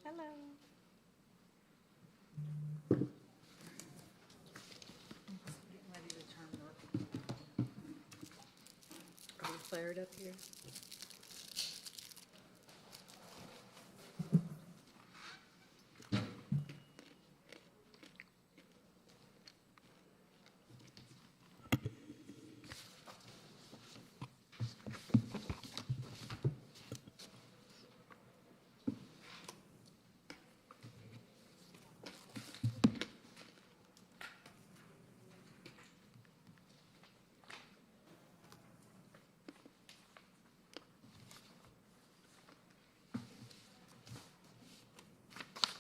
Hello. Getting ready to turn north. Are we flared up here?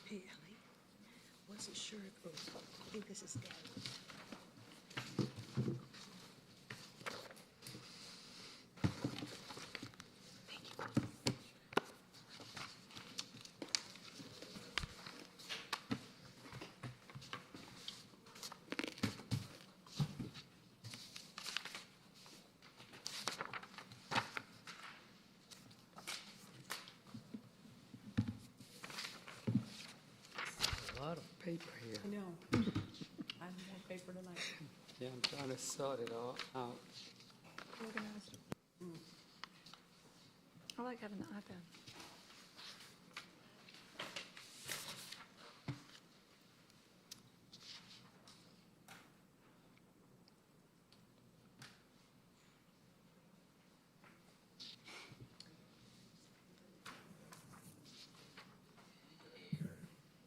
Hey, Ellie, wasn't sure if, oh, I think this is dead. Thank you. A lot of paper here. I know. I haven't had paper tonight. Yeah, I'm trying to sort it all out. Organized. I like having the iPad.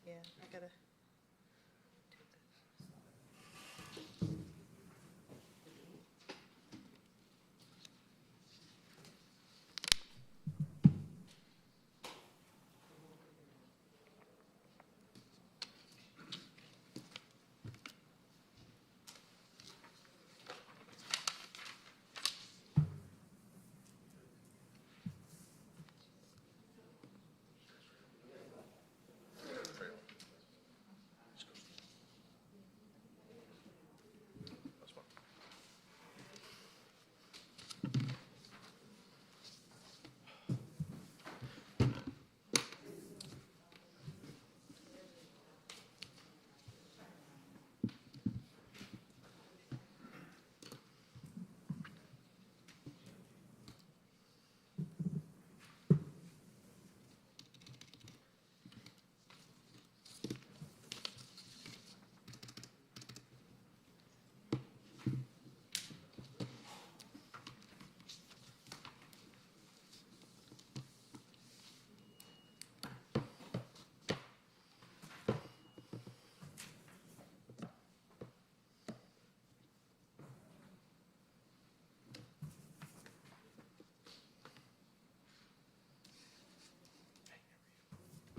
Yeah, I gotta.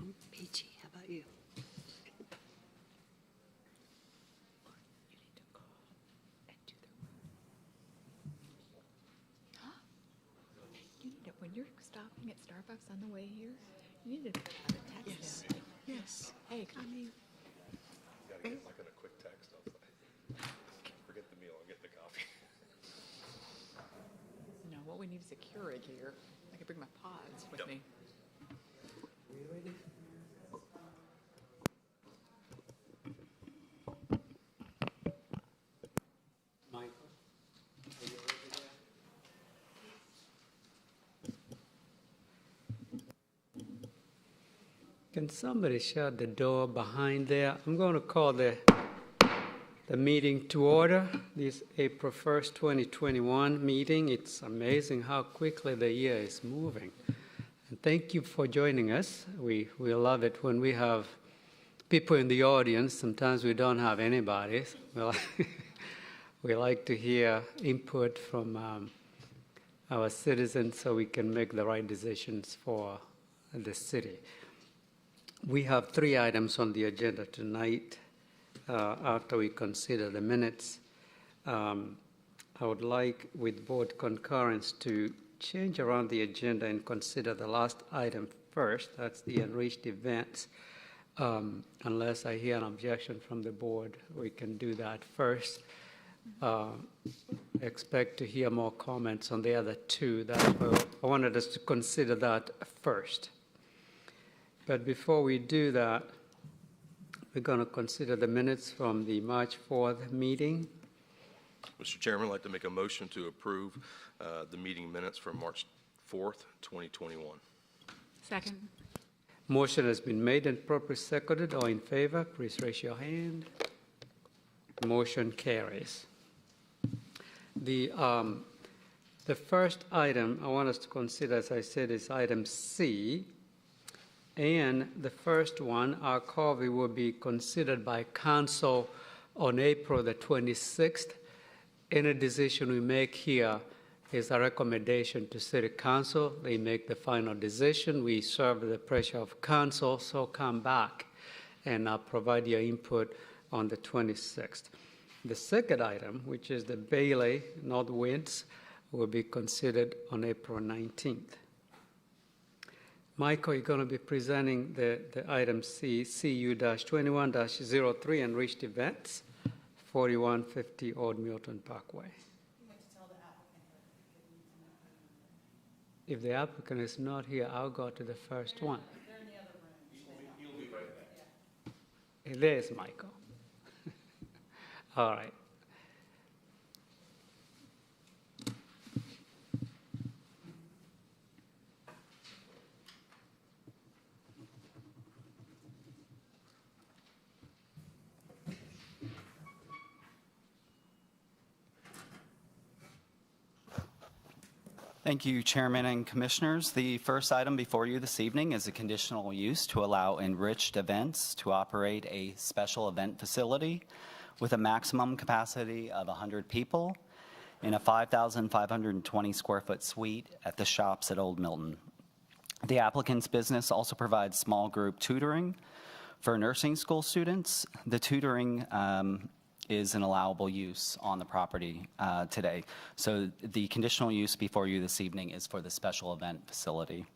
I'm peachy. How about you? You need to call and do the. Huh? You need to, when you're stopping at Starbucks on the way here, you need to put out a text. Yes. message. Yes. Hey, I mean, Gotta get like a quick text. I'll forget the meal. I'll get the coffee. you know, what we need is a Keurig here. I could bring my pods with Yep. me. Michael, are you over there? Can somebody shut the door behind there? I'm going to call the meeting to order, this April 1st, 2021 meeting. It's amazing how quickly the year is moving. And thank you for joining us. We love it when we have people in the audience. Sometimes we don't have anybody. Well, we like to hear input from our citizens so we can make the right decisions for the city. We have 3 items on the agenda tonight after we consider the minutes. I would like, with board concurrence, to change around the agenda and consider the last item first. That's the enriched events. Unless I hear an objection from the board, we can do that first. Expect to hear more comments on the other 2. That's why I wanted us to consider that first. But before we do that, we're going to consider the minutes from the March 4th meeting. Mr. Chairman, I'd like to make a motion to approve the meeting minutes from March 4th, 2021. Second. Motion has been made and properly seconded. All in favor, please raise your hand. Motion carries. The first item I want us to consider, as I said, is item C. And the first one, our copy will be considered by council on April the 26th. Any decision we make here is a recommendation to City Council. They make the final decision. We serve the pressure of council, so come back and provide your input on the 26th. The second item, which is the Bailey Northwinds, will be considered on April 19th. Michael, you're going to be presenting the item C, CU-21-03, enriched events, 4150 Old Milton Parkway. If the applicant is not here, I'll go to the first one. They're in the other room. He'll be right back. There's Michael. All right. Thank you, Chairman and Commissioners. The first item before you this evening is a conditional use to allow enriched events to operate a special event facility with a maximum capacity of 100 people in a 5,520 square foot suite at the Shops at Old Milton. The applicant's business also provides small group tutoring for nursing school students. The tutoring is an allowable use on the property today. So the conditional use before you this evening is for the special event facility.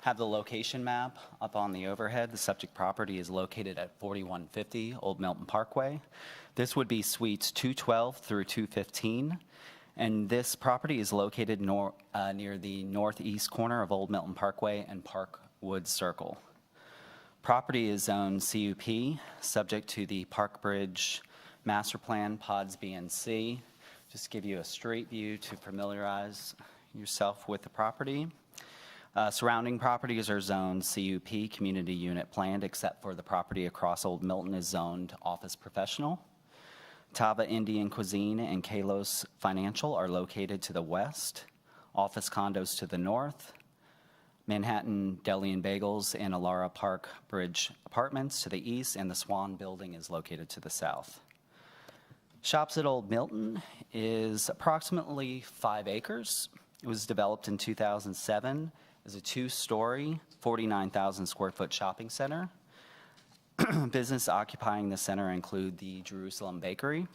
Have the location map up on the overhead. The subject property is located at 4150 Old Milton Parkway. This would be suites 212 through 215. And this property is located near the northeast corner of Old Milton Parkway and Parkwood Circle. Property is zoned CUP, subject to the Park Bridge Master Plan, Pods B and C. Just give you a street view to familiarize yourself with the property. Surrounding properties are zoned CUP, Community Unit Planned, except for the property across Old Milton is zoned Office Professional. Tava Indian Cuisine and Kalos Financial are located to the west. Office condos to the north. Manhattan Deli and Bagels and Alara Park Bridge Apartments to the east, and the Swan Building is located to the south. Shops at Old Milton is approximately 5 acres. It was developed in 2007 as a 2-story, 49,000 square foot shopping center. Business occupying the center include the Jerusalem Bakery,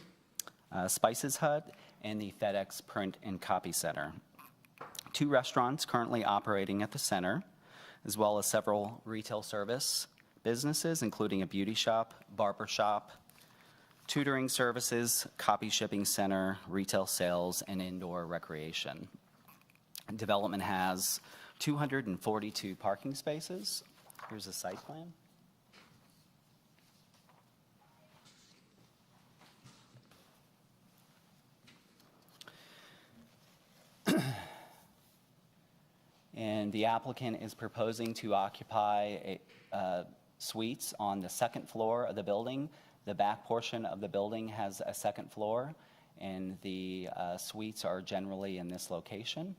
Spices Hut, and the FedEx Print and Copy Center. 2 restaurants currently operating at the center, as well as several retail service businesses, including a beauty shop, barber shop, tutoring services, copy shipping center, retail sales, and indoor recreation. Development has 242 parking spaces. Here's a site plan. And the applicant is proposing to occupy suites on the second floor of the building. The back portion of the building has a second floor, and the suites are generally in this location.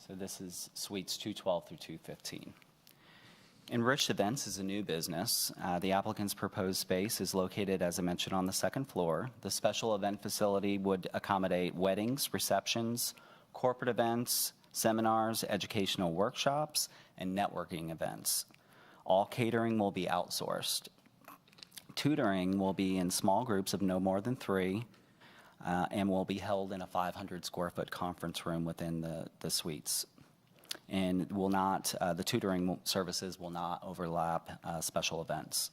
So this is suites 212 through 215. Enriched Events is a new business. The applicant's proposed space is located, as I mentioned, on the second floor. The special event facility would accommodate weddings, receptions, corporate events, seminars, educational workshops, and networking events. All catering will be outsourced. Tutoring will be in small groups of no more than 3 and will be held in a 500 square foot conference room within the suites. And will not, the tutoring services will not overlap special events.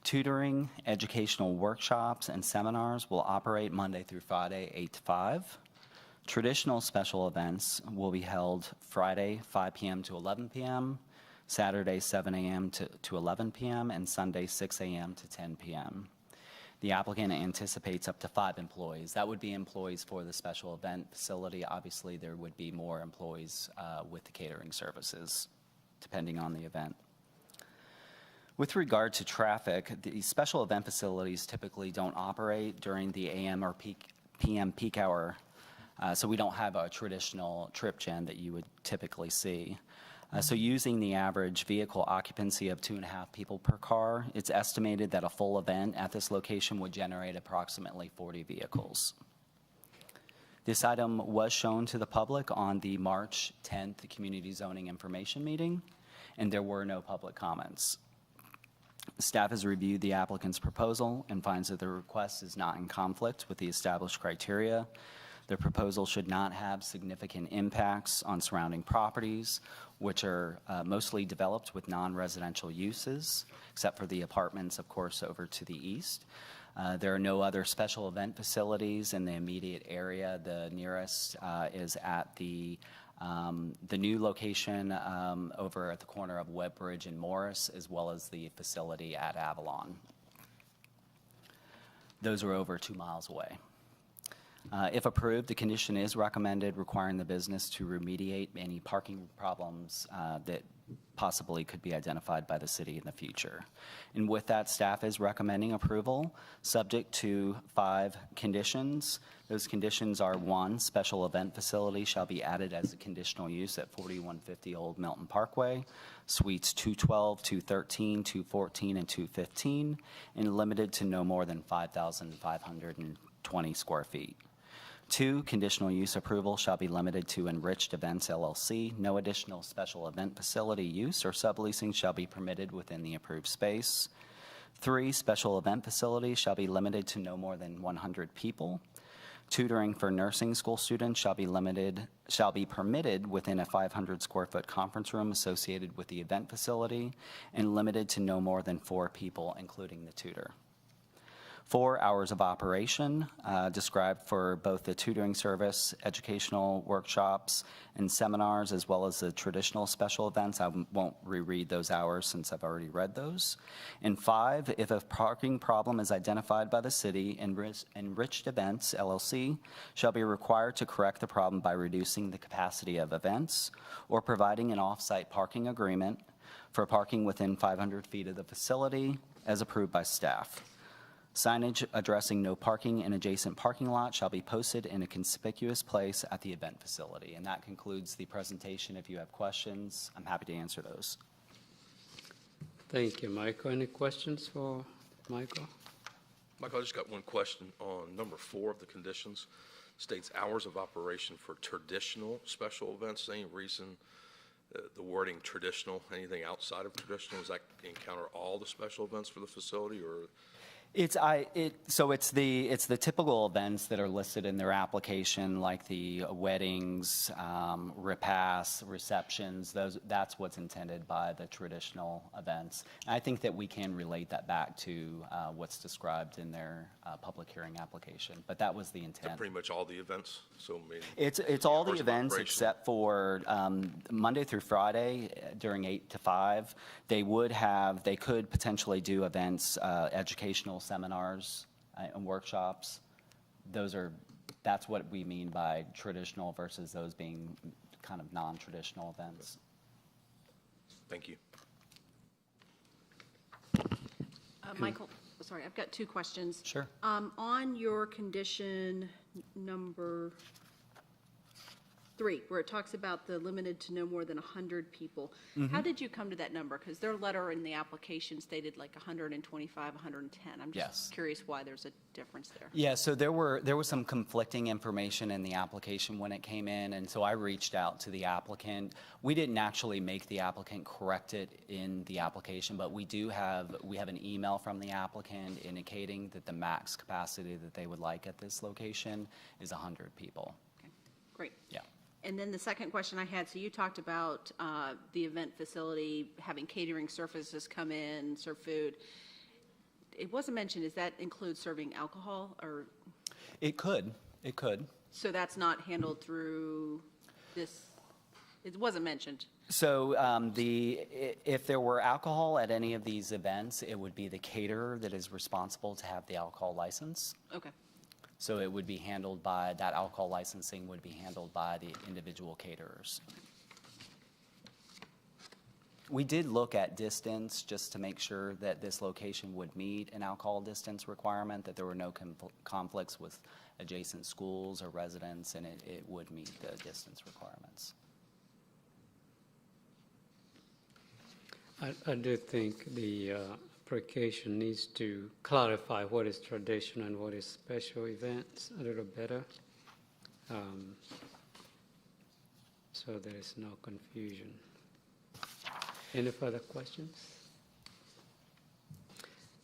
Tutoring, educational workshops, and seminars will operate Monday through Friday, 8 to 5. Traditional special events will be held Friday, 5 p.m. to 11 p.m., Saturday, 7 a.m. to 11 p.m., and Sunday, 6 a.m. to 10 p.m. The applicant anticipates up to 5 employees. That would be employees for the special event facility. Obviously, there would be more employees with the catering services, depending on the event. With regard to traffic, the special event facilities typically don't operate during the AM or PM peak hour, so we don't have a traditional trip gen that you would typically see. So using the average vehicle occupancy of 2.5 people per car, it's estimated that a full event at this location would generate approximately 40 vehicles. This item was shown to the public on the March 10th Community Zoning Information Meeting, and there were no public comments. Staff has reviewed the applicant's proposal and finds that the request is not in conflict with the established criteria. The proposal should not have significant impacts on surrounding properties, which are mostly developed with non-residential uses, except for the apartments, of course, over to the east. There are no other special event facilities in the immediate area. The nearest is at the new location over at the corner of Webbridge and Morris, as well as the facility at Avalon. Those are over 2 miles away. If approved, the condition is recommended requiring the business to remediate any parking problems that possibly could be identified by the city in the future. And with that, staff is recommending approval, subject to 5 conditions. Those conditions are: 1, special event facility shall be added as a conditional use at 4150 Old Milton Parkway, suites 212, 213, 214, and 215, and limited to no more than 5,520 square feet. 2, conditional use approval shall be limited to Enriched Events LLC. No additional special event facility use or subleasing shall be permitted within the approved space. 3, special event facility shall be limited to no more than 100 people. Tutoring for nursing school students shall be permitted within a 500 square foot conference room associated with the event facility and limited to no more than 4 people, including the tutor. 4 hours of operation described for both the tutoring service, educational workshops, and seminars, as well as the traditional special events. I won't reread those hours since I've already read those. And 5, if a parking problem is identified by the city, Enriched Events LLC shall be required to correct the problem by reducing the capacity of events or providing an off-site parking agreement for parking within 500 feet of the facility as approved by staff. Signage addressing no parking in adjacent parking lot shall be posted in a conspicuous place at the event facility. And that concludes the presentation. If you have questions, I'm happy to answer those. Thank you, Michael. Any questions for Michael? Michael, I just got one question on number 4 of the conditions. States hours of operation for traditional special events. Any reason the wording traditional, anything outside of traditional, does that encounter all the special events for the facility, or? So it's the typical events that are listed in their application, like the weddings, repasts, receptions. That's what's intended by the traditional events. And I think that we can relate that back to what's described in their public hearing application. But that was the intent. Pretty much all the events. So maybe it's all the events except for Monday through Friday during 8 to 5. They could potentially do events, educational seminars and workshops. That's what we mean by traditional versus those being kind of non-traditional events. Thank you. Michael, sorry, I've got 2 questions. Sure. On your condition number 3, where it talks about the limited to no more than 100 people, how did you come to that number? Because their letter in the application stated like 125, 110. I'm just curious why there's a difference there. Yeah, so there was some conflicting information in the application when it came in, and so I reached out to the applicant. We didn't actually make the applicant correct it in the application, but we have an email from the applicant indicating that the max capacity that they would like at this location is 100 people. Okay, great. Yeah. And then the second question I had, so you talked about the event facility having catering services come in, serve food. It wasn't mentioned, does that include serving alcohol or? It could. So that's not handled through this, it wasn't mentioned. So if there were alcohol at any of these events, it would be the caterer that is responsible to have the alcohol license. Okay. So it would be handled by, that alcohol licensing would be handled by the individual caterers. We did look at distance just to make sure that this location would meet an alcohol distance requirement, that there were no conflicts with adjacent schools or residents, and it would meet the distance requirements. I do think the application needs to clarify what is traditional and what is special events a little better, so there is no confusion. Any further questions?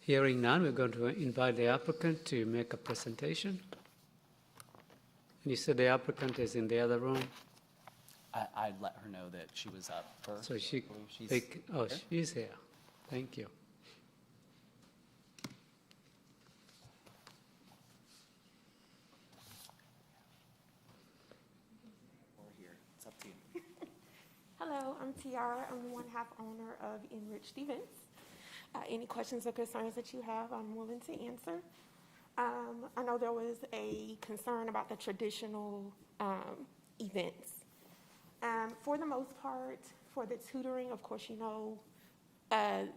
Hearing none, we're going to invite the applicant to make a presentation. And you said the applicant is in the other room? I'd let her know that she was up first. So she, I believe she's oh, here. she's here. Thank you. Or here. It's up to you. Hello, I'm Tiara. I'm the one-half owner of Enriched Events. Any questions or concerns that you have, I'm willing to answer. I know there was a concern about the traditional events. For the most part, for the tutoring, of course, you know,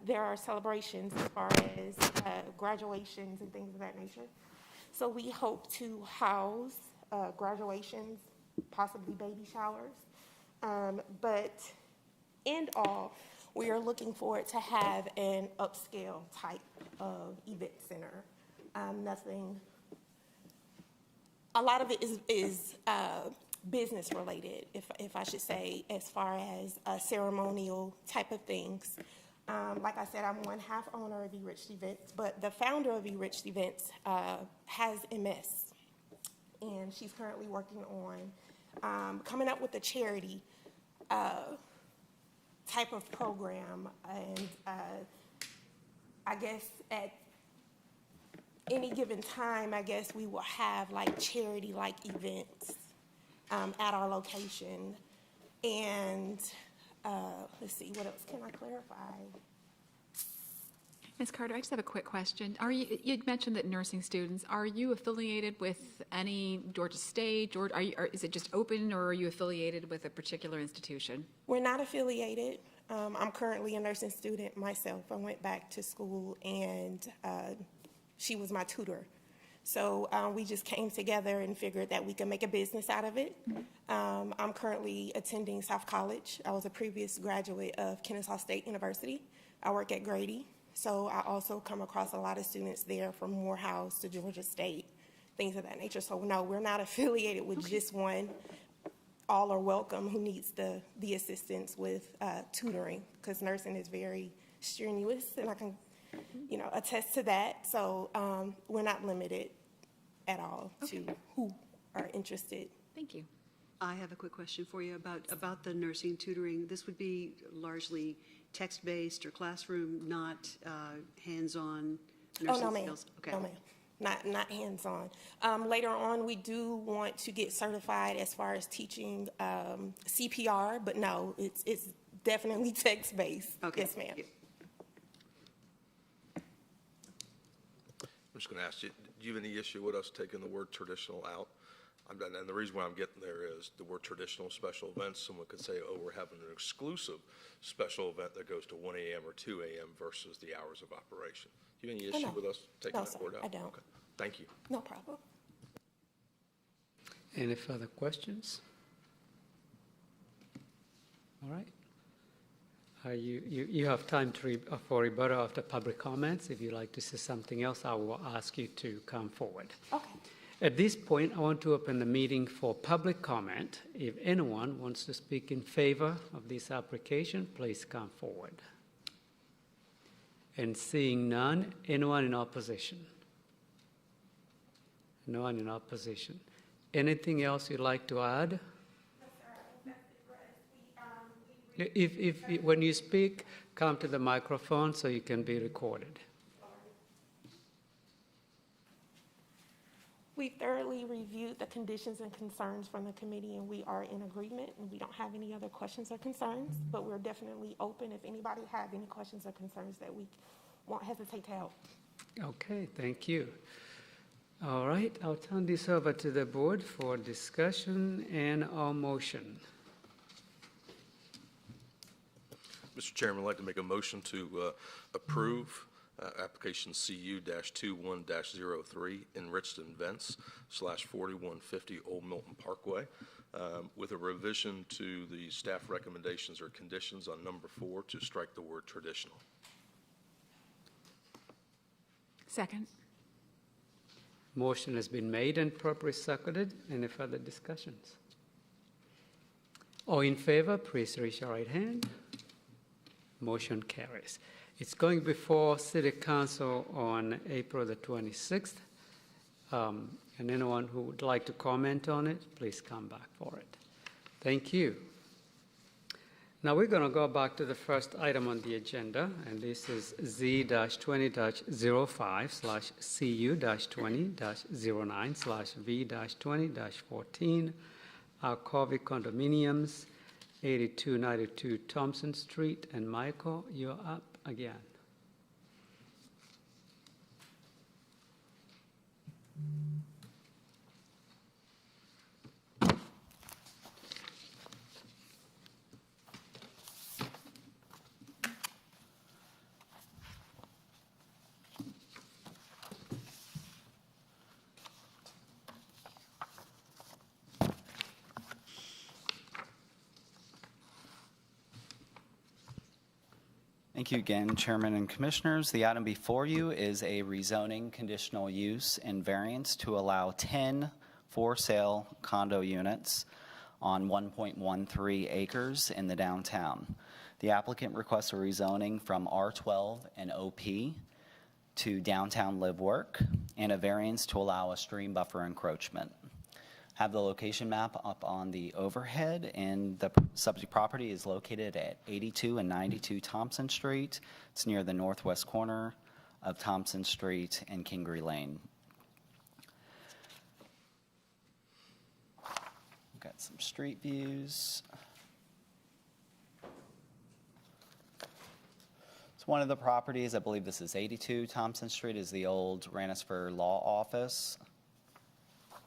there are celebrations as far as graduations and things of that nature. So we hope to house graduations, possibly baby showers. But in all, we are looking forward to have an upscale type of event center. Nothing, a lot of it is business related, if I should say, as far as ceremonial type of things. Like I said, I'm one-half owner of Enriched Events, but the founder of Enriched Events has MS, and she's currently working on coming up with a charity type of program, and I guess at any given time, I guess we will have like charity-like events at our location. And let's see, what else can I clarify? Ms. Carter, I just have a quick question. You'd mentioned that nursing students, are you affiliated with any Georgia State, or is it just open, or are you affiliated with a particular institution? We're not affiliated. I'm currently a nursing student myself. I went back to school, and she was my tutor. So we just came together and figured that we could make a business out of it. I'm currently attending South College. I was a previous graduate of Kennesaw State University. I work at Grady. So I also come across a lot of students there from Morehouse to Georgia State, things of that nature. So no, we're not affiliated with just one. All are welcome who needs the assistance with tutoring, because nursing is very strenuous, and I can, attest to that. So we're not limited at all to who are interested. Thank you. I have a quick question for you about the nursing tutoring. This would be largely text-based or classroom, not hands-on nursing Oh, no, ma'am. skills? Okay. No, ma'am. Not hands-on. Later on, we do want to get certified as far as teaching CPR, but no, it's definitely text-based. Okay. Yes, ma'am. Yeah. I'm just going to ask you, do you have any issue with us taking the word traditional out? And the reason why I'm getting there is the word traditional special events. Someone could say, oh, we're having an exclusive special event that goes to 1 a.m. or 2 a.m. versus the hours of operation. Do you have any issue no. with us taking No, that sir, word out? I don't. Okay. Thank you. No problem. Any further questions? All right. You have time for rebuttal after public comments. If you'd like to say something else, I will ask you to come forward. Okay. At this point, I want to open the meeting for public comment. If anyone wants to speak in favor of this application, please come forward. And seeing none, anyone in opposition? No one in opposition. Anything else you'd like to add? If when you speak, come to the microphone so you can be recorded. We thoroughly reviewed the conditions and concerns from the committee, and we are in agreement, and we don't have any other questions or concerns, but we're definitely open if anybody have any questions or concerns that we won't hesitate to help. Okay, thank you. All right, I'll turn this over to the board for discussion and our motion. Mr. Chairman, I'd like to make a motion to approve application CU-21-03, Enriched Events /4150 Old Milton Parkway, with a revision to the staff recommendations or conditions on number 4 to strike the word traditional. Second. Motion has been made and properly seconded. Any further discussions? All in favor, please raise your right hand. Motion carries. It's going before City Council on April the 26th. And anyone who would like to comment on it, please come back for it. Thank you. Now we're going to go back to the first item on the agenda, and this is Z-20-05/CU-20-09/V-20-14, Covey Condominiums, 8292 Thompson Street. And Michael, you're up again. Thank you again, Chairman and Commissioners. The item before you is a rezoning conditional use and variance to allow 10 for-sale condo units on 1.13 acres in the downtown. The applicant requests a rezoning from R12 and OP to downtown live work and a variance to allow a stream buffer encroachment. Have the location map up on the overhead, and the subject property is located at 82 and 92 Thompson Street. It's near the northwest corner of Thompson Street and Kingery Lane. We've got some street views. So one of the properties, I believe this is 82 Thompson Street, is the old Ranisfer Law Office.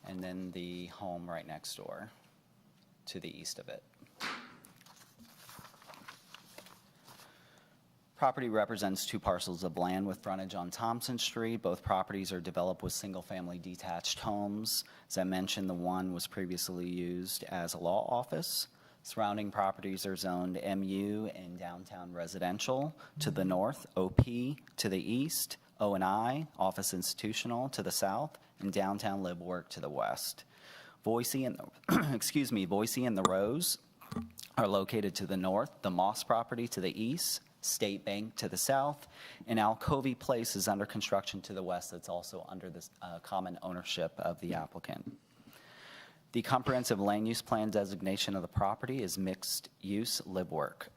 And then the home right next door to the east of it. Property represents 2 parcels of land with frontage on Thompson Street. Both properties are developed with single-family detached homes. As I mentioned, the one was previously used as a law office. Surrounding properties are zoned MU and downtown residential to the north, OP to the east, O&I, office institutional to the south, and downtown live work to the west. Boise and Boise and the Rose are located to the north, the Moss property to the east, State Bank to the south, and Alcovey Place is under construction to the west. That's also under the common ownership of the applicant. The comprehensive land use plan designation of the property is mixed use live work.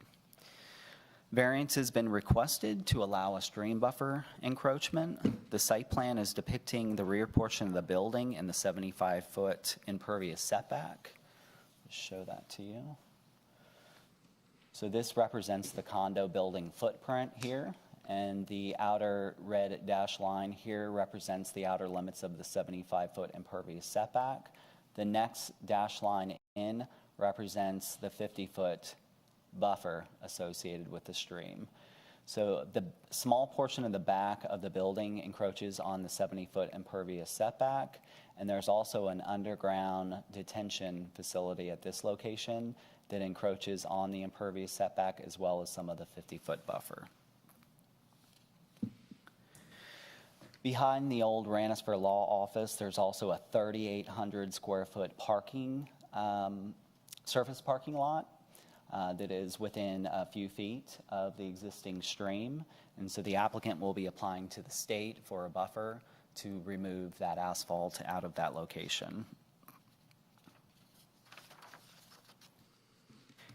Variance has been requested to allow a stream buffer encroachment. The site plan is depicting the rear portion of the building and the 75-foot impervious setback. I'll show that to you. So this represents the condo building footprint here, and the outer red dash line here represents the outer limits of the 75-foot impervious setback. The next dash line in represents the 50-foot buffer associated with the stream. So the small portion of the back of the building encroaches on the 70-foot impervious setback, and there's also an underground detention facility at this location that encroaches on the impervious setback as well as some of the 50-foot buffer. Behind the old Ranisfer Law Office, there's also a 3,800 square foot parking, surface parking lot that is within a few feet of the existing stream. And so the applicant will be applying to the state for a buffer to remove that asphalt out of that location.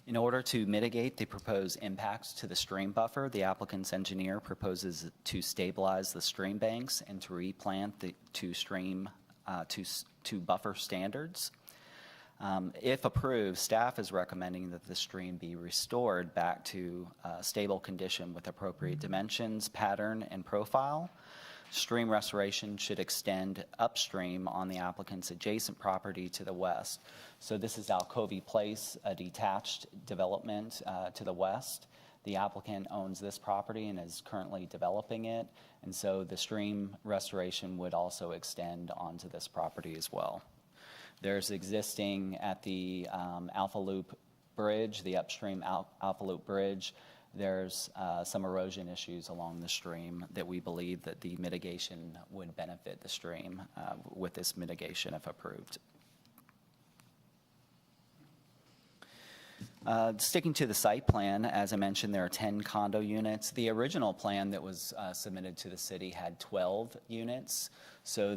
In order to mitigate the proposed impacts to the stream buffer, the applicant's engineer proposes to stabilize the stream banks and to replant the 2 stream to buffer standards. If approved, staff is recommending that the stream be restored back to stable condition with appropriate dimensions, pattern, and profile. Stream restoration should extend upstream on the applicant's adjacent property to the west. So this is Alcovey Place, a detached development to the west. The applicant owns this property and is currently developing it, and so the stream restoration would also extend onto this property as well. There's existing at the Alpha Loop Bridge, the upstream Alpha Loop Bridge, there's some erosion issues along the stream that we believe that the mitigation would benefit the stream with this mitigation if approved. Sticking to the site plan, as I mentioned, there are 10 condo units. The original plan that was submitted to the city had 12 units. So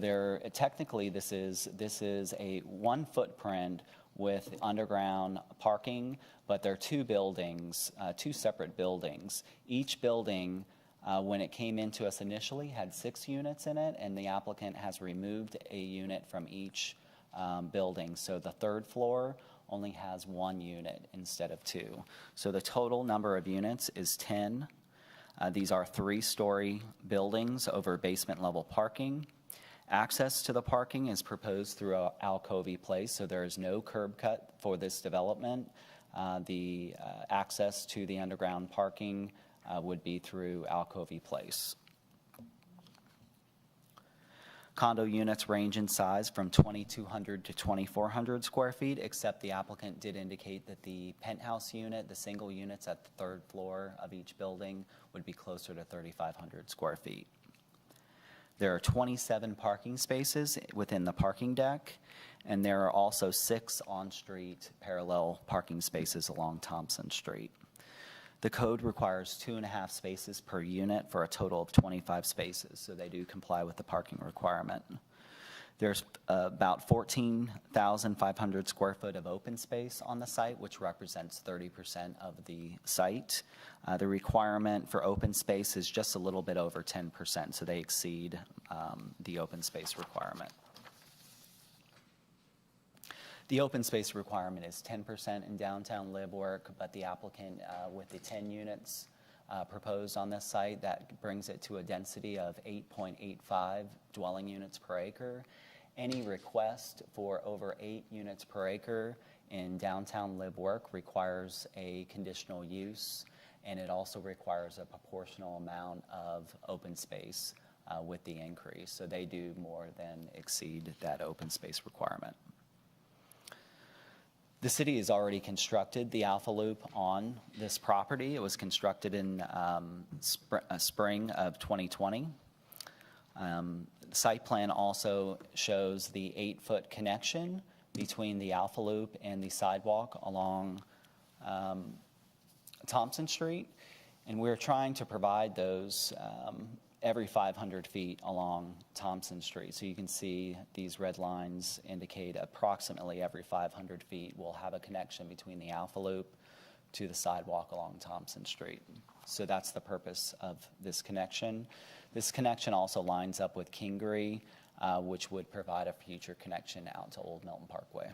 technically this is a one footprint with underground parking, but there are two buildings, two separate buildings. Each building, when it came into us initially, had 6 units in it, and the applicant has removed a unit from each building. So the third floor only has 1 unit instead of 2. So the total number of units is 10. These are 3-story buildings over basement level parking. Access to the parking is proposed through Alcovey Place, so there is no curb cut for this development. The access to the underground parking would be through Alcovey Place. Condo units range in size from 2,200 to 2,400 square feet, except the applicant did indicate that the penthouse unit, the single units at the 3rd floor of each building, would be closer to 3,500 square feet. There are 27 parking spaces within the parking deck, and there are also 6 on-street parallel parking spaces along Thompson Street. The code requires 2.5 spaces per unit for a total of 25 spaces, so they do comply with the parking requirement. There's about 14,500 square foot of open space on the site, which represents 30% of the site. The requirement for open space is just a little bit over 10%, so they exceed the open space requirement. The open space requirement is 10% in downtown live work, but the applicant with the 10 units proposed on this site, that brings it to a density of 8.85 dwelling units per acre. Any request for over 8 units per acre in downtown live work requires a conditional use, and it also requires a proportional amount of open space with the increase. So they do more than exceed that open space requirement. The city has already constructed the Alpha Loop on this property. It was constructed in spring of 2020. The site plan also shows the 8-foot connection between the Alpha Loop and the sidewalk along Thompson Street, and we're trying to provide those every 500 feet along Thompson Street. So you can see these red lines indicate approximately every 500 feet we'll have a connection between the Alpha Loop to the sidewalk along Thompson Street. So that's the purpose of this connection. This connection also lines up with Kingery, which would provide a future connection out to Old Milton Parkway.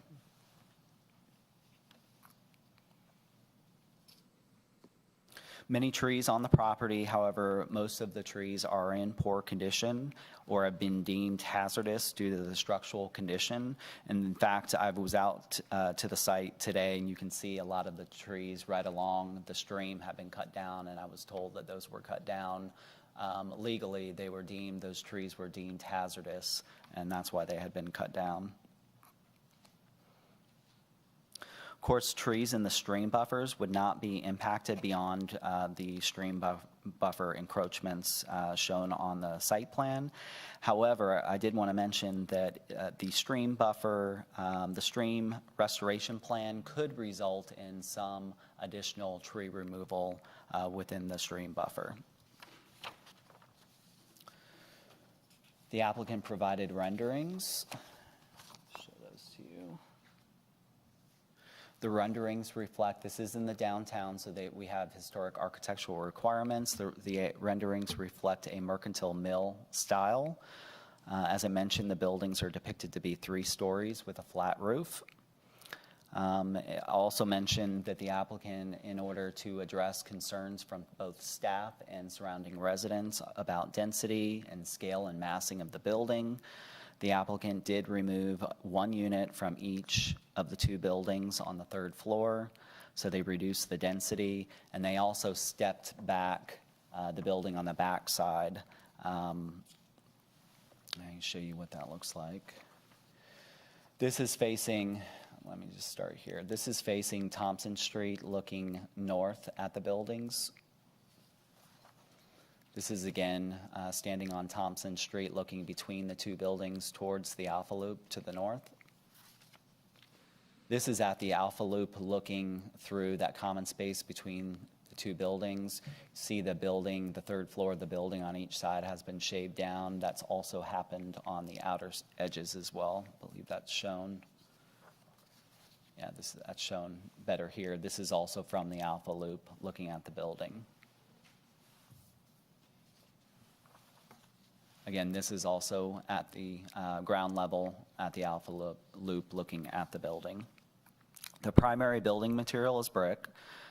Many trees on the property, however, most of the trees are in poor condition or have been deemed hazardous due to the structural condition. And in fact, I was out to the site today, and you can see a lot of the trees right along the stream have been cut down, and I was told that those were cut down legally. Those trees were deemed hazardous, and that's why they had been cut down. Of course, trees in the stream buffers would not be impacted beyond the stream buffer encroachments shown on the site plan. However, I did want to mention that the stream buffer, the stream restoration plan could result in some additional tree removal within the stream buffer. The applicant provided renderings. Show those to you. The renderings reflect, this is in the downtown, so we have historic architectural requirements. The renderings reflect a mercantile mill style. As I mentioned, the buildings are depicted to be 3 stories with a flat roof. I also mentioned that the applicant, in order to address concerns from both staff and surrounding residents about density and scale and massing of the building, the applicant did remove 1 unit from each of the 2 buildings on the 3rd floor, so they reduced the density, and they also stepped back the building on the back side. I can show you what that looks like. This is facing, let me just start here. This is facing Thompson Street, looking north at the buildings. This is again standing on Thompson Street, looking between the 2 buildings towards the Alpha Loop to the north. This is at the Alpha Loop, looking through that common space between the 2 buildings. See the building, the 3rd floor of the building on each side has been shaved down. That's also happened on the outer edges as well. I believe that's shown. Yeah, that's shown better here. This is also from the Alpha Loop, looking at the building. Again, this is also at the ground level at the Alpha Loop, looking at the building. The primary building material is brick.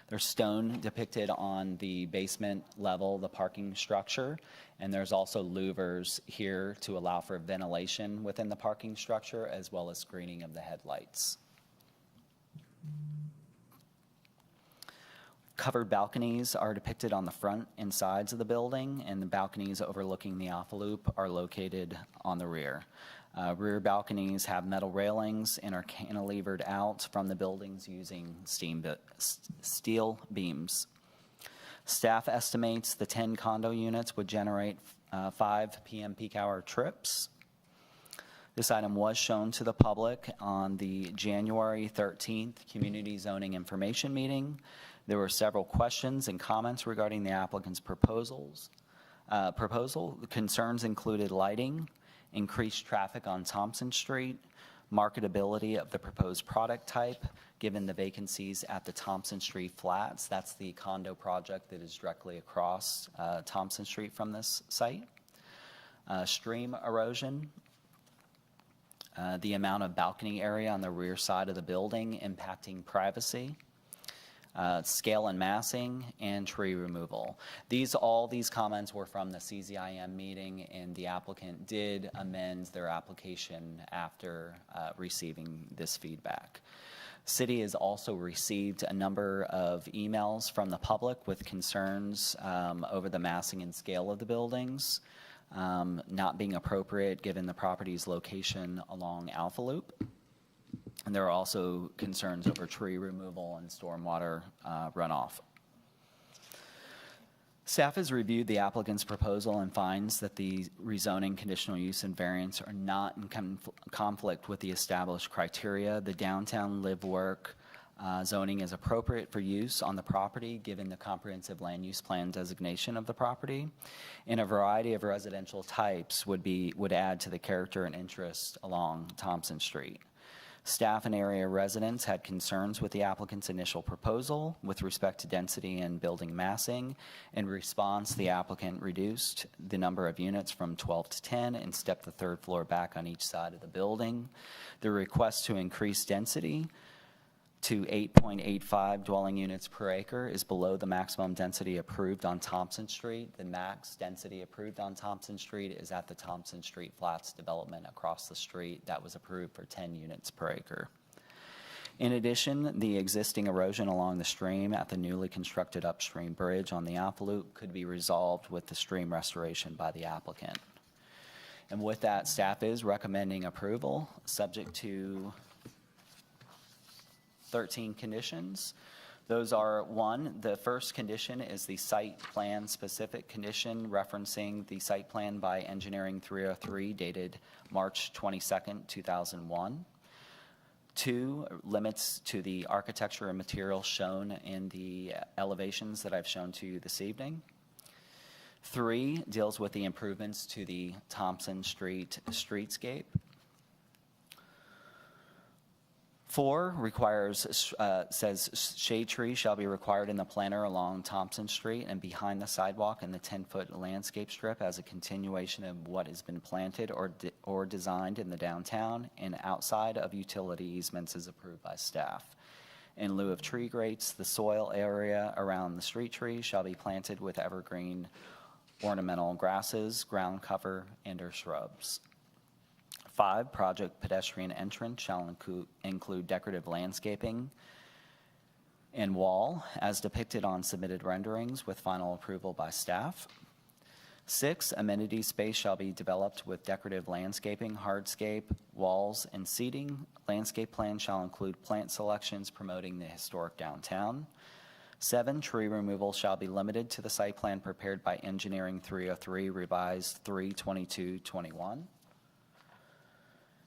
There's stone depicted on the basement level, the parking structure, and there's also louvers here to allow for ventilation within the parking structure, as well as screening of the headlights. Covered balconies are depicted on the front and sides of the building, and the balconies overlooking the Alpha Loop are located on the rear. Rear balconies have metal railings and are cantilevered out from the buildings using steel beams. Staff estimates the 10 condo units would generate 5 p.m. peak hour trips. This item was shown to the public on the January 13th Community Zoning Information Meeting. There were several questions and comments regarding the applicant's proposal. The concerns included lighting, increased traffic on Thompson Street, marketability of the proposed product type, given the vacancies at the Thompson Street Flats. That's the condo project that is directly across Thompson Street from this site. Stream erosion, the amount of balcony area on the rear side of the building impacting privacy, scale and massing, and tree removal. All these comments were from the CZIM meeting, and the applicant did amend their application after receiving this feedback. City has also received a number of emails from the public with concerns over the massing and scale of the buildings, not being appropriate given the property's location along Alpha Loop. And there are also concerns over tree removal and stormwater runoff. Staff has reviewed the applicant's proposal and finds that the rezoning, conditional use, and variance are not in conflict with the established criteria. The downtown live-work zoning is appropriate for use on the property given the comprehensive land use plan designation of the property, and a variety of residential types would add to the character and interest along Thompson Street. Staff and area residents had concerns with the applicant's initial proposal with respect to density and building massing. In response, the applicant reduced the number of units from 12 to 10 and stepped the 3rd floor back on each side of the building. The request to increase density to 8.85 dwelling units per acre is below the maximum density approved on Thompson Street. The max density approved on Thompson Street is at the Thompson Street Flats development across the street. That was approved for 10 units per acre. In addition, the existing erosion along the stream at the newly constructed upstream bridge on the Alpha Loop could be resolved with the stream restoration by the applicant. And with that, staff is recommending approval, subject to 13 conditions. Those are: 1, the first condition is the site plan specific condition referencing the site plan by Engineering 303 dated March 22nd, 2001. 2, limits to the architecture and material shown in the elevations that I've shown to you this evening. 3, deals with the improvements to the Thompson Street streetscape. 4 requires, says shade tree shall be required in the planter along Thompson Street and behind the sidewalk in the 10-foot landscape strip as a continuation of what has been planted or designed in the downtown and outside of utility easements as approved by staff. In lieu of tree grates, the soil area around the street tree shall be planted with evergreen ornamental grasses, ground cover, and/or shrubs. 5, project pedestrian entrance shall include decorative landscaping and wall as depicted on submitted renderings with final approval by staff. 6, amenity space shall be developed with decorative landscaping, hardscape, walls, and seating. Landscape plan shall include plant selections promoting the historic downtown. 7, tree removal shall be limited to the site plan prepared by Engineering 303, revised 3/22/21.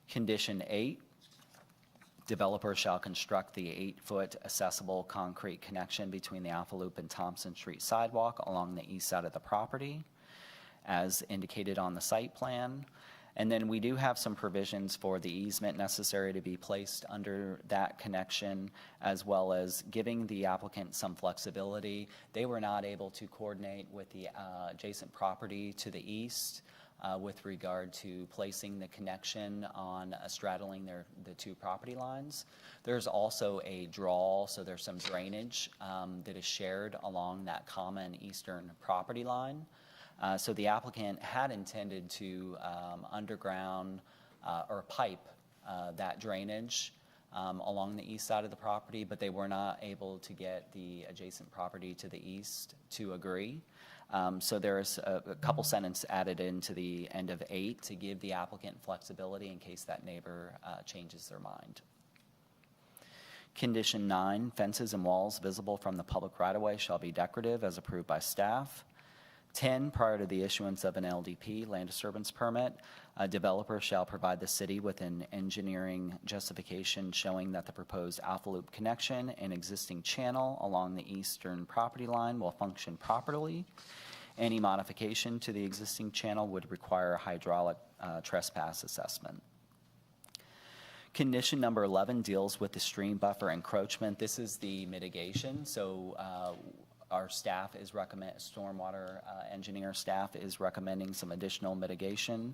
Condition 8, developer shall construct the 8-foot accessible concrete connection between the Alpha Loop and Thompson Street sidewalk along the east side of the property, as indicated on the site plan. And then we do have some provisions for the easement necessary to be placed under that connection, as well as giving the applicant some flexibility. They were not able to coordinate with the adjacent property to the east with regard to placing the connection on straddling the 2 property lines. There's also a draw, so there's some drainage that is shared along that common eastern property line. So the applicant had intended to underground or pipe that drainage along the east side of the property, but they were not able to get the adjacent property to the east to agree. So there's a couple sentences added into the end of 8 to give the applicant flexibility in case that neighbor changes their mind. Condition 9, fences and walls visible from the public right-of-way shall be decorative as approved by staff. 10, prior to the issuance of an LDP, land disturbance permit, a developer shall provide the city with an engineering justification showing that the proposed Alpha Loop connection and existing channel along the eastern property line will function properly. Any modification to the existing channel would require a hydraulic trespass assessment. Condition number 11 deals with the stream buffer encroachment. This is the mitigation. So our staff is stormwater engineer staff is recommending some additional mitigation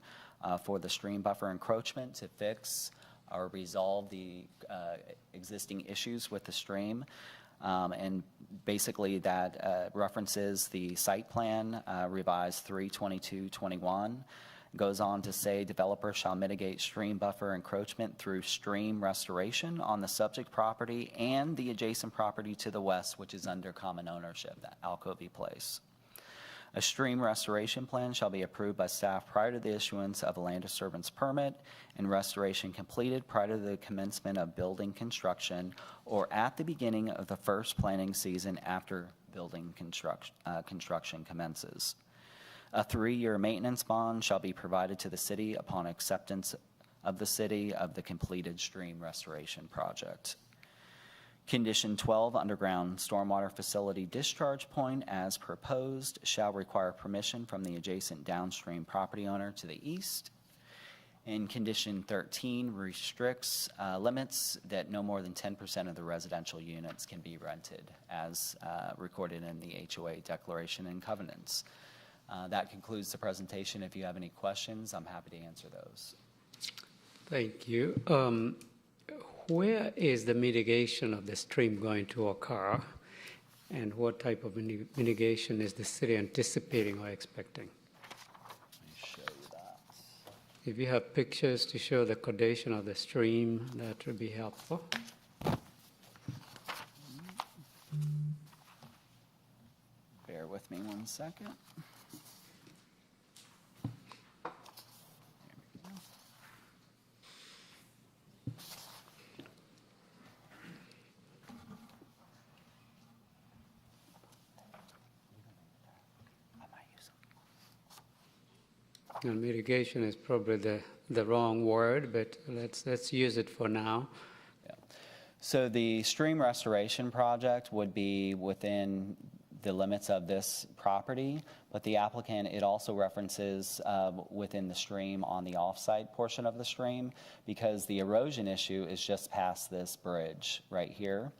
for the stream buffer encroachment to fix or resolve the existing issues with the stream. And basically that references the site plan revised 3/22/21. Goes on to say developer shall mitigate stream buffer encroachment through stream restoration on the subject property and the adjacent property to the west, which is under common ownership, that Alcovey Place. A stream restoration plan shall be approved by staff prior to the issuance of a land disturbance permit and restoration completed prior to the commencement of building construction or at the beginning of the first planting season after building construction commences. A 3-year maintenance bond shall be provided to the city upon acceptance of the city of the completed stream restoration project. Condition 12, underground stormwater facility discharge point as proposed shall require permission from the adjacent downstream property owner to the east. And condition 13 restricts limits that no more than 10% of the residential units can be rented as recorded in the HOA declaration and covenants. That concludes the presentation. If you have any questions, I'm happy to answer those. Thank you. Where is the mitigation of the stream going to occur? And what type of mitigation is the city anticipating or expecting? Let me show you that. If you have pictures to show the condition of the stream, that would be helpful. Bear with me 1 second. And mitigation is probably the wrong word, but let's use it for now. Yeah. So the stream restoration project would be within the limits of this property, but the applicant, it also references within the stream on the off-site portion of the stream, because the erosion issue is just past this bridge right here.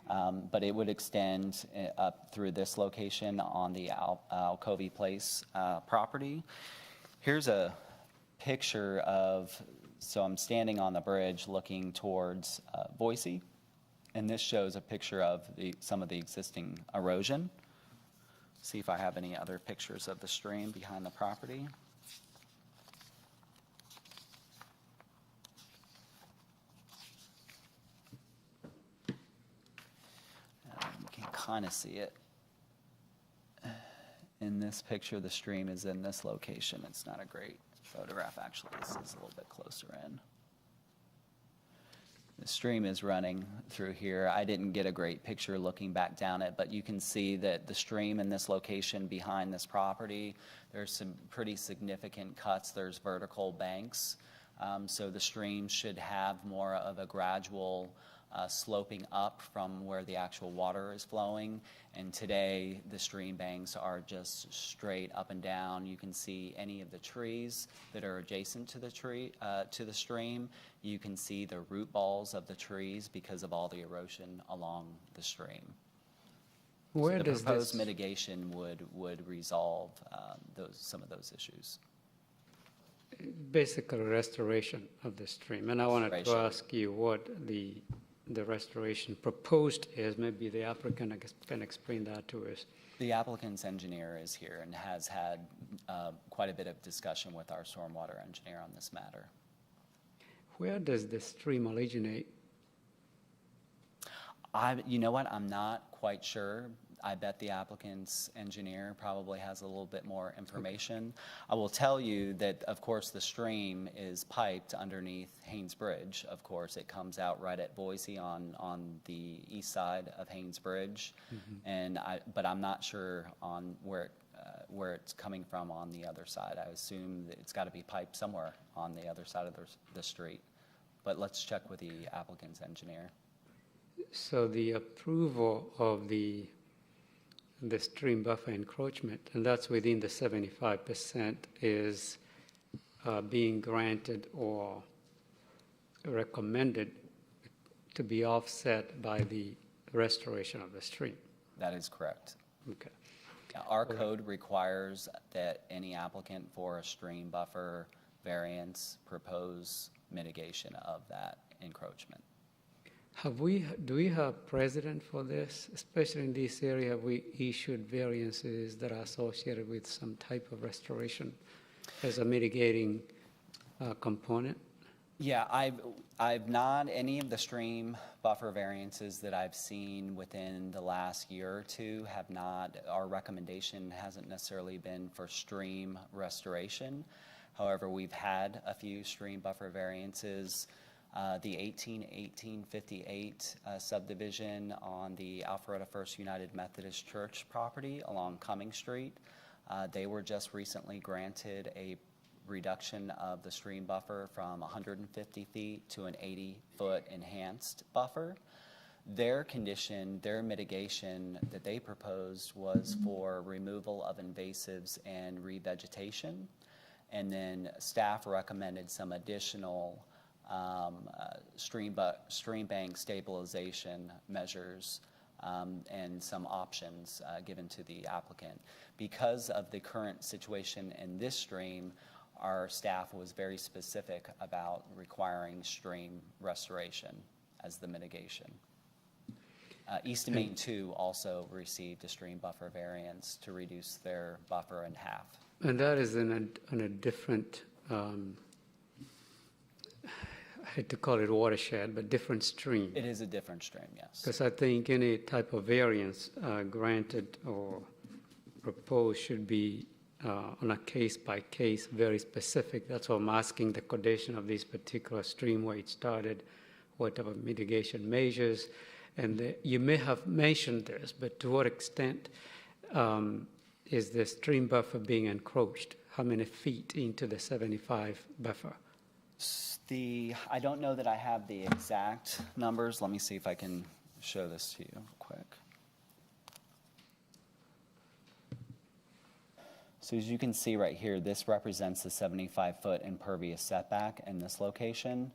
But it would extend up through this location on the Alcovey Place property. Here's a picture of, so I'm standing on the bridge looking towards Boise, and this shows a picture of some of the existing erosion. See if I have any other pictures of the stream behind the property. You can kind of see it. In this picture, the stream is in this location. It's not a great photograph, actually. This is a little bit closer in. The stream is running through here. I didn't get a great picture looking back down it, but you can see that the stream in this location behind this property, there's some pretty significant cuts. There's vertical banks. So the stream should have more of a gradual sloping up from where the actual water is flowing. And today, the stream banks are just straight up and down. You can see any of the trees that are adjacent to the stream. You can see the root balls of the trees because of all the erosion along the stream. Where So the does proposed this mitigation would resolve some of those issues. basically restoration of the stream? And I wanted to Restoration. ask you what the restoration proposed is. Maybe the applicant can explain that to us. The applicant's engineer is here and has had quite a bit of discussion with our stormwater engineer on this matter. Where does the stream originate? You know what, I'm not quite sure. I bet the applicant's engineer probably has a little bit more information. I will tell you that, of course, the stream is piped underneath Haynes Bridge. Of course, it comes out right at Boise on the east side of Haynes Bridge. And but I'm not sure on where it's coming from on the other side. I assume that it's got to be piped somewhere on the other side of the street. But let's check with the applicant's engineer. So the approval of the stream buffer encroachment, and that's within the 75%, is being granted or recommended to be offset by the restoration of the stream. That is correct. Okay. Our code requires that any applicant for a stream buffer variance propose mitigation of that encroachment. Do we have precedent for this? Especially in this area, have we issued variances that are associated with some type of restoration as a mitigating component? Yeah, I've not, any of the stream buffer variances that I've seen within the last year or two have not, our recommendation hasn't necessarily been for stream restoration. However, we've had a few stream buffer variances. The 1858 subdivision on the Alpharetta First United Methodist Church property along Cumming Street, they were just recently granted a reduction of the stream buffer from 150 feet to an 80-foot enhanced buffer. Their condition, their mitigation that they proposed was for removal of invasives and revegetation. And then staff recommended some additional stream bank stabilization measures and some options given to the applicant. Because of the current situation in this stream, our staff was very specific about requiring stream restoration as the mitigation. East Main 2 also received a stream buffer variance to reduce their buffer in half. And that is on a different, I hate to call it watershed, but different stream. It is a different stream, yes. Because I think any type of variance granted or proposed should be on a case-by-case, very specific. That's why I'm asking the condition of this particular stream, where it started, what type of mitigation measures. And you may have mentioned this, but to what extent is the stream buffer being encroached? How many feet into the 75 buffer? I don't know that I have the exact numbers. Let me see if I can show this to you real quick. So as you can see right here, this represents the 75-foot impervious setback in this location.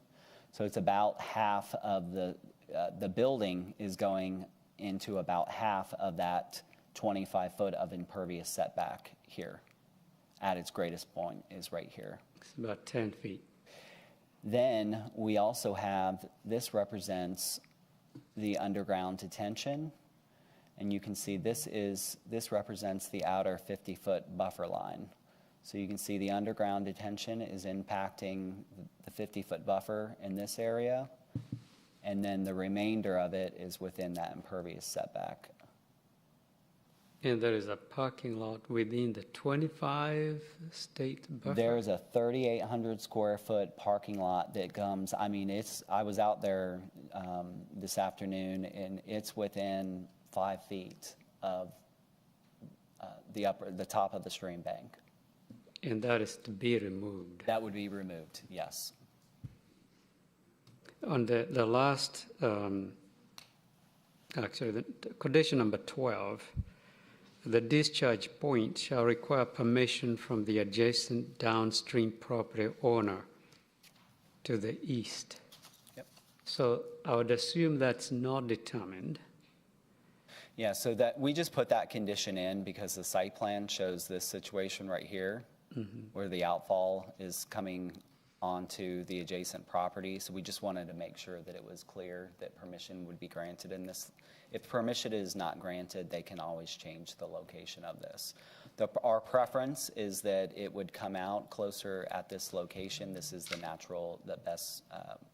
So it's about half of the building is going into about half of that 25-foot of impervious setback here. At its greatest point is right here. It's about 10 feet. Then we also have, this represents the underground detention. And you can see this represents the outer 50-foot buffer line. So you can see the underground detention is impacting the 50-foot buffer in this area. And then the remainder of it is within that impervious setback. And there is a parking lot within the 25 state buffer? There's a 3,800 square foot parking lot that comes, I mean, I was out there this afternoon, and it's within 5 feet of the top of the stream bank. And that is to be removed. That would be removed, yes. On the last, actually, the condition number 12, the discharge point shall require permission from the adjacent downstream property owner to the east. Yep. So I would assume that's not determined. Yeah, so that we just put that condition in because the site plan shows this situation right here, where the outfall is coming onto the adjacent property. So we just wanted to make sure that it was clear that permission would be granted in this. If permission is not granted, they can always change the location of this. Our preference is that it would come out closer at this location. This is the best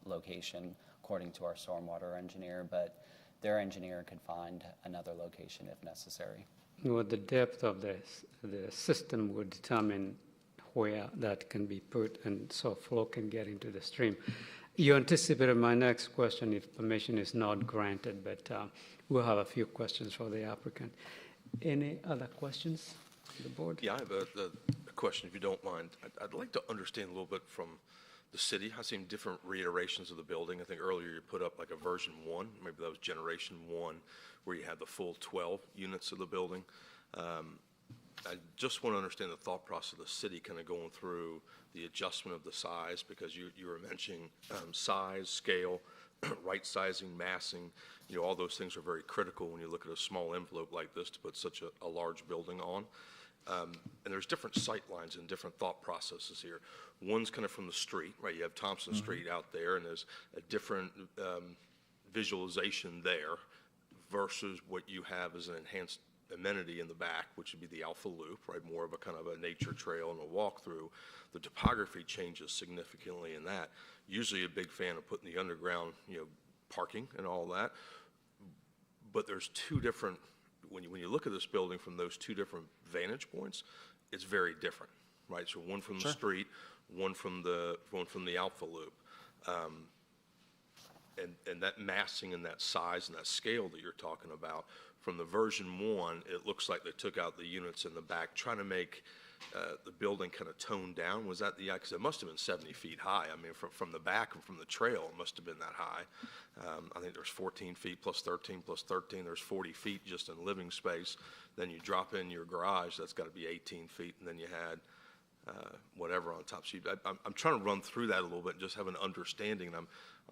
location according to our stormwater engineer, but their engineer could find another location if necessary. Well, the depth of the system would determine where that can be put, and so flow can get into the stream. You anticipated my next question if permission is not granted, but we'll have a few questions for the applicant. Any other questions on the board? Yeah, I have a question, if you don't mind. I'd like to understand a little bit from the city. I've seen different reiterations of the building. I think earlier you put up like a version 1, maybe that was generation 1, where you had the full 12 units of the building. I just want to understand the thought process of the city kind of going through the adjustment of the size, because you were mentioning size, scale, right sizing, massing. You know, all those things are very critical when you look at a small envelope like this to put such a large building on. And there's different sight lines and different thought processes here. One's kind of from the street, right? You have Thompson Street out there, and there's a different visualization there versus what you have as an enhanced amenity in the back, which would be the Alpha Loop, right? More of a kind of a nature trail and a walkthrough. The topography changes significantly in that. Usually a big fan of putting the underground, parking and all that. But there's two different, when you look at this building from those two different vantage points, it's very different, right? So one from the street, one from the Alpha Loop. And that massing and that size and that scale that you're talking about, from the version 1, it looks like they took out the units in the back, trying to make the building kind of toned down. Was that because it must have been 70 feet high. I mean, from the back and from the trail, it must have been that high. I think there's 14 feet plus 13 plus 13. There's 40 feet just in living space. Then you drop in your garage, that's got to be 18 feet. And then you had whatever on top. So I'm trying to run through that a little bit and just have an understanding. And I'm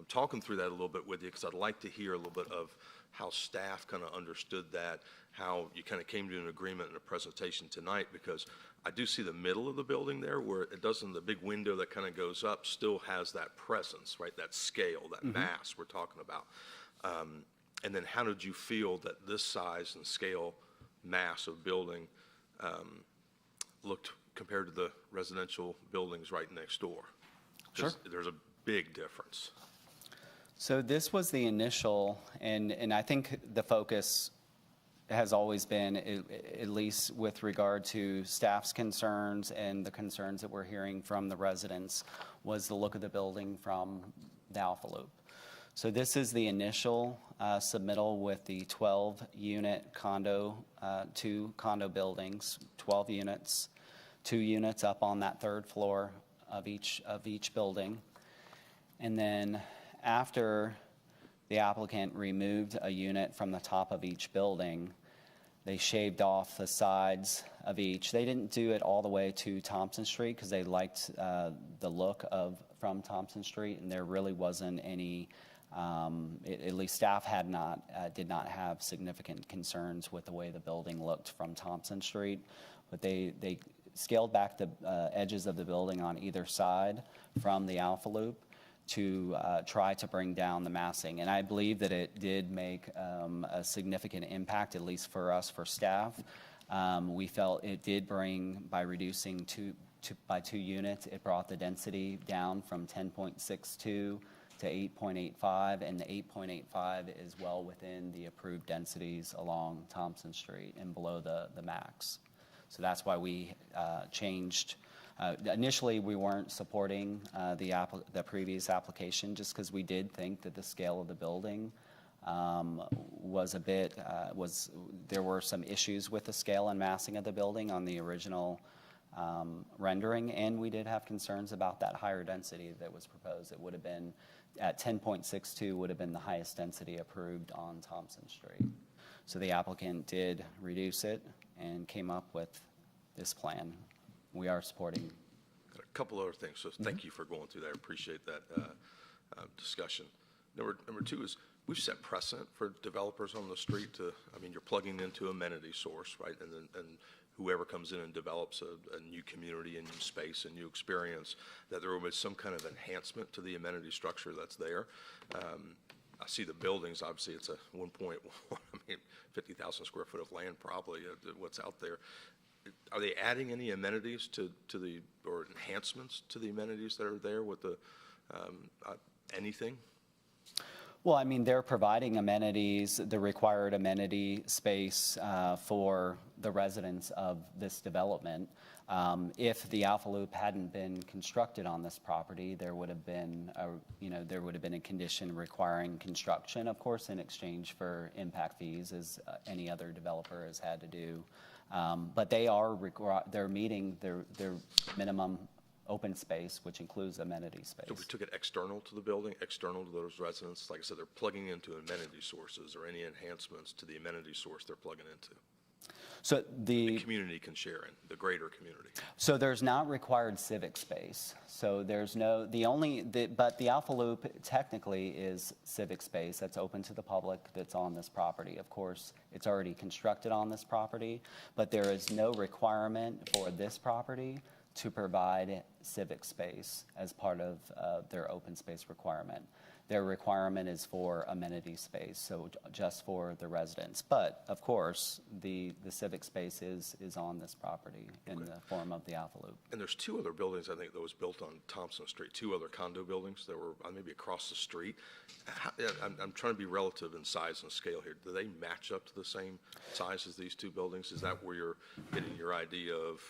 talking through that a little bit with you because I'd like to hear a little bit of how staff kind of understood that, how you kind of came to an agreement in a presentation tonight, because I do see the middle of the building there where it doesn't, the big window that kind of goes up still has that presence, right? That scale, that mass we're talking about. And then how did you feel that this size and scale mass of building looked compared to the residential buildings right next door? Sure. There's a big difference. So this was the initial, and I think the focus has always been, at least with regard to staff's concerns and the concerns that we're hearing from the residents, was the look of the building from the Alpha Loop. So this is the initial submittal with the 12-unit condo, 2 condo buildings, 12 units, 2 units up on that 3rd floor of each building. And then after the applicant removed a unit from the top of each building, They shaved off the sides of each. They didn't do it all the way to Thompson Street because they liked the look from Thompson Street, and there really wasn't any, at least staff did not have significant concerns with the way the building looked from Thompson Street. But they scaled back the edges of the building on either side from the Alpha Loop to try to bring down the massing. And I believe that it did make a significant impact, at least for us, for staff. We felt it did bring, by reducing by 2 units, it brought the density down from 10.62 to 8.85, and the 8.85 is well within the approved densities along Thompson Street and below the max. So that's why we changed. Initially, we weren't supporting the previous application just because we did think that the scale of the building was a bit, there were some issues with the scale and massing of the building on the original rendering, and we did have concerns about that higher density that was proposed. It would have been, at 10.62, would have been the highest density approved on Thompson Street. So the applicant did reduce it and came up with this plan. We are supporting. Got a couple other things, so thank you for going through that. I appreciate that discussion. Number 2 is we've set precedent for developers on the street to, I mean, you're plugging into amenity source, right? And whoever comes in and develops a new community, a new space, a new experience, that there will be some kind of enhancement to the amenity structure that's there. I see the buildings, obviously it's a 1.1, I mean, 50,000 square foot of land probably, what's out there. Are they adding any amenities to the, or enhancements to the amenities that are there with the, anything? Well, I mean, they're providing amenities, the required amenity space for the residents of this development. If the Alpha Loop hadn't been constructed on this property, there would have been a condition requiring construction, of course, in exchange for impact fees, as any other developer has had to do. But they're meeting their minimum open space, which includes amenity space. So we took it external to the building, external to those residents. Like I said, they're plugging into amenity sources or any enhancements to the amenity source they're plugging into. So the community can share in, the greater community. So there's not required civic space. So there's no, but the Alpha Loop technically is civic space that's open to the public that's on this property. Of course, it's already constructed on this property, but there is no requirement for this property to provide civic space as part of their open space requirement. Their requirement is for amenity space, so just for the residents. But of course, the civic space is on this property in the form of the Alpha Loop. And there's 2 other buildings, I think, that was built on Thompson Street, 2 other condo buildings that were maybe across the street. I'm trying to be relative in size and scale here. Do they match up to the same size as these 2 buildings? Is that where you're getting your idea of,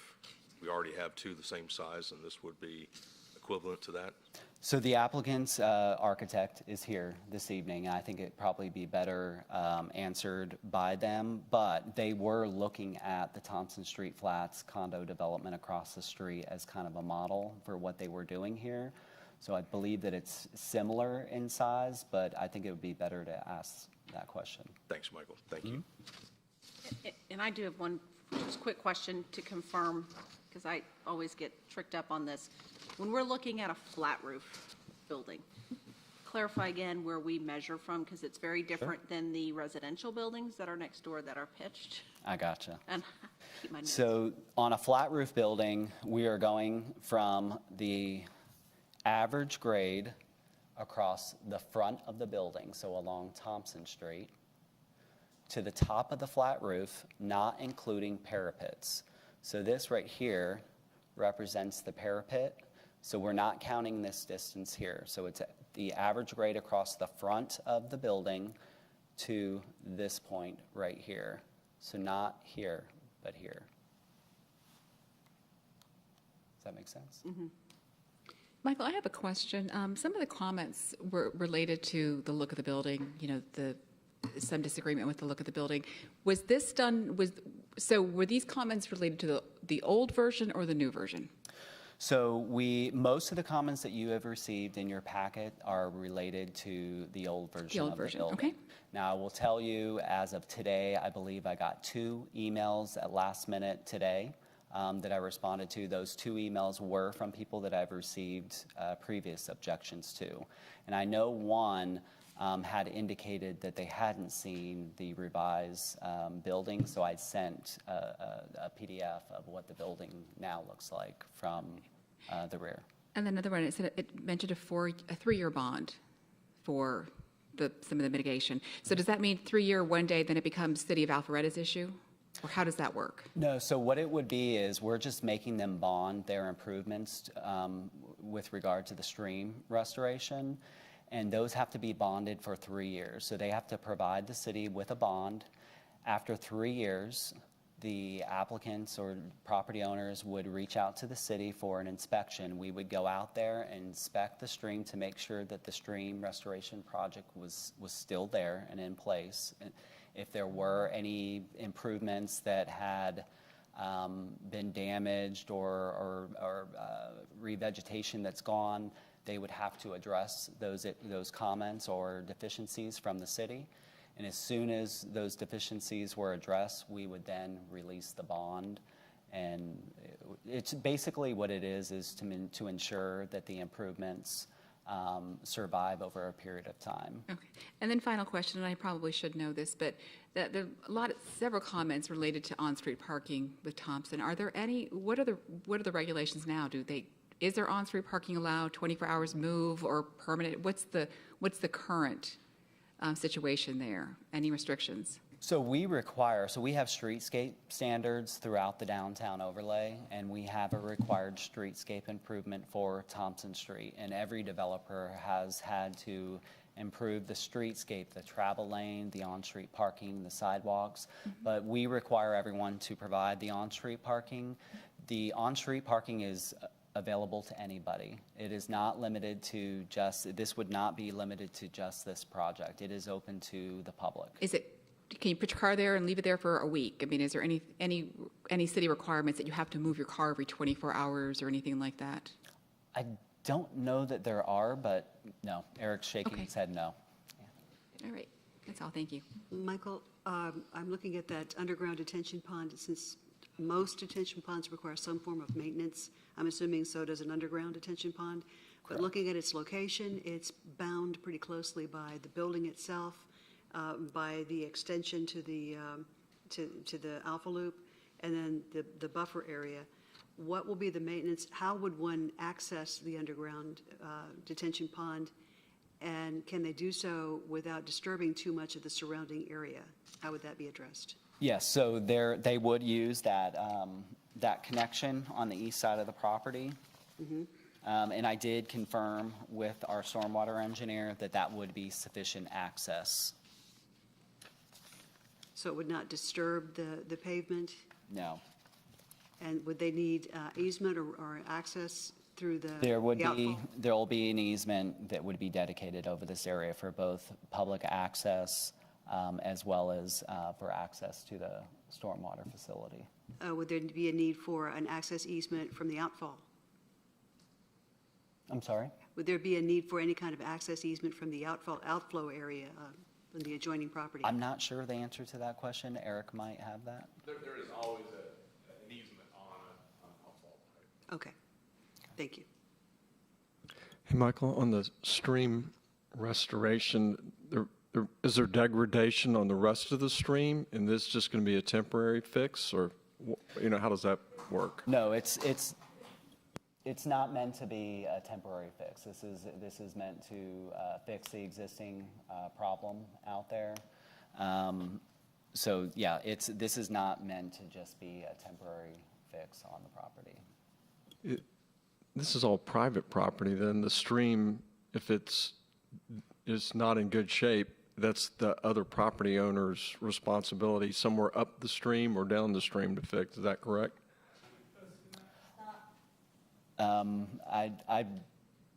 we already have 2 the same size and this would be equivalent to that? So the applicant's architect is here this evening. I think it'd probably be better answered by them, but they were looking at the Thompson Street Flats condo development across the street as kind of a model for what they were doing here. So I believe that it's similar in size, but I think it would be better to ask that question. Thanks, Michael. Thank you. And I do have one just quick question to confirm, because I always get tricked up on this. When we're looking at a flat roof building, clarify again where we measure from, because it's very different than the residential buildings that are next door that are pitched. I gotcha. And keep my notes. So on a flat roof building, we are going from the average grade across the front of the building, so along Thompson Street, to the top of the flat roof, not including parapets. So this right here represents the parapet. So we're not counting this distance here. So it's the average grade across the front of the building to this point right here. So not here, but here. Does that make sense? Mm-hmm. Michael, I have a question. Some of the comments were related to the look of the building, some disagreement with the look of the building. Was this done, so were these comments related to the old version or the new version? So most of the comments that you have received in your packet are related to the old version old of the version, building. okay. Now, I will tell you, as of today, I believe I got 2 emails at last minute today that I responded to. Those 2 emails were from people that I've received previous objections to. And I know one had indicated that they hadn't seen the revised building, so I sent a PDF of what the building now looks like from the rear. And then another one, it mentioned a 3-year bond for some of the mitigation. So does that mean 3-year one day, then it becomes City of Alpharetta's issue? Or how does that work? No, so what it would be is we're just making them bond their improvements with regard to the stream restoration, and those have to be bonded for 3 years. So they have to provide the city with a bond. After 3 years, the applicants or property owners would reach out to the city for an inspection. We would go out there and inspect the stream to make sure that the stream restoration project was still there and in place. If there were any improvements that had been damaged or revegetation that's gone, they would have to address those comments or deficiencies from the city. And as soon as those deficiencies were addressed, we would then release the bond. And it's basically what it is to ensure that the improvements survive over a period of time. Okay. And then final question, and I probably should know this, but there are several comments related to on-street parking with Thompson. Are there any? What are the regulations now? Is there on-street parking allowed, 24 hours move, or permanent? What's the current situation there? Any restrictions? So we have streetscape standards throughout the downtown overlay, and we have a required streetscape improvement for Thompson Street. And every developer has had to improve the streetscape, the travel lane, the on-street parking, the sidewalks. Mm-hmm. But we require everyone to provide the on-street parking. The on-street parking is available to anybody. It is not limited to this would not be limited to just this project. It is open to the public. Can you put your car there and leave it there for a week? I mean, is there any city requirements that you have to move your car every 24 hours or anything like that? I don't know that there are, but no. Eric's shaking his head no. All right. That's all. Thank you. Michael, I'm looking at that underground detention pond. Since most detention ponds require some form of maintenance, I'm assuming so does an underground detention pond. But looking at its location, it's bound pretty closely by the building itself, by the extension to the Alpha Loop, and then the buffer area. What will be the maintenance? How would one access the underground detention pond? And can they do so without disturbing too much of the surrounding area? How would that be addressed? Yes, so they would use that connection on the east side of the property. Mm-hmm. And I did confirm with our stormwater engineer that would be sufficient access. So it would not disturb the pavement? No. And would they need easement or access through the There will be an easement that would be dedicated over this area for both public access as well as for access to the stormwater facility. Would there be a need for an access easement from the outfall? I'm sorry? Would there be a need for any kind of access easement from the outflow area from the adjoining property? I'm not sure the answer to that question. Eric might have that. There is always an easement on an outfall pipe. Okay. Thank you. Hey, Michael, on the stream restoration, is there degradation on the rest of the stream? And this just going to be a temporary fix, or how does that work? No, it's not meant to be a temporary fix. This is meant to fix the existing problem out there. So yeah, this is not meant to just be a temporary fix on the property. This is all private property. Then the stream, if it's not in good shape, that's the other property owner's responsibility, somewhere up the stream or down the stream to fix. Is that correct? I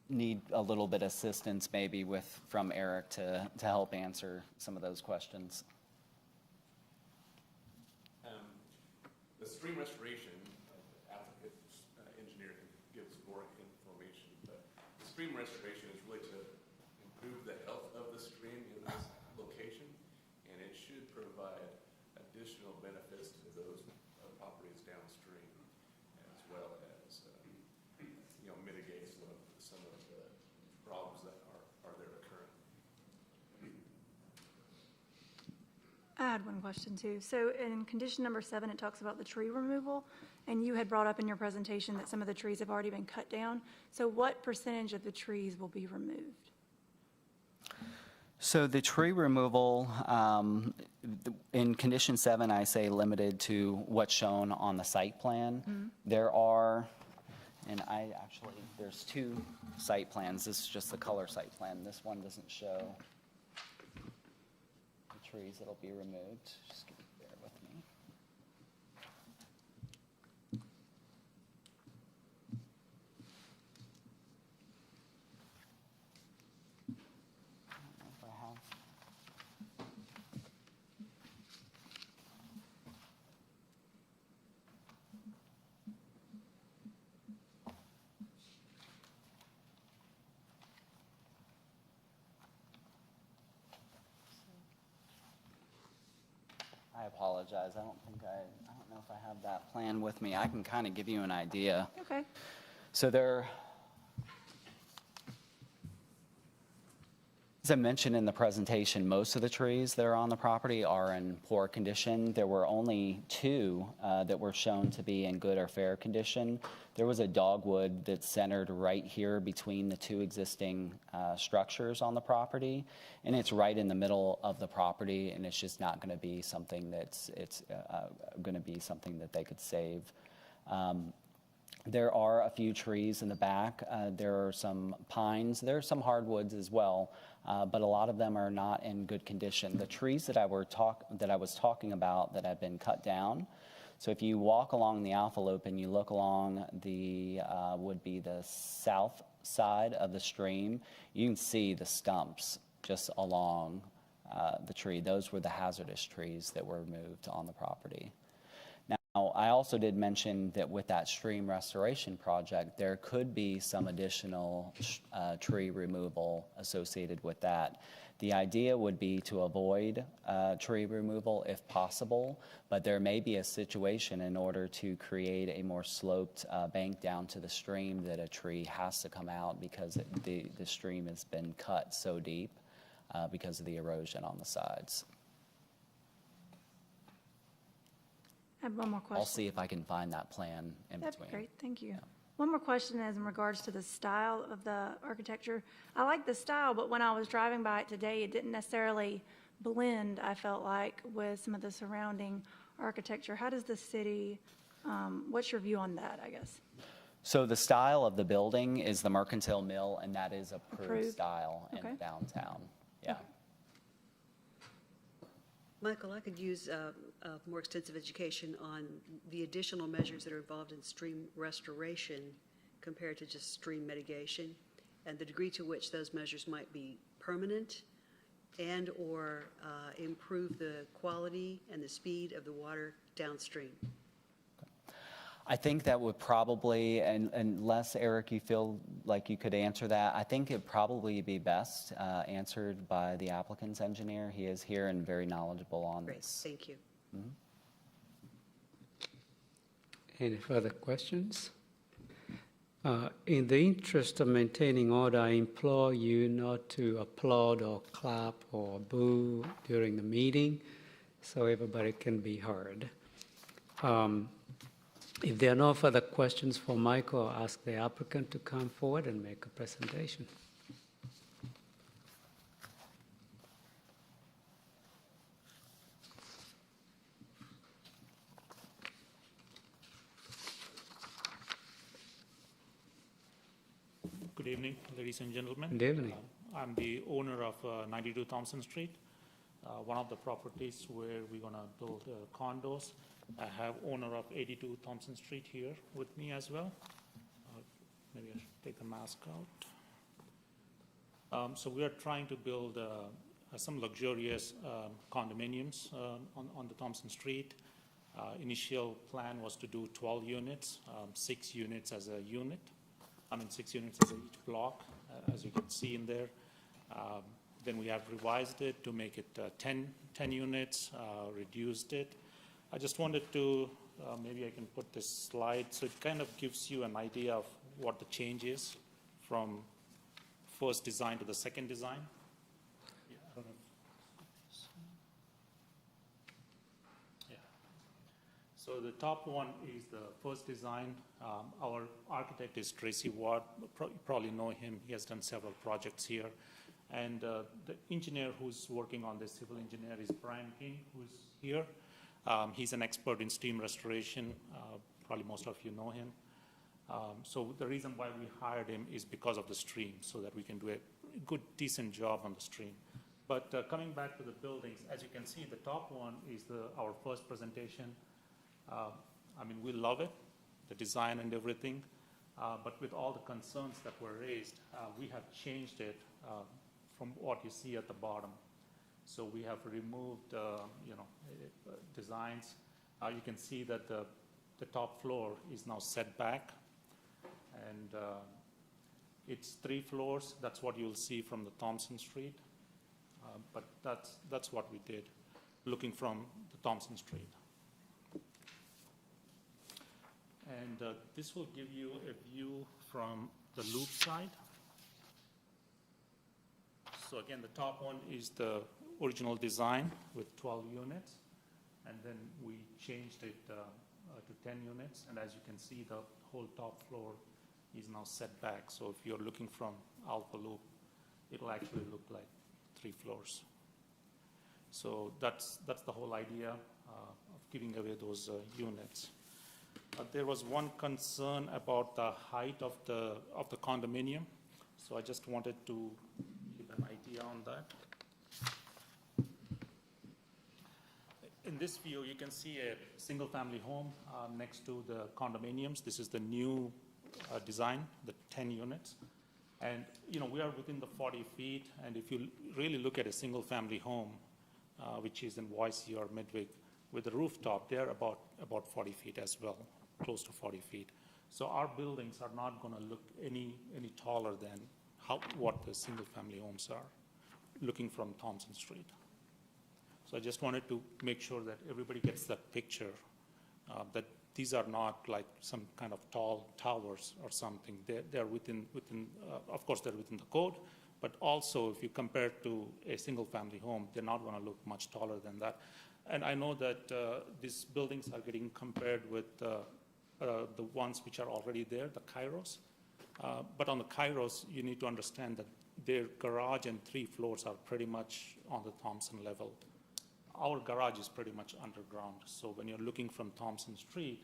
need a little bit of assistance maybe from Eric to help answer some of those questions. The stream restoration, applicant engineer can give some stream restoration is really to improve the health of the stream in this location, and it should provide additional benefits to those properties downstream, as well as, mitigate some of the problems that are there currently. I had one question too. So in condition number 7, it talks about the tree removal, and you had brought up in your presentation that some of the trees have already been cut down. So what percentage of the trees will be removed? So the tree removal, in condition 7, I say limited to what's shown on the site plan. There are, and there's 2 site plans. This is just the color site plan. This one doesn't show the trees that'll be removed. Just bear with me. I don't know if I have. I apologize. I don't know if I have that plan with me. I can kind of give you an idea. Okay. So as I mentioned in the presentation, most of the trees that are on the property are in poor condition. There were only 2 that were shown to be in good or fair condition. There was a dogwood that's centered right here between the 2 existing structures on the property, and it's right in the middle of the property, and it's just not going to be something that's going to be something that they could save. There are a few trees in the back. There are some pines. There are some hardwoods as well, but a lot of them are not in good condition. The trees that I was talking about that have been cut down. So if you walk along the Alpha Loop and you look along the would be the south side of the stream, you can see the stumps just along the tree. Those were the hazardous trees that were removed on the property. Now, I also did mention that with that stream restoration project, there could be some additional tree removal associated with that. The idea would be to avoid tree removal if possible, but there may be a situation in order to create a more sloped bank down to the stream that a tree has to come out because the stream has been cut so deep because of the erosion on the sides. I have one more question. I'll see if I can find that plan in That'd between. be great, thank you. One more question is in regards to the style of the architecture. I like the style, but when I was driving by it today, it didn't necessarily blend, I felt like, with some of the surrounding architecture. How does the city, what's your view on that, I guess? So the style of the building is the Mercantile Mill, and that is approved style Okay. in downtown. Yeah. Okay. Michael, I could use more extensive education on the additional measures that are involved in stream restoration compared to just stream mitigation, and the degree to which those measures might be permanent and or improve the quality and the speed of the water downstream. I think that would probably, unless, Eric, you feel like you could answer that, I think it'd probably be best answered by the applicant's engineer. He is here and very knowledgeable on Great, this. thank you. Mhm. Any further questions? In the interest of maintaining order, I implore you not to applaud or clap or boo during the meeting so everybody can be heard. If there are no further questions for Michael, I'll ask the applicant to come forward and make a presentation. Good evening, ladies and gentlemen. Good evening. I'm the owner of 92 Thompson Street, one of the properties where we're going to build condos. I have owner of 82 Thompson Street here with me as well. Maybe I should take the mask out. So we are trying to build some luxurious condominiums on the Thompson Street. Initial plan was to do 12 units, 6 units as a unit. 6 units as each block, as you can see in there. Then we have revised it to make it 10 units, reduced it. I just wanted to, maybe I can put this slide, so it kind of gives you an idea of what the change is from first design to the second design. Yeah, I don't know. Yeah. So the top one is the first design. Our architect is Tracy Ward. You probably know him. He has done several projects here. And the engineer who's working on this, civil engineer, is Brian King, who's here. He's an expert in steam restoration. Probably most of you know him. So the reason why we hired him is because of the stream, so that we can do a good, decent job on the stream. But coming back to the buildings, as you can see, the top one is our first presentation. I mean, we love it, the design and everything. But with all the concerns that were raised, we have changed it from what you see at the bottom. So we have removed, designs. You can see that the top floor is now set back, and it's 3 floors. That's what you'll see from the Thompson Street. But that's what we did, looking from the Thompson Street. And this will give you a view from the loop side. So again, the top one is the original design with 12 units, and then we changed it to 10 units. And as you can see, the whole top floor is now set back. So if you're looking from Alpha Loop, it'll actually look like 3 floors. So that's the whole idea of giving away those units. There was one concern about the height of the condominium, so I just wanted to give an idea on that. In this view, you can see a single-family home next to the condominiums. This is the new design, the 10 units. And, we are within the 40 feet, and if you really look at a single-family home, which is in Boise or Midwig, with the rooftop, they're about 40 feet as well, close to 40 feet. So our buildings are not going to look any taller than what the single-family homes are, looking from Thompson Street. So I just wanted to make sure that everybody gets that picture, that these are not like some kind of tall towers or something. They're within of course, they're within the code, but also if you compare to a single-family home, they're not going to look much taller than that. And I know that these buildings are getting compared with the ones which are already there, the Kairos. But on the Kairos, you need to understand that their garage and 3 floors are pretty much on the Thompson level. Our garage is pretty much underground. So when you're looking from Thompson Street,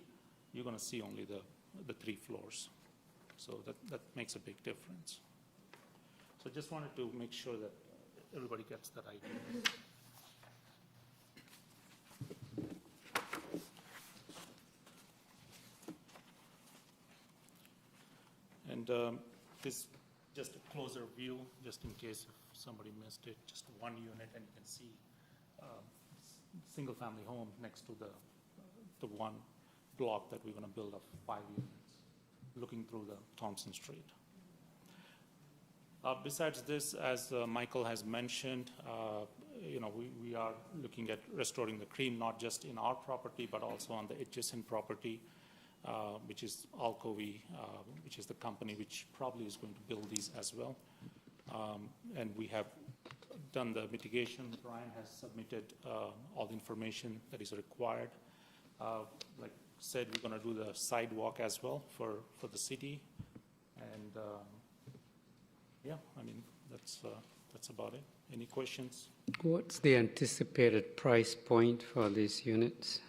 you're going to see only the 3 floors. So that makes a big difference. So just wanted to make sure that everybody gets that idea. And this just a closer view, just in case if somebody missed it, just 1 unit, and you can see single-family home next to the one block that we're going to build of 5 units, looking through the Thompson Street. Besides this, as Michael has mentioned, we are looking at restoring the cream, not just in our property, but also on the adjacent property, which is Alcovy, which is the company which probably is going to build these as well. And we have done the mitigation. Brian has submitted all the information that is required. Like I said, we're going to do the sidewalk as well for the city. And yeah, I mean, that's about it. Any questions? What's the anticipated price point for these units?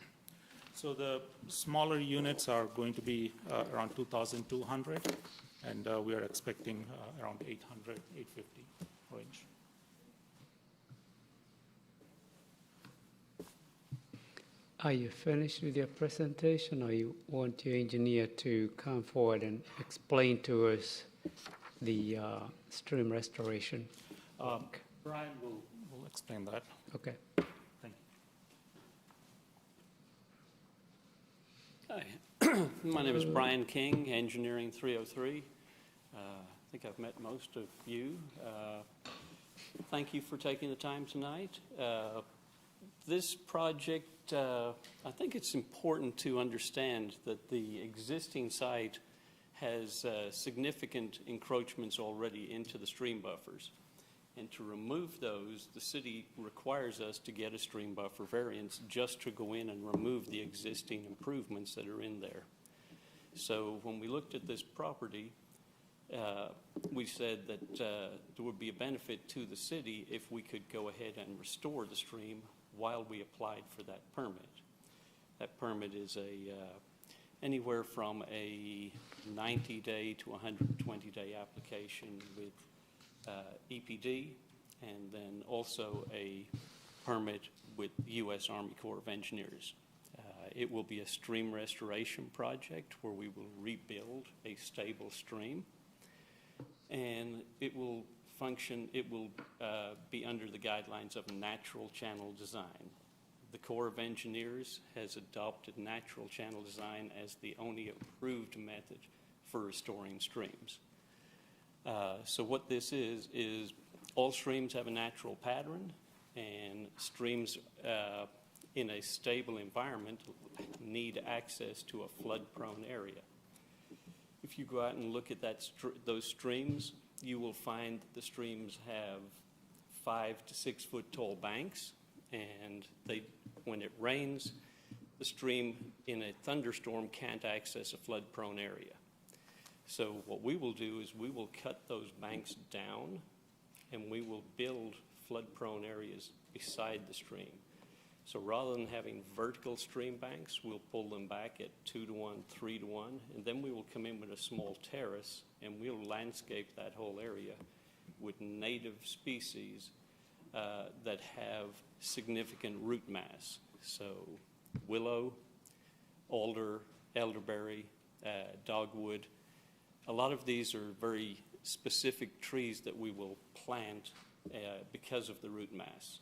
So the smaller units are going to be around 2,200, and we are expecting around 800, 850 range. Are you finished with your presentation, or you want your engineer to come forward and explain to us the stream restoration? Brian will explain that. Okay. Thank you. Hi. My name is Brian King, Engineering 303. think I've met most of you. Thank you for taking the time tonight. This project, I think it's important to understand that the existing site has significant encroachments already into the stream buffers. And to remove those, the city requires us to get a stream buffer variance just to go in and remove the existing improvements that are in there. So when we looked at this property, we said that there would be a benefit to the city if we could go ahead and restore the stream while we applied for that permit. That permit is anywhere from a 90-day to 120-day application with EPD, and then also a permit with the U.S. Army Corps of Engineers. It will be a stream restoration project where we will rebuild a stable stream, and it will function, it will be under the guidelines of natural channel design. The Corps of Engineers has adopted natural channel design as the only approved method for restoring streams. So what this is all streams have a natural pattern, and streams in a stable environment need access to a flood-prone area. If you go out and look at those streams, you will find that the streams have 5 to 6 foot tall banks, and when it rains, the stream in a thunderstorm can't access a flood-prone area. So what we will do is we will cut those banks down, and we will build flood-prone areas beside the stream. So rather than having vertical stream banks, we'll pull them back at 2 to 1, 3 to 1, and then we will come in with a small terrace, and we'll landscape that whole area with native species that have significant root mass. So willow, alder, elderberry, dogwood. A lot of these are very specific trees that we will plant because of the root mass.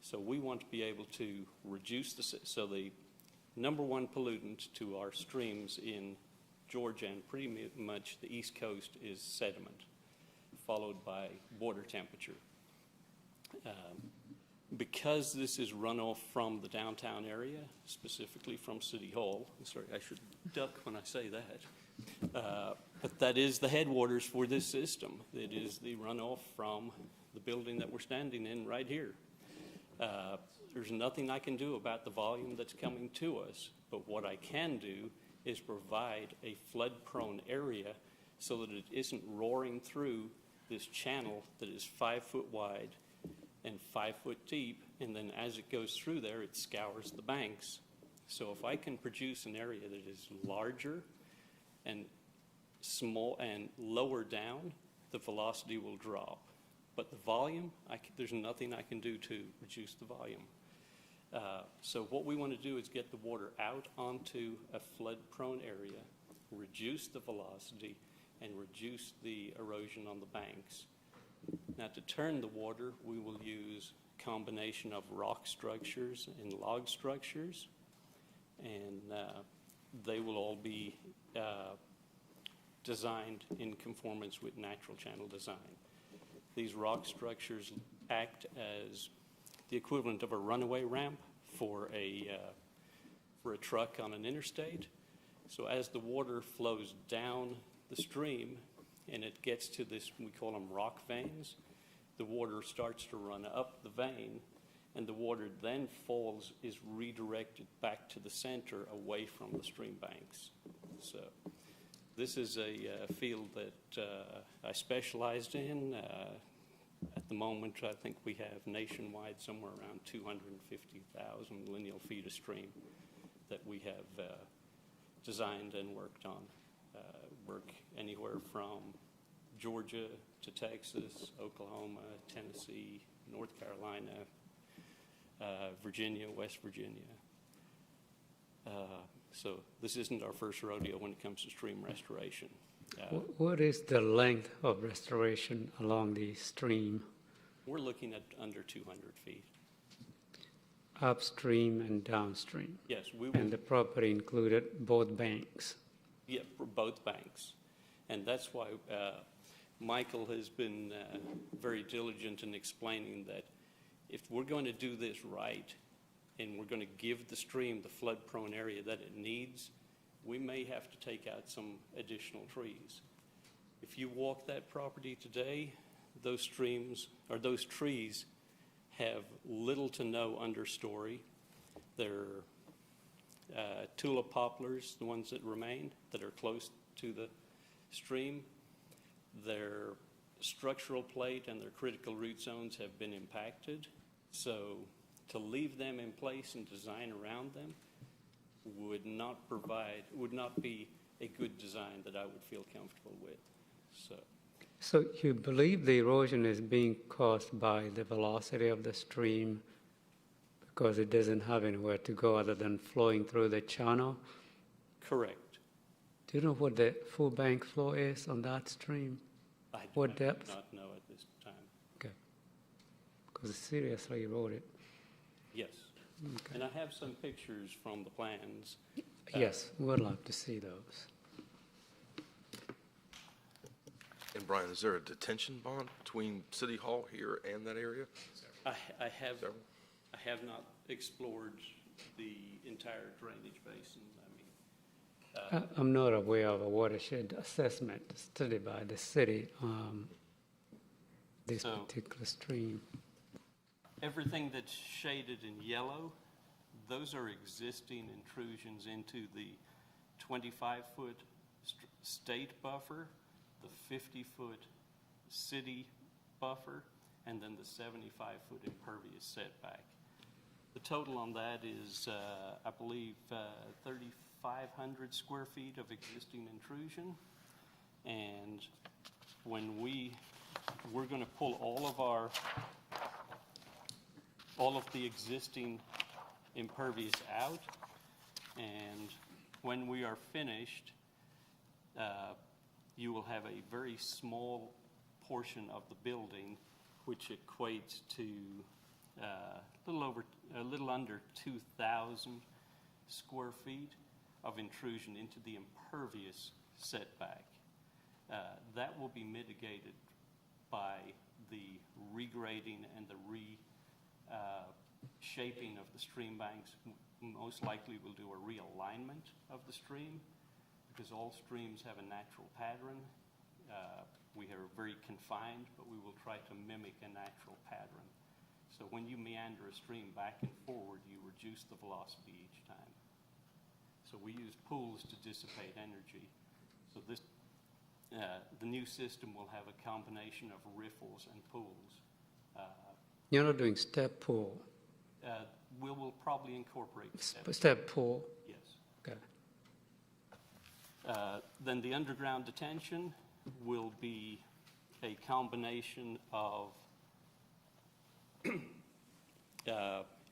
So we want to be able to reduce so the number one pollutant to our streams in Georgia and pretty much the East Coast is sediment, followed by water temperature. Because this is runoff from the downtown area, specifically from City Hall, sorry, I should duck when I say that, but that is the headwaters for this system. It is the runoff from the building that we're standing in right here. There's nothing I can do about the volume that's coming to us, but what I can do is provide a flood-prone area so that it isn't roaring through this channel that is 5 foot wide and 5 foot deep, and then as it goes through there, it scours the banks. So if I can produce an area that is larger and small and lower down, the velocity will drop. But the volume, there's nothing I can do to reduce the volume. So what we want to do is get the water out onto a flood-prone area, reduce the velocity, and reduce the erosion on the banks. Now, to turn the water, we will use a combination of rock structures and log structures, and they will all be designed in conformance with natural channel design. These rock structures act as the equivalent of a runaway ramp for a truck on an interstate. So as the water flows down the stream and it gets to this, we call them rock veins, the water starts to run up the vein, and the water then is redirected back to the center away from the stream banks. So this is a field that I specialized in. At the moment, I think we have nationwide somewhere around 250,000 lineal feet of stream that we have designed and worked on. Work anywhere from Georgia to Texas, Oklahoma, Tennessee, North Carolina, Virginia, West Virginia. So this isn't our first rodeo when it comes to stream restoration. What is the length of restoration along the stream? We're looking at under 200 feet. Upstream and downstream? Yes, we will. And the property included both banks? Yeah, for both banks. And that's why Michael has been very diligent in explaining that if we're going to do this right and we're going to give the stream the flood-prone area that it needs, we may have to take out some additional trees. If you walk that property today, those trees have little to no understory. They're tulip poplars, the ones that remain, that are close to the stream. Their structural plate and their critical root zones have been impacted. So to leave them in place and design around them would not be a good design that I would feel comfortable with. So you believe the erosion is being caused by the velocity of the stream because it doesn't have anywhere to go other than flowing through the channel? Correct. Do you know what the full bank flow is on that stream? What depth? I do not know at this time. Okay. Because it's seriously eroded. Yes. Okay. And I have some pictures from the plans. Yes, we'd love to see those. And Brian, is there a detention bond between City Hall here and that area? I have not explored the entire drainage basin. I'm not aware of a watershed assessment study by the city on this particular stream. Everything that's shaded in yellow, those are existing intrusions into the 25-foot state buffer, the 50-foot city buffer, and then the 75-foot impervious setback. The total on that is, I believe, 3,500 square feet of existing intrusion. And when we're going to pull all of the existing impervious out, and when we are finished, you will have a very small portion of the building, which equates to a little under 2,000 square feet of intrusion into the impervious setback. That will be mitigated by the regrading and the shaping of the stream banks. Most likely we'll do a realignment of the stream, because all streams have a natural pattern. We are very confined, but we will try to mimic a natural pattern. So when you meander a stream back and forward, you reduce the velocity each time. So we use pools to dissipate energy. So this, the new system will have a combination of riffles and pools. You're not doing step pool? We will probably incorporate Step pool? Yes. Okay. Then the underground detention will be a combination of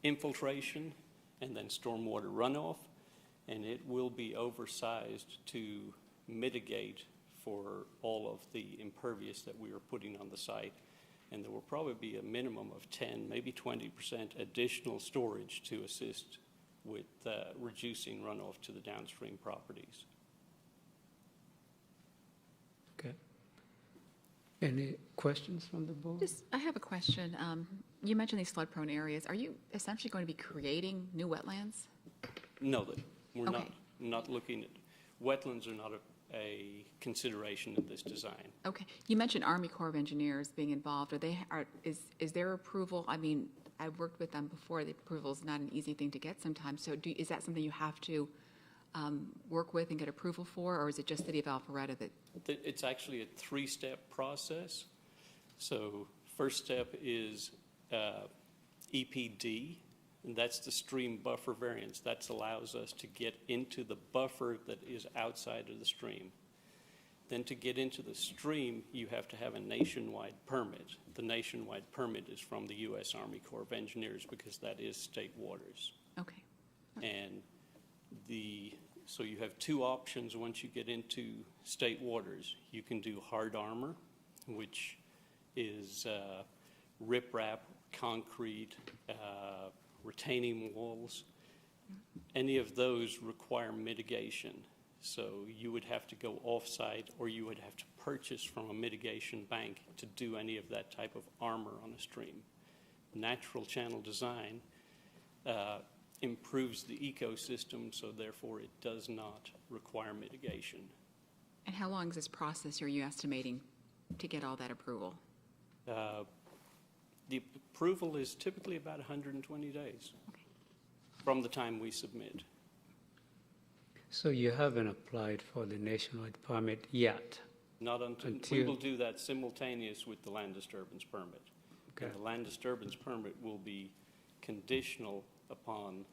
infiltration and then stormwater runoff, and it will be oversized to mitigate for all of the impervious that we are putting on the site. And there will probably be a minimum of 10, maybe 20% additional storage to assist with reducing runoff to the downstream properties. Okay. Any questions from the board? I have a question. You mentioned these flood-prone areas. Are you essentially going to be creating new wetlands? No, we're Okay. not looking at, wetlands are not a consideration in this design. Okay. You mentioned Army Corps of Engineers being involved. Is their approval? I mean, I've worked with them before. The approval is not an easy thing to get sometimes. So is that something you have to work with and get approval for, or is it just City of Alpharetta that? It's actually a three-step process. So first step is EPD, and that's the stream buffer variance. That allows us to get into the buffer that is outside of the stream. Then to get into the stream, you have to have a nationwide permit. The nationwide permit is from the U.S. Army Corps of Engineers, because that is state waters. Okay. And so you have two options once you get into state waters. You can do hard armor, which is riprap, concrete, retaining walls. Any of those require mitigation. So you would have to go off-site, or you would have to purchase from a mitigation bank to do any of that type of armor on a stream. Natural channel design improves the ecosystem, so therefore it does not require mitigation. And how long is this process are you estimating to get all that approval? The approval is typically about 120 days from the time we submit. So you haven't applied for the nationwide permit yet? Not until we will do that simultaneous with the land disturbance permit. Okay. And the land disturbance permit will be conditional upon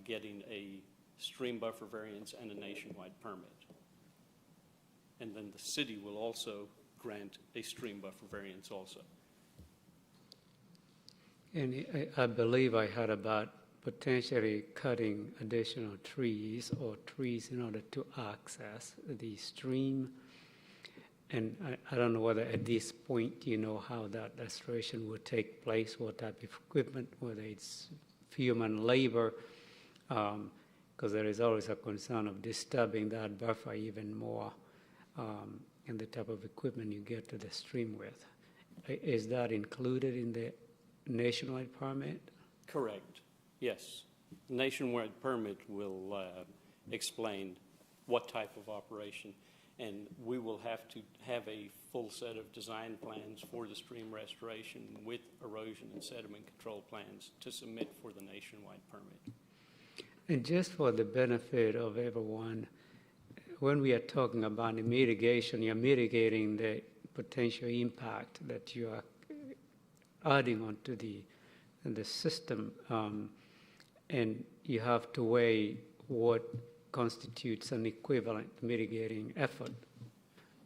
getting a stream buffer variance and a nationwide permit. And then the city will also grant a stream buffer variance also. And I believe I heard about potentially cutting additional trees or trees in order to access the stream. And I don't know whether at this point you know how that restoration will take place, what type of equipment, whether it's human labor, because there is always a concern of disturbing that buffer even more, and the type of equipment you get to the stream with. Is that included in the nationwide permit? Correct. Yes. Nationwide permit will explain what type of operation, and we will have to have a full set of design plans for the stream restoration with erosion and sediment control plans to submit for the nationwide permit. And just for the benefit of everyone, when we are talking about the mitigation, you're mitigating the potential impact that you are adding onto the system, and you have to weigh what constitutes an equivalent mitigating effort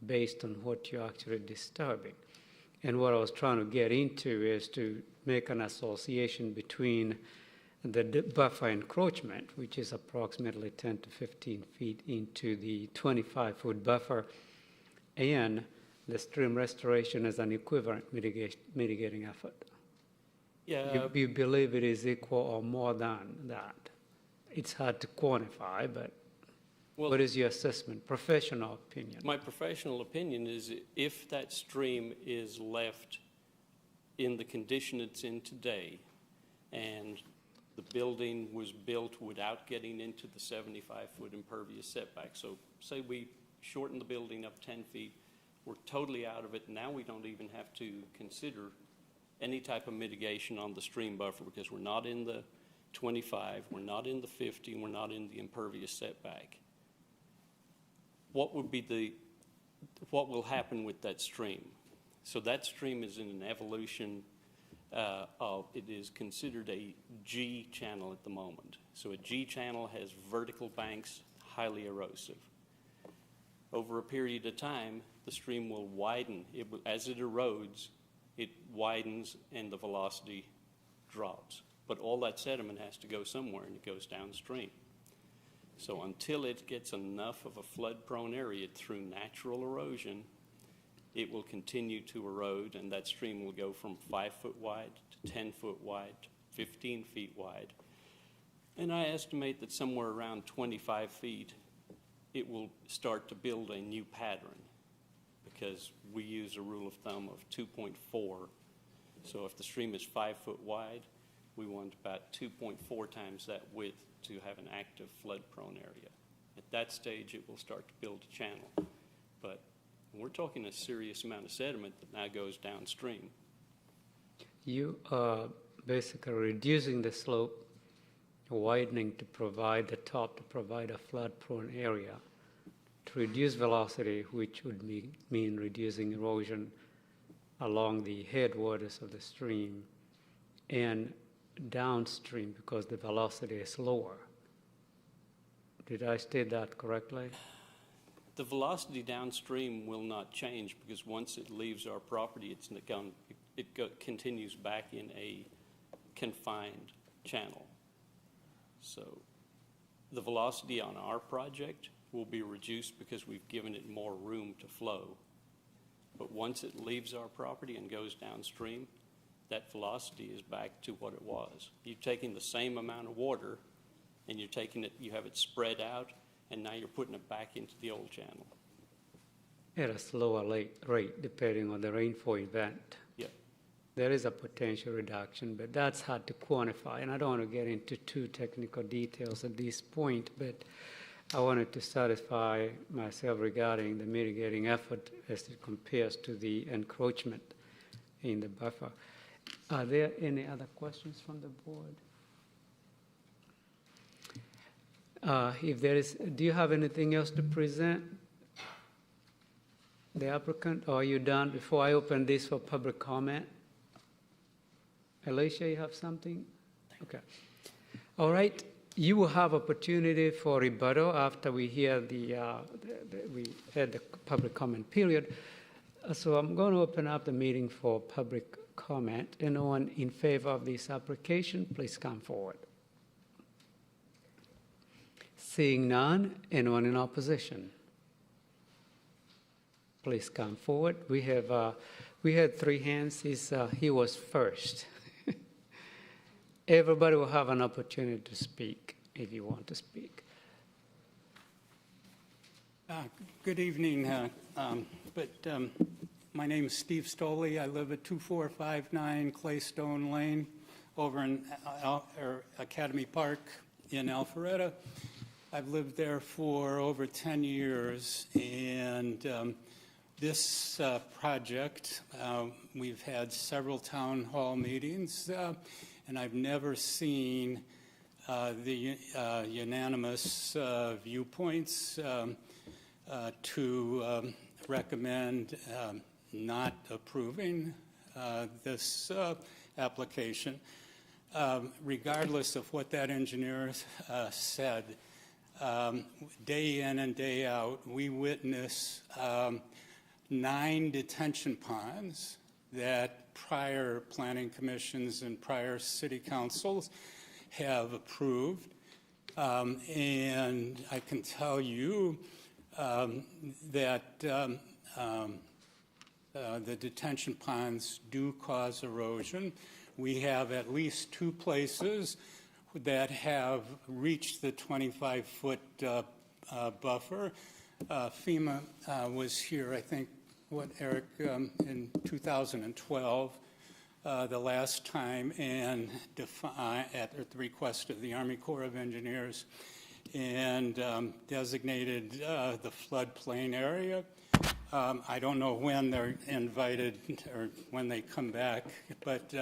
based on what you're actually disturbing. And what I was trying to get into is to make an association between the buffer encroachment, which is approximately 10 to 15 feet into the 25-foot buffer, and the stream restoration as an equivalent mitigating effort. Yeah. You believe it is equal or more than that? It's hard to quantify, but what is your assessment, professional opinion? My professional opinion is if that stream is left in the condition it's in today, and the building was built without getting into the 75-foot impervious setback, so say we shorten the building up 10 feet, we're totally out of it. Now we don't even have to consider any type of mitigation on the stream buffer because we're not in the 25, we're not in the 50, and we're not in the impervious setback. What will happen with that stream? So that stream is in an evolution it is considered a G channel at the moment. So a G channel has vertical banks, highly erosive. Over a period of time, the stream will widen. As it erodes, it widens and the velocity drops. But all that sediment has to go somewhere, and it goes downstream. So until it gets enough of a flood-prone area through natural erosion, it will continue to erode, and that stream will go from 5 foot wide to 10 foot wide to 15 feet wide. And I estimate that somewhere around 25 feet, it will start to build a new pattern because we use a rule of thumb of 2.4. So if the stream is 5 foot wide, we want about 2.4 times that width to have an active flood-prone area. At that stage, it will start to build a channel. But we're talking a serious amount of sediment that now goes downstream. You are basically reducing the slope, widening to provide the top to provide a flood-prone area, to reduce velocity, which would mean reducing erosion along the headwaters of the stream, and downstream because the velocity is lower. Did I state that correctly? The velocity downstream will not change because once it leaves our property, it continues back in a confined channel. So the velocity on our project will be reduced because we've given it more room to flow. But once it leaves our property and goes downstream, that velocity is back to what it was. You're taking the same amount of water and you have it spread out, and now you're putting it back into the old channel. at a slower rate depending on the rainfall event. Yeah. There is a potential reduction, but that's hard to quantify, and I don't want to get into too technical details at this point, but I wanted to satisfy myself regarding the mitigating effort as it compares to the encroachment in the buffer. Are there any other questions from the board? If there is, do you have anything else to present? The applicant, or are you done before I open this for public comment? Alicia, you have something? Okay. All right. You will have opportunity for rebuttal after we hear we had the public comment period. So I'm going to open up the meeting for public comment. Anyone in favor of this application, please come forward. Seeing none, anyone in opposition? Please come forward. We had 3 hands. He was first. Everybody will have an opportunity to speak if you want to speak. Good evening. My name is Steve Stoley. I live at 2459 Claystone Lane over in Academy Park in Alpharetta. I've lived there for over 10 years, and this project, we've had several town hall meetings, and I've never seen the unanimous viewpoints to recommend not approving this application. Regardless of what that engineer said, day in and day out, we witness 9 detention ponds that prior planning commissions and prior city councils have approved. And I can tell you that the detention ponds do cause erosion. We have at least 2 places that have reached the 25-foot buffer. FEMA was here, I think, Eric, in 2012, the last time, and at the request of the Army Corps of Engineers, and designated the floodplain area. I don't know when they're invited or when they come back, but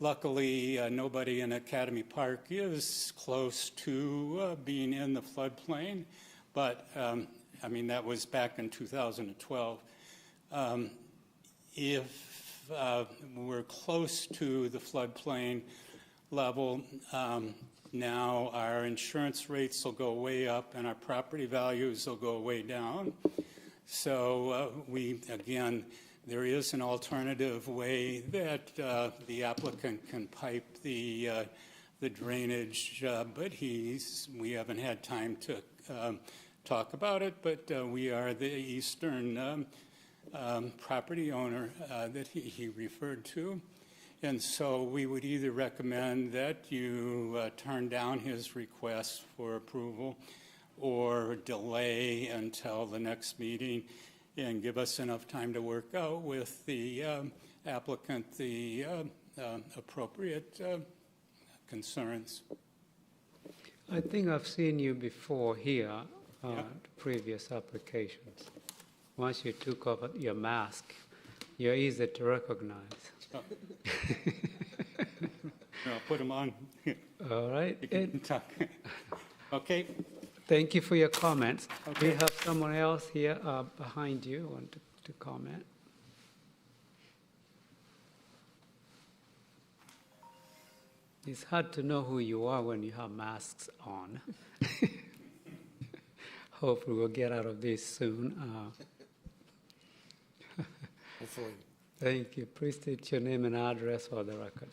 luckily nobody in Academy Park is close to being in the floodplain, but I mean, that was back in 2012. If we're close to the floodplain level, now our insurance rates will go way up and our property values will go way down. So again, there is an alternative way that the applicant can pipe the drainage, but we haven't had time to talk about it, but we are the eastern property owner that he referred to. And so we would either recommend that you turn down his request for approval or delay until the next meeting and give us enough time to work out with the applicant the appropriate concerns. I think I've seen you before here, previous applications. Once you took off your mask, you're easy to recognize. Oh. I'll put them on. All right. You can talk. Okay. Thank you for your comments. Okay. We have someone else here behind you want to comment. It's hard to know who you are when you have masks on. Hopefully we'll get out of this soon. Hopefully. Thank you. Please state your name and address for the record.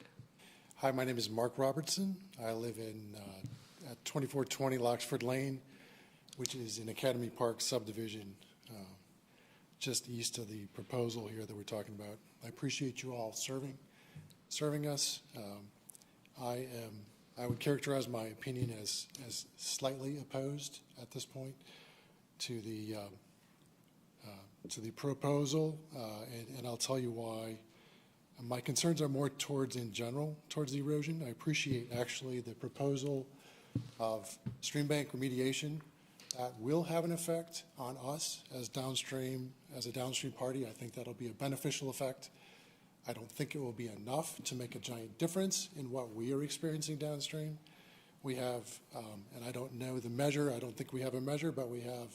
Hi, my name is Mark Robertson. I live at 2420 Loxford Lane, which is in Academy Park subdivision, just east of the proposal here that we're talking about. I appreciate you all serving us. I would characterize my opinion as slightly opposed at this point to the the proposal, and I'll tell you why. My concerns are more towards, in general, towards the erosion. I appreciate actually the proposal of stream bank remediation. That will have an effect on us as downstream, as a downstream party. I think that'll be a beneficial effect. I don't think it will be enough to make a giant difference in what we are experiencing downstream. We have, and I don't know the measure, I don't think we have a measure, but we have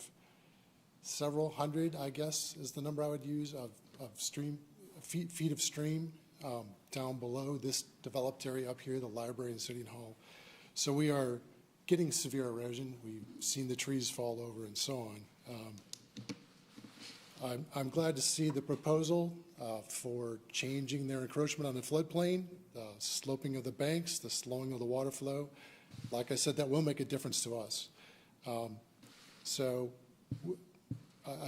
several hundred, I guess, is the number I would use, of stream, feet of stream down below this developed area up here, the library and City Hall. So we are getting severe erosion. We've seen the trees fall over and so on. I'm glad to see the proposal for changing their encroachment on the floodplain, the sloping of the banks, the slowing of the water flow. Like I said, that will make a difference to us. I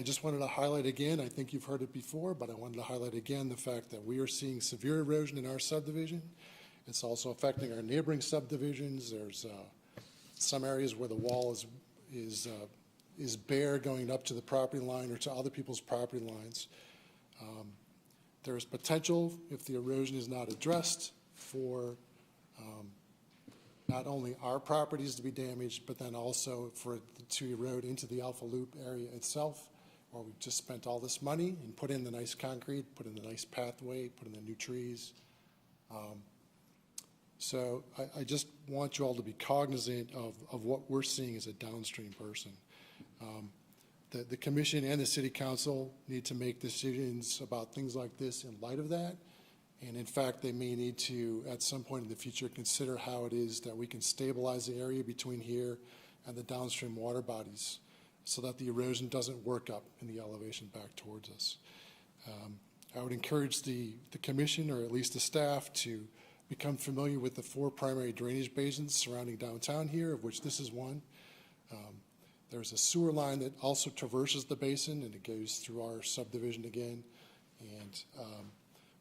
just wanted to highlight again, I think you've heard it before, but I wanted to highlight again the fact that we are seeing severe erosion in our subdivision. It's also affecting our neighboring subdivisions. There's some areas where the wall is bare going up to the property line or to other people's property lines. There's potential, if the erosion is not addressed, for not only our properties to be damaged, but then also for it to erode into the Alpha Loop area itself, where we've just spent all this money and put in the nice concrete, put in the nice pathway, put in the new trees. So I just want you all to be cognizant of what we're seeing as a downstream person. The commission and the city council need to make decisions about things like this in light of that. And in fact, they may need to, at some point in the future, consider how it is that we can stabilize the area between here and the downstream water bodies so that the erosion doesn't work up in the elevation back towards us. I would encourage the commission, or at least the staff, to become familiar with the 4 primary drainage basins surrounding downtown here, of which this is one. There's a sewer line that also traverses the basin, and it goes through our subdivision again. And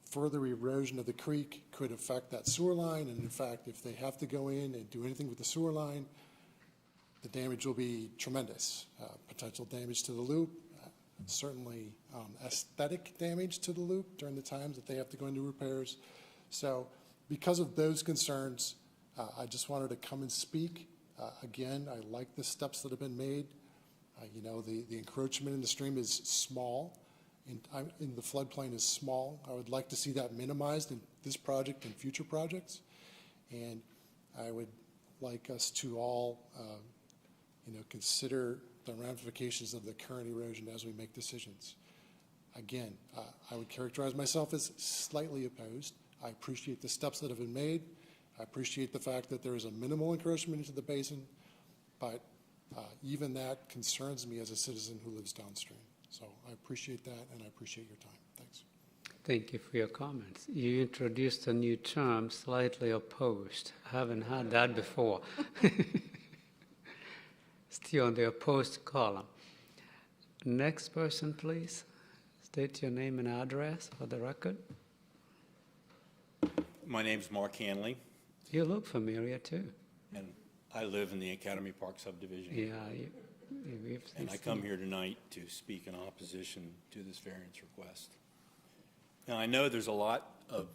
further erosion of the creek could affect that sewer line. And in fact, if they have to go in and do anything with the sewer line, the damage will be tremendous. Potential damage to the loop, certainly aesthetic damage to the loop during the times that they have to go into repairs. So because of those concerns, I just wanted to come and speak. Again, I like the steps that have been made. You know, the encroachment in the stream is small. In the floodplain is small. I would like to see that minimized in this project and future projects. And I would like us to all, consider the ramifications of the current erosion as we make decisions. Again, I would characterize myself as slightly opposed. I appreciate the steps that have been made. I appreciate the fact that there is a minimal encroachment into the basin, but even that concerns me as a citizen who lives downstream. So I appreciate that, and I appreciate your time. Thanks. Thank you for your comments. You introduced a new term, slightly opposed. I haven't had that before. Still on the opposed column. Next person, please. State your name and address for the record. My name's Mark Hanley. You look familiar, too. And I live in the Academy Park subdivision. Yeah, and I come here tonight to speak in opposition to this variance request. Now, I know there's a lot of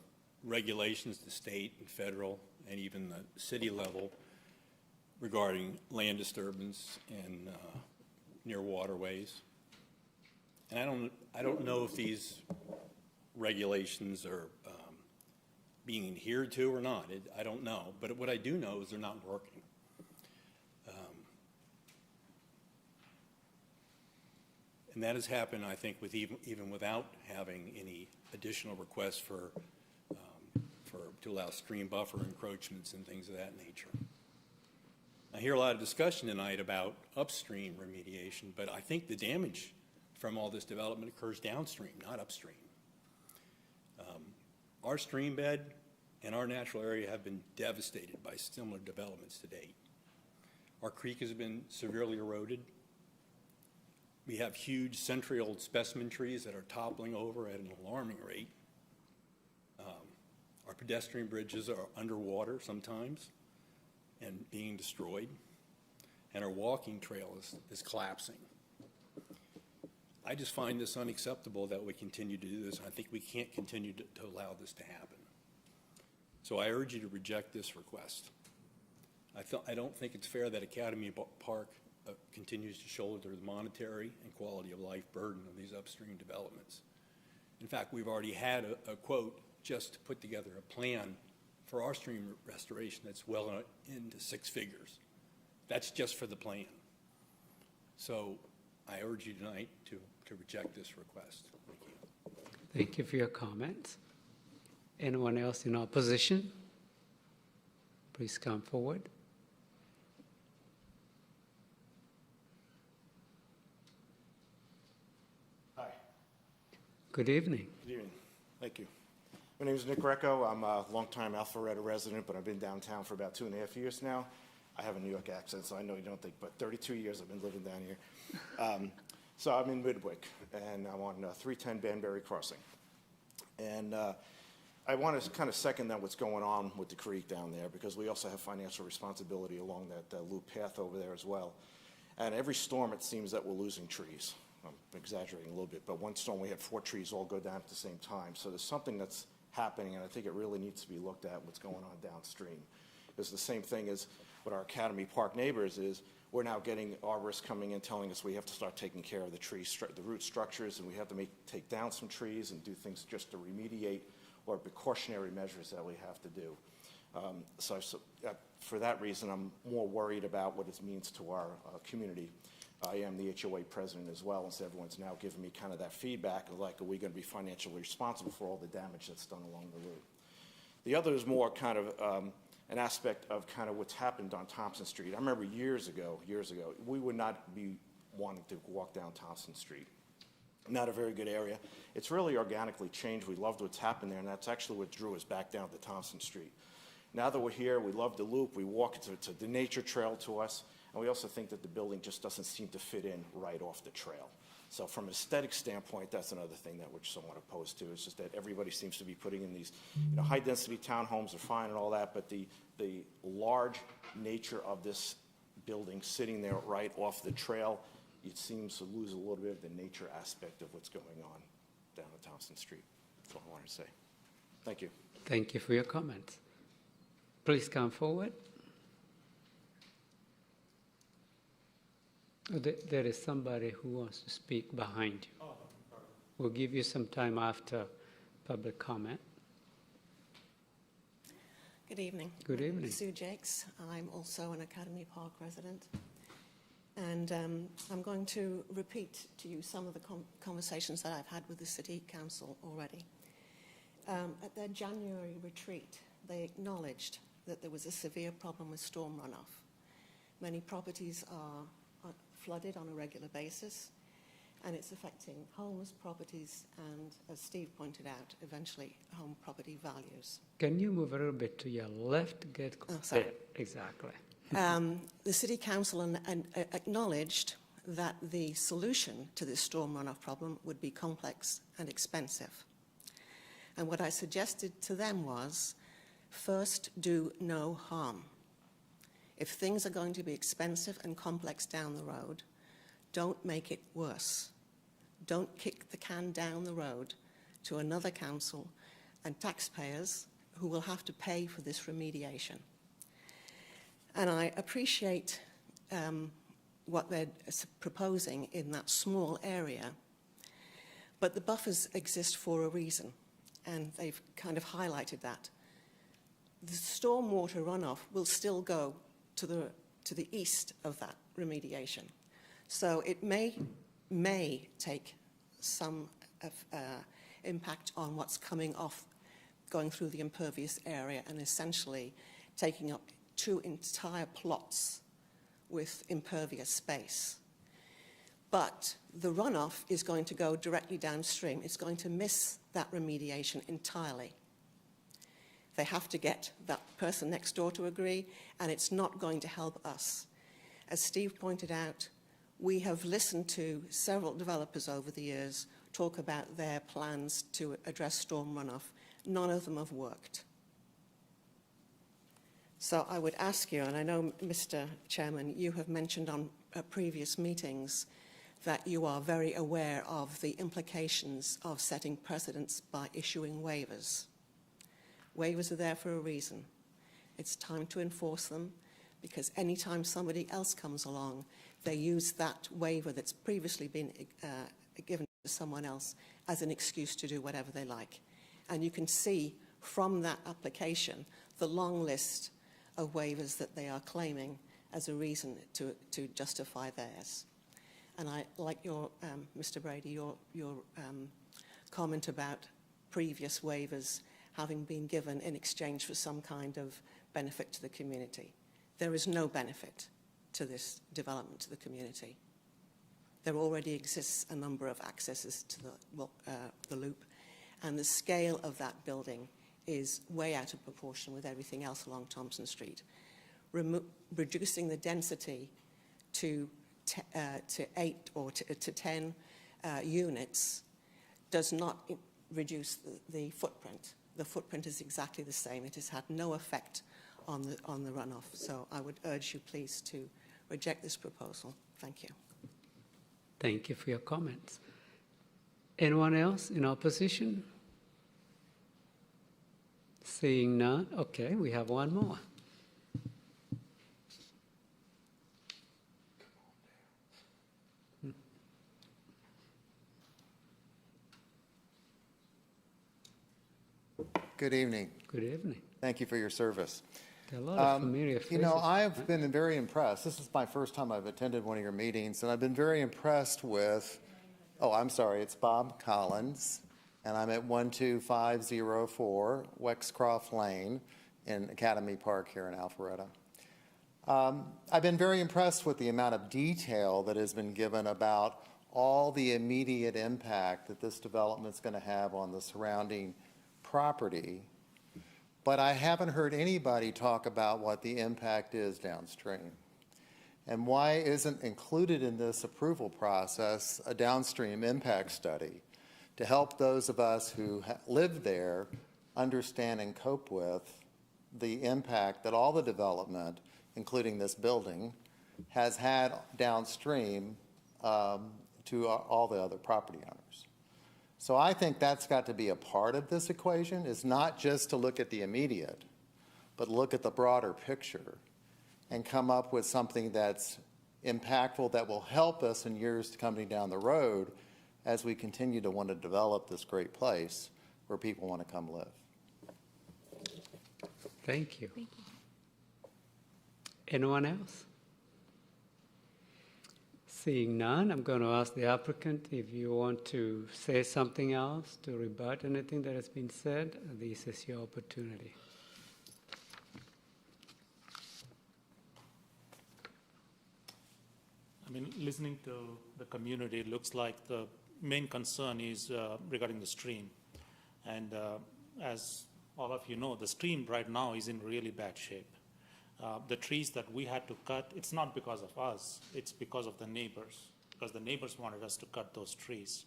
regulations, the state and federal and even the city level, regarding land disturbance and near waterways. And I don't know if these regulations are being adhered to or not. I don't know. But what I do know is they're not working. And that has happened, I think, with even without having any additional requests to allow stream buffer encroachments and things of that nature. I hear a lot of discussion tonight about upstream remediation, but I think the damage from all this development occurs downstream, not upstream. Our stream bed and our natural area have been devastated by similar developments to date. Our creek has been severely eroded. We have huge century-old specimen trees that are toppling over at an alarming rate. Our pedestrian bridges are underwater sometimes and being destroyed, and our walking trail is collapsing. I just find this unacceptable that we continue to do this. I think we can't continue to allow this to happen. So I urge you to reject this request. I don't think it's fair that Academy Park continues to shoulder the monetary and quality of life burden of these upstream developments. In fact, we've already had a quote just to put together a plan for our stream restoration that's well into 6 figures. That's just for the plan. So I urge you tonight to reject this request. Thank you. Thank you for your comments. Anyone else in opposition? Please come forward. Hi. Good evening. Good evening. Thank you. My name is Nick Greco. I'm a longtime Alpharetta resident, but I've been downtown for about 2.5 years now. I have a New York accent, so I know you don't think, but 32 years I've been living down here. So I'm in Midwick, and I'm on 310 Banbury Crossing. And I want to kind of second that what's going on with the creek down there, because we also have financial responsibility along that loop path over there as well. And every storm, it seems that we're losing trees. I'm exaggerating a little bit, but one storm we had 4 trees all go down at the same time. So there's something that's happening, and I think it really needs to be looked at what's going on downstream. It's the same thing as what our Academy Park neighbors is. We're now getting arborists coming in telling us we have to start taking care of the trees, the root structures, and we have to take down some trees and do things just to remediate or precautionary measures that we have to do. So for that reason, I'm more worried about what it means to our community. I am the HOA president as well, and so everyone's now giving me kind of that feedback of like, are we going to be financially responsible for all the damage that's done along the route? The other is more kind of an aspect of kind of what's happened on Thompson Street. I remember years ago, we would not be wanting to walk down Thompson Street. Not a very good area. It's really organically changed. We loved what's happened there, and that's actually what drew us back down to Thompson Street. Now that we're here, we love the loop. We walk to the nature trail to us, and we also think that the building just doesn't seem to fit in right off the trail. So from an aesthetic standpoint, that's another thing that we're somewhat opposed to. It's just that everybody seems to be putting in these, high-density townhomes are fine and all that, but the large nature of this building sitting there right off the trail, it seems to lose a little bit of the nature aspect of what's going on down at Thompson Street. That's all I wanted to say. Thank you. Thank you for your comments. Please come forward. There is somebody who wants to speak behind you. We'll give you some time after public comment. Good evening. Good evening. Sue Jakes. I'm also an Academy Park resident. And I'm going to repeat to you some of the conversations that I've had with the City Council already. At their January retreat, they acknowledged that there was a severe problem with storm runoff. Many properties are flooded on a regular basis, and it's affecting homes, properties, and, as Steve pointed out, eventually home property values. Can you move a little bit to your left? Sorry. Exactly. The City Council acknowledged that the solution to this storm runoff problem would be complex and expensive. And what I suggested to them was, first, do no harm. If things are going to be expensive and complex down the road, don't make it worse. Don't kick the can down the road to another council and taxpayers who will have to pay for this remediation. And I appreciate what they're proposing in that small area, but the buffers exist for a reason, and they've kind of highlighted that. The stormwater runoff will still go to the east of that remediation. So it may take some impact on what's coming off, going through the impervious area, and essentially taking up 2 entire plots with impervious space. But the runoff is going to go directly downstream. It's going to miss that remediation entirely. They have to get that person next door to agree, and it's not going to help us. As Steve pointed out, we have listened to several developers over the years talk about their plans to address storm runoff. None of them have worked. So I would ask you, and I know, Mr. Chairman, you have mentioned on previous meetings that you are very aware of the implications of setting precedents by issuing waivers. Waivers are there for a reason. It's time to enforce them, because anytime somebody else comes along, they use that waiver that's previously been given to someone else as an excuse to do whatever they like. And you can see from that application the long list of waivers that they are claiming as a reason to justify theirs. And I like your, Mr. Brady, your comment about previous waivers having been given in exchange for some kind of benefit to the community. There is no benefit to this development to the community. There already exists a number of accesses to the loop, and the scale of that building is way out of proportion with everything else along Thompson Street. Reducing the density to 8 or to 10 units does not reduce the footprint. The footprint is exactly the same. It has had no effect on the runoff. So I would urge you, please, to reject this proposal. Thank you. Thank you for your comments. Anyone else in opposition? Seeing none, okay, we have one more. Good evening. Good evening. Thank you for your service. There are a lot of familiar faces. You know, I've been very impressed. This is my first time I've attended one of your meetings, and I've been very impressed with, oh, I'm sorry, it's Bob Collins, and I'm at 12504 Wexcroft Lane in Academy Park here in Alpharetta. I've been very impressed with the amount of detail that has been given about all the immediate impact that this development is going to have on the surrounding property, but I haven't heard anybody talk about what the impact is downstream. And why isn't included in this approval process a downstream impact study to help those of us who live there understand and cope with the impact that all the development, including this building, has had downstream to all the other property owners. So I think that's got to be a part of this equation, is not just to look at the immediate, but look at the broader picture and come up with something that's impactful that will help us in years coming down the road as we continue to want to develop this great place where people want to come live. Thank you. Thank you. Anyone else? Seeing none, I'm going to ask the applicant if you want to say something else to rebut anything that has been said. This is your opportunity. I mean, listening to the community, it looks like the main concern is regarding the stream. And as all of you know, the stream right now is in really bad shape. The trees that we had to cut, it's not because of us, it's because of the neighbors, because the neighbors wanted us to cut those trees.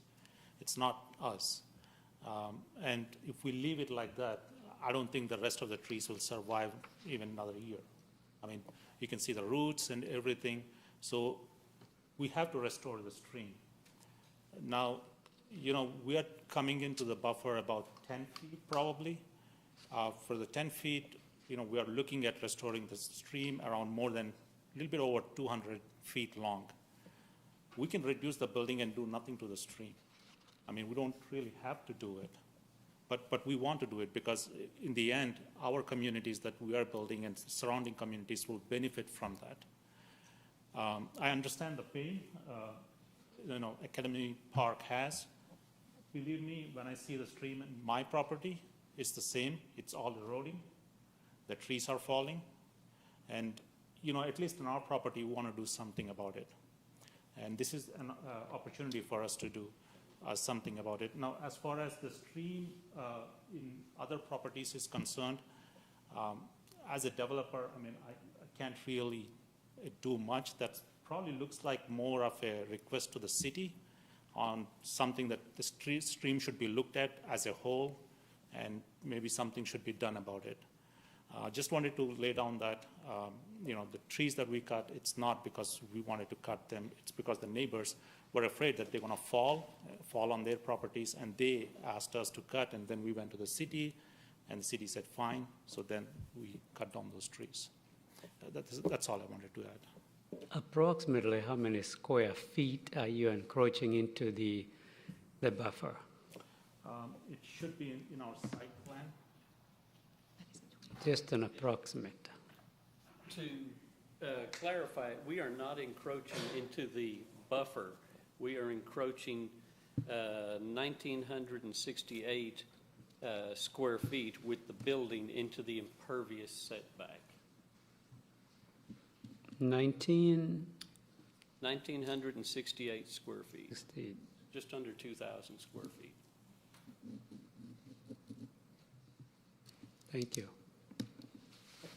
It's not us. And if we leave it like that, I don't think the rest of the trees will survive even another year. I mean, you can see the roots and everything. So we have to restore the stream. Now, you know, we are coming into the buffer about 10 feet probably. For the 10 feet, you know, we are looking at restoring the stream around more than a little bit over 200 feet long. We can reduce the building and do nothing to the stream. I mean, we don't really have to do it, but we want to do it because in the end, our communities that we are building and surrounding communities will benefit from that. I understand the pain, you know, Academy Park has. Believe me, when I see the stream in my property, it's the same. It's all eroding. The trees are falling. And, you know, at least on our property, we want to do something about it. And this is an opportunity for us to do something about it. Now, as far as the stream in other properties is concerned, as a developer, I mean, I can't really do much. That probably looks like more of a request to the city on something that the stream should be looked at as a whole, and maybe something should be done about it. Just wanted to lay down that, the trees that we cut, it's not because we wanted to cut them, it's because the neighbors were afraid that they're going to fall on their properties, and they asked us to cut, and then we went to the city, and the city said fine, so then we cut down those trees. That's all I wanted to add. Approximately how many square feet are you encroaching into the buffer? It should be in our site plan. Just an approximate. To clarify, we are not encroaching into the buffer. We are encroaching 1,968 square feet with the building into the impervious setback. 1,968 square feet. 60. Just under 2,000 square feet. Thank you.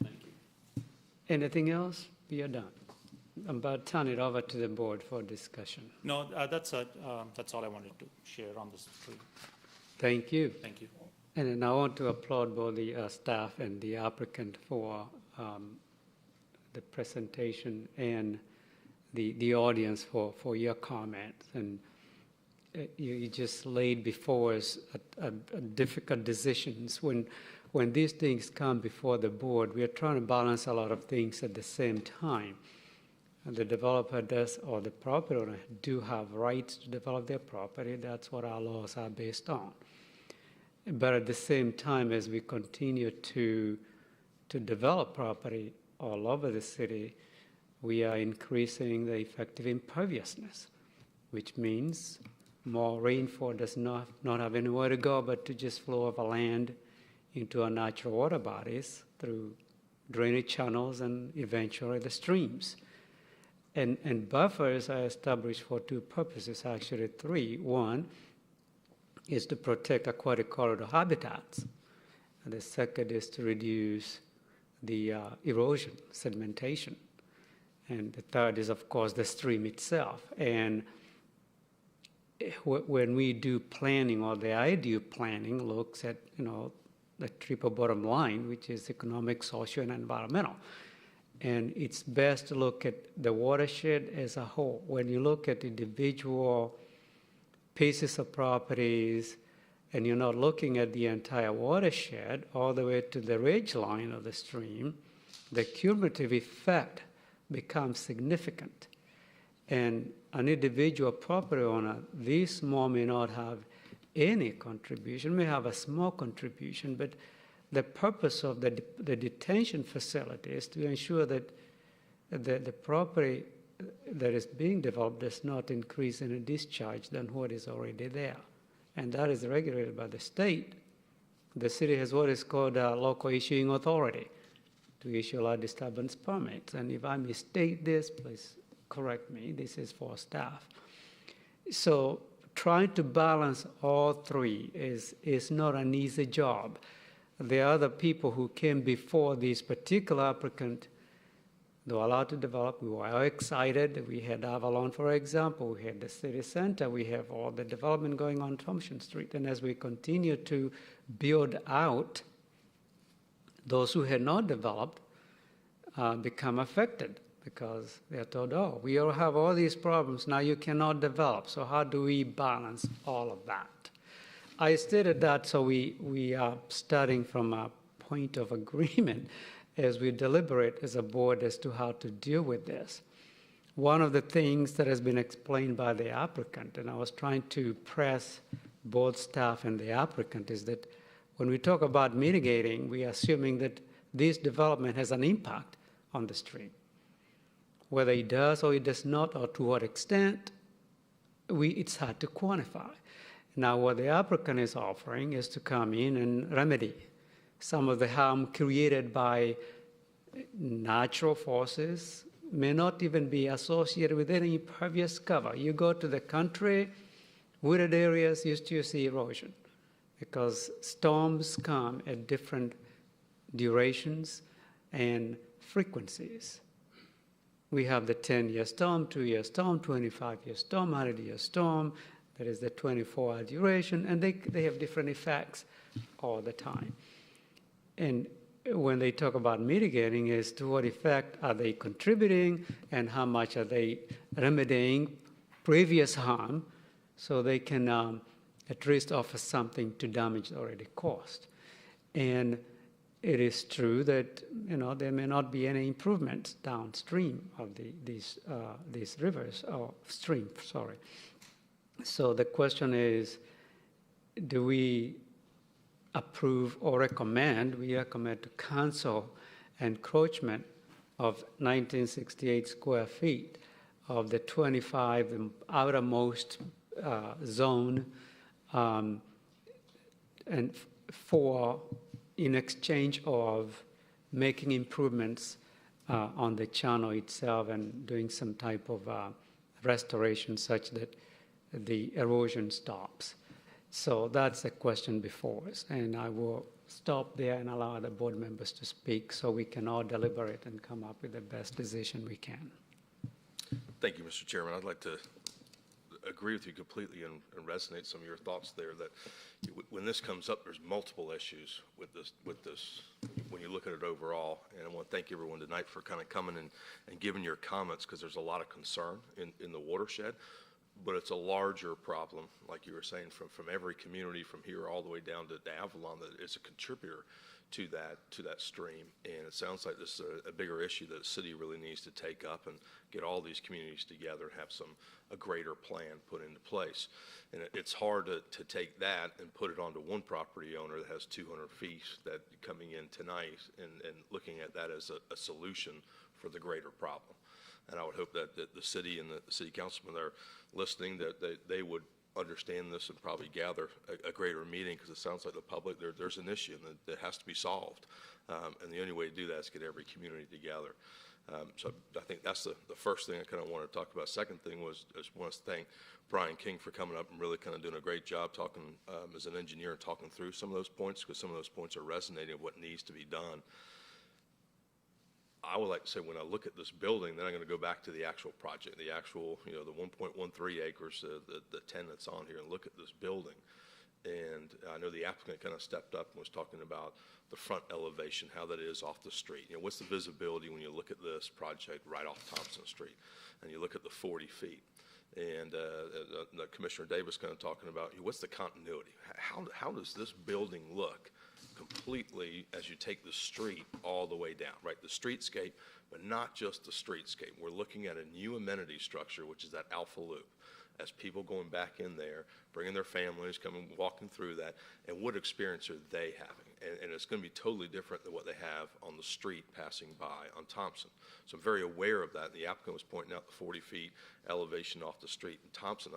Thank you. Anything else? We are done. I'm about to turn it over to the board for discussion. No, that's all I wanted to share on this tree. Thank you. Thank you. And then I want to applaud both the staff and the applicant for the presentation and the audience for your comments. And you just laid before us a difficult decisions. When these things come before the board, we are trying to balance a lot of things at the same time. And the developer does, or the property owner do have rights to develop their property. That's what our laws are based on. But at the same time, as we continue to develop property all over the city, we are increasing the effective imperviousness, which means more rainfall does not have anywhere to go but to just flow over land into our natural water bodies through drainage channels and eventually the streams. And buffers are established for two purposes, actually three. One is to protect aquatic corridor habitats. And the second is to reduce the erosion, sedimentation. And the third is, of course, the stream itself. And when we do planning, or the ideal planning looks at, the triple bottom line, which is economic, social, and environmental. And it's best to look at the watershed as a whole. When you look at individual pieces of properties, and you're not looking at the entire watershed all the way to the ridge line of the stream, the cumulative effect becomes significant. And an individual property owner, this small may not have any contribution, may have a small contribution, but the purpose of the detention facility is to ensure that the property that is being developed does not increase any discharge than what is already there. And that is regulated by the state. The city has what is called a local issuing authority to issue land disturbance permits. And if I misstate this, please correct me. This is for staff. So trying to balance all three is not an easy job. The other people who came before this particular applicant, they were allowed to develop. We were excited. We had Avalon, for example. We had the city center. We have all the development going on Thompson Street. And as we continue to build out, those who had not developed become affected because they are told, oh, we all have all these problems. Now you cannot develop. So how do we balance all of that? I stated that so we are starting from a point of agreement as we deliberate as a board as to how to deal with this. One of the things that has been explained by the applicant, and I was trying to press both staff and the applicant, is that when we talk about mitigating, we are assuming that this development has an impact on the stream. Whether it does or it does not, or to what extent, it's hard to quantify. Now, what the applicant is offering is to come in and remedy some of the harm created by natural forces, may not even be associated with any impervious cover. You go to the country, wooded areas, you still see erosion because storms come at different durations and frequencies. We have the 10-year storm, 2-year storm, 25-year storm, 100-year storm. There is the 24-hour duration, and they have different effects all the time. And when they talk about mitigating is to what effect are they contributing and how much are they remedying previous harm so they can at least offer something to damage already caused. And it is true that, there may not be any improvements downstream of these rivers, or stream, sorry. So the question is, do we approve or recommend, we recommend to cancel encroachment of 1968 square feet of the 25, the outermost zone, and in exchange of making improvements on the channel itself and doing some type of restoration such that the erosion stops. So that's the question before us, and I will stop there and allow the board members to speak so we can all deliberate and come up with the best decision we can. Thank you, Mr. Chairman. I'd like to agree with you completely and resonate some of your thoughts there that when this comes up, there's multiple issues with this when you look at it overall. And I want to thank everyone tonight for kind of coming and giving your comments, because there's a lot of concern in the watershed. But it's a larger problem, like you were saying, from every community from here all the way down to Avalon that is a contributor to that stream. And it sounds like this is a bigger issue that the city really needs to take up and get all these communities together and have a greater plan put into place. And it's hard to take that and put it onto one property owner that has 200 feet that coming in tonight and looking at that as a solution for the greater problem. And I would hope that the city and the city councilmen that are listening, that they would understand this and probably gather a greater meeting, because it sounds like the public, there's an issue that has to be solved. And the only way to do that is get every community together. So I think that's the first thing I kind of want to talk about. Second thing was, I just want to thank Brian King for coming up and really kind of doing a great job talking as an engineer and talking through some of those points, because some of those points are resonating with what needs to be done. I would like to say, when I look at this building, then I'm going to go back to the actual project, the actual, the 1.13 acres, the 10 that's on here, and look at this building. And I know the applicant kind of stepped up and was talking about the front elevation, how that is off the street. What's the visibility when you look at this project right off Thompson Street, and you look at the 40 feet? And Commissioner Davis kind of talking about, what's the continuity? How does this building look completely as you take the street all the way down, right? The streetscape, but not just the streetscape. We're looking at a new amenity structure, which is that Alpha Loop. As people going back in there, bringing their families, coming, walking through that, and what experience are they having? And it's going to be totally different than what they have on the street passing by on Thompson. So I'm very aware of that. The applicant was pointing out the 40 feet elevation off the street in Thompson.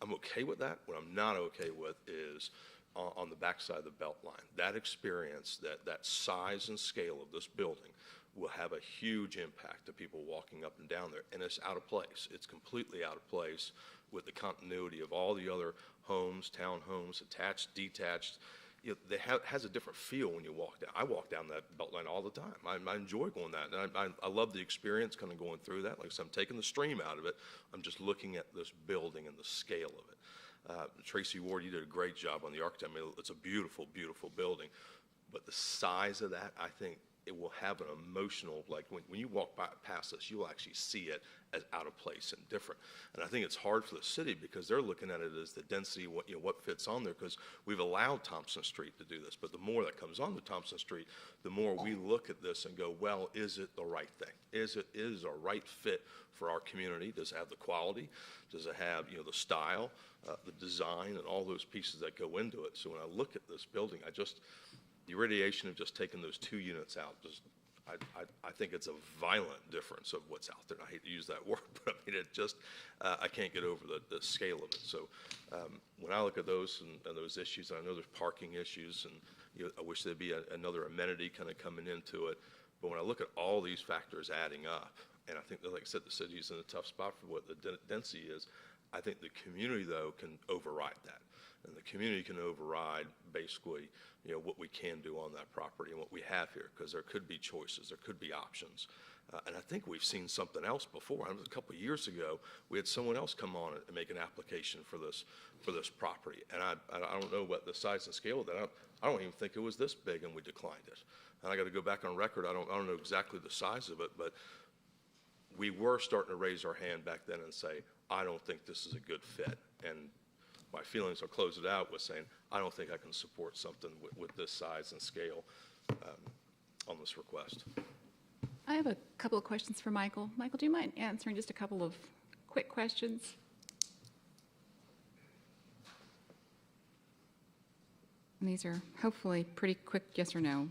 I'm okay with that. What I'm not okay with is on the backside of the belt line. That experience, that size and scale of this building will have a huge impact to people walking up and down there, and it's out of place. It's completely out of place with the continuity of all the other homes, townhomes, attached, detached. It has a different feel when you walk down. I walk down that belt line all the time. I enjoy going that, and I love the experience kind of going through that. Like I said, I'm taking the stream out of it. I'm just looking at this building and the scale of it. Tracy Ward, you did a great job on the architect. I mean, it's a beautiful, beautiful building. But the size of that, I think it will have an emotional, like when you walk past this, you'll actually see it as out of place and different. And I think it's hard for the city because they're looking at it as the density, what fits on there, because we've allowed Thompson Street to do this. But the more that comes on to Thompson Street, the more we look at this and go, well, is it the right thing? Is it a right fit for our community? Does it have the quality? Does it have, the style, the design, and all those pieces that go into it? So when I look at this building, the irradiation of just taking those 2 units out, I think it's a violent difference of what's out there. And I hate to use that word, but I mean, I can't get over the scale of it. So when I look at those and those issues, I know there's parking issues, and I wish there'd be another amenity kind of coming into it. But when I look at all these factors adding up, and I think that, like I said, the city's in a tough spot for what the density is, I think the community, though, can override that. And the community can override basically, what we can do on that property and what we have here, because there could be choices, there could be options. And I think we've seen something else before. A couple of years ago, we had someone else come on and make an application for this property. And I don't know what the size and scale of that. I don't even think it was this big, and we declined it. and I got to go back on record, I don't know exactly the size of it, but we were starting to raise our hand back then and say, I don't think this is a good fit. And my feelings, I'll close it out with saying, I don't think I can support something with this size and scale on this request. I have a couple of questions for Michael. Michael, do you mind answering just a couple of quick questions? And these are hopefully pretty quick yes or no.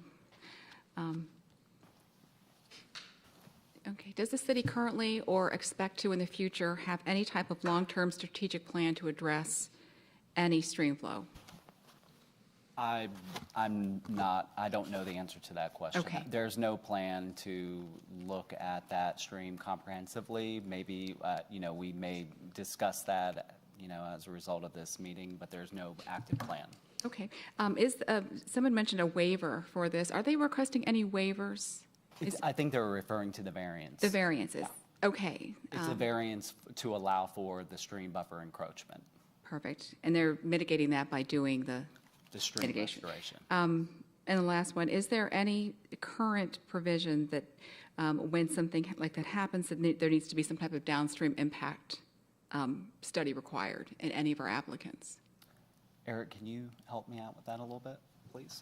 Okay. Does the city currently or expect to in the future have any type of long-term strategic plan to address any stream flow? I don't know the answer to that question. Okay. There's no plan to look at that stream comprehensively. Maybe, we may discuss that, as a result of this meeting, but there's no active plan. Okay. Someone mentioned a waiver for this. Are they requesting any waivers? I think they were referring to the variance. The variances. Yeah. Okay. It's a variance to allow for the stream buffer encroachment. Perfect. And they're mitigating that by doing the stream mitigation. restoration. And the last one, is there any current provision that when something like that happens, that there needs to be some type of downstream impact study required in any of our applicants? Eric, can you help me out with that a little bit, please?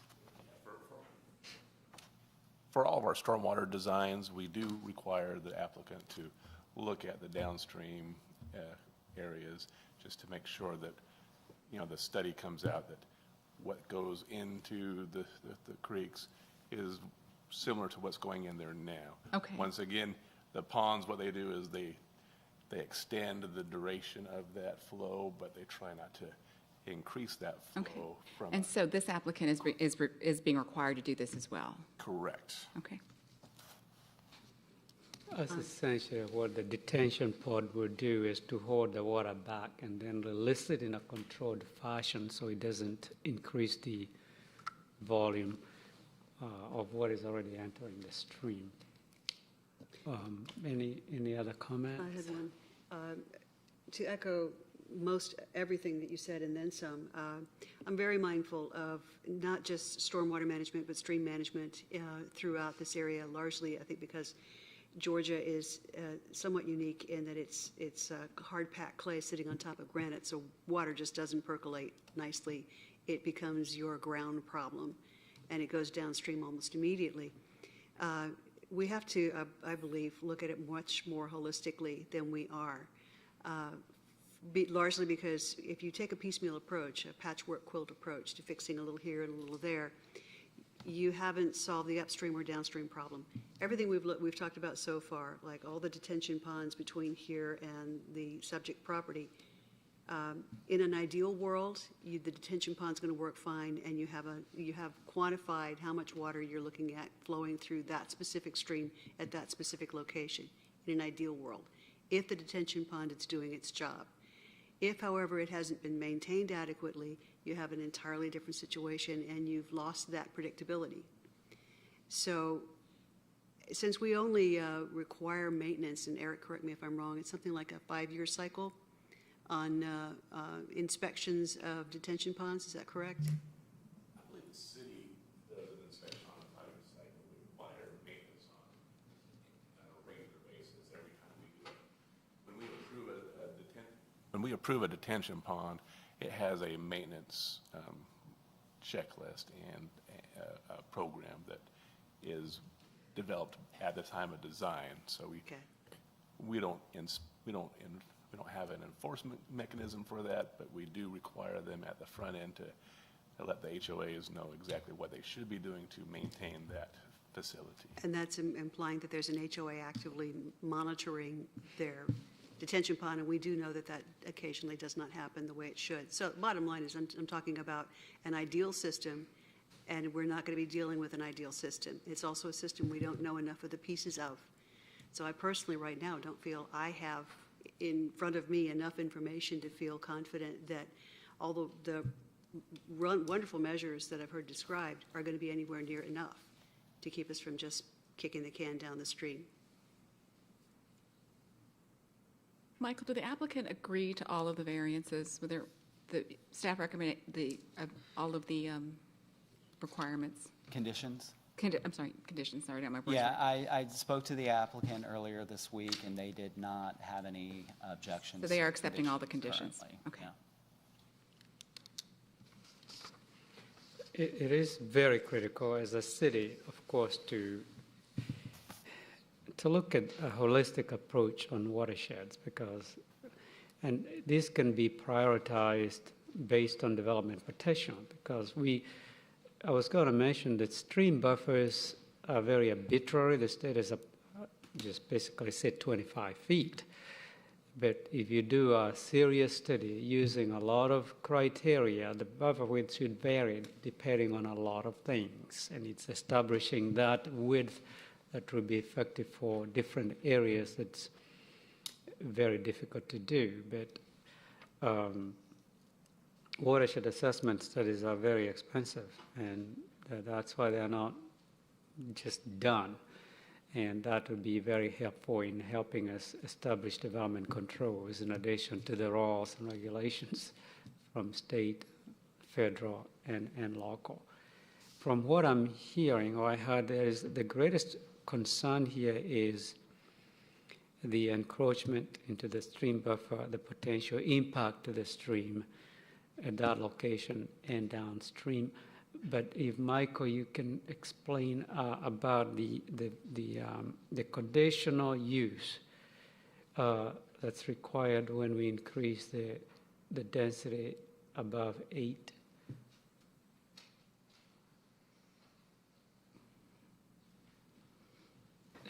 For all of our stormwater designs, we do require the applicant to look at the downstream areas just to make sure that, the study comes out that what goes into the creeks is similar to what's going in there now. Okay. Once again, the ponds, what they do is they extend the duration of that flow, but they try not to increase that flow. Okay. From And so this applicant is being required to do this as well? Correct. Okay. That's essentially what the detention pod would do, is to hold the water back and then release it in a controlled fashion so it doesn't increase the volume of what is already entering the stream. Any other comments? I had one. To echo most everything that you said and then some, I'm very mindful of not just stormwater management, but stream management throughout this area, largely, I think, because Georgia is somewhat unique in that it's hard-packed clay sitting on top of granite, so water just doesn't percolate nicely. It becomes your ground problem, and it goes downstream almost immediately. We have to, I believe, look at it much more holistically than we are, largely because if you take a piecemeal approach, a patchwork quilt approach to fixing a little here and a little there, you haven't solved the upstream or downstream problem. Everything we've talked about so far, like all the detention ponds between here and the subject property, in an ideal world, the detention pond's going to work fine, and you have quantified how much water you're looking at flowing through that specific stream at that specific location. In an ideal world, if the detention pond is doing its job. If, however, it hasn't been maintained adequately, you have an entirely different situation, and you've lost that predictability. So since we only require maintenance, and Eric, correct me if I'm wrong, it's something like a 5-year cycle on inspections of detention ponds, is that correct? I believe the city does an inspection on a 5-year cycle. We require maintenance on a regular basis every time we do it. When we approve a detention pond, it has a maintenance checklist and a program that is developed at the time of design. So we don't have an enforcement mechanism for that, but we do require them at the front end to let the HOAs know exactly what they should be doing to maintain that facility. And that's implying that there's an HOA actively monitoring their detention pond, and we do know that that occasionally does not happen the way it should. So bottom line is I'm talking about an ideal system, and we're not going to be dealing with an ideal system. It's also a system we don't know enough of the pieces of. So I personally right now don't feel I have in front of me enough information to feel confident that all the wonderful measures that I've heard described are going to be anywhere near enough to keep us from just kicking the can down the street. Michael, did the applicant agree to all of the variances? Were there, the staff recommended all of the requirements? Conditions? I'm sorry, conditions, sorry, not my words. Yeah, I spoke to the applicant earlier this week, and they did not have any objections. So they are to accepting all the conditions? currently. Okay. Yeah. It is very critical as a city, of course, to look at a holistic approach on watersheds because, and this can be prioritized based on development potential because I was going to mention that stream buffers are very arbitrary. The state has just basically said 25 feet. But if you do a serious study using a lot of criteria, the buffer width should vary depending on a lot of things. And it's establishing that width that will be effective for different areas that's very difficult to do. But watershed assessment studies are very expensive, and that's why they're not just done. And that would be very helpful in helping us establish development controls in addition to the rules and regulations from state, federal, and local. From what I'm hearing, or I heard, the greatest concern here is the encroachment into the stream buffer, the potential impact to the stream at that location and downstream. But if, Michael, you can explain about the conditional use that's required when we increase the density above 8.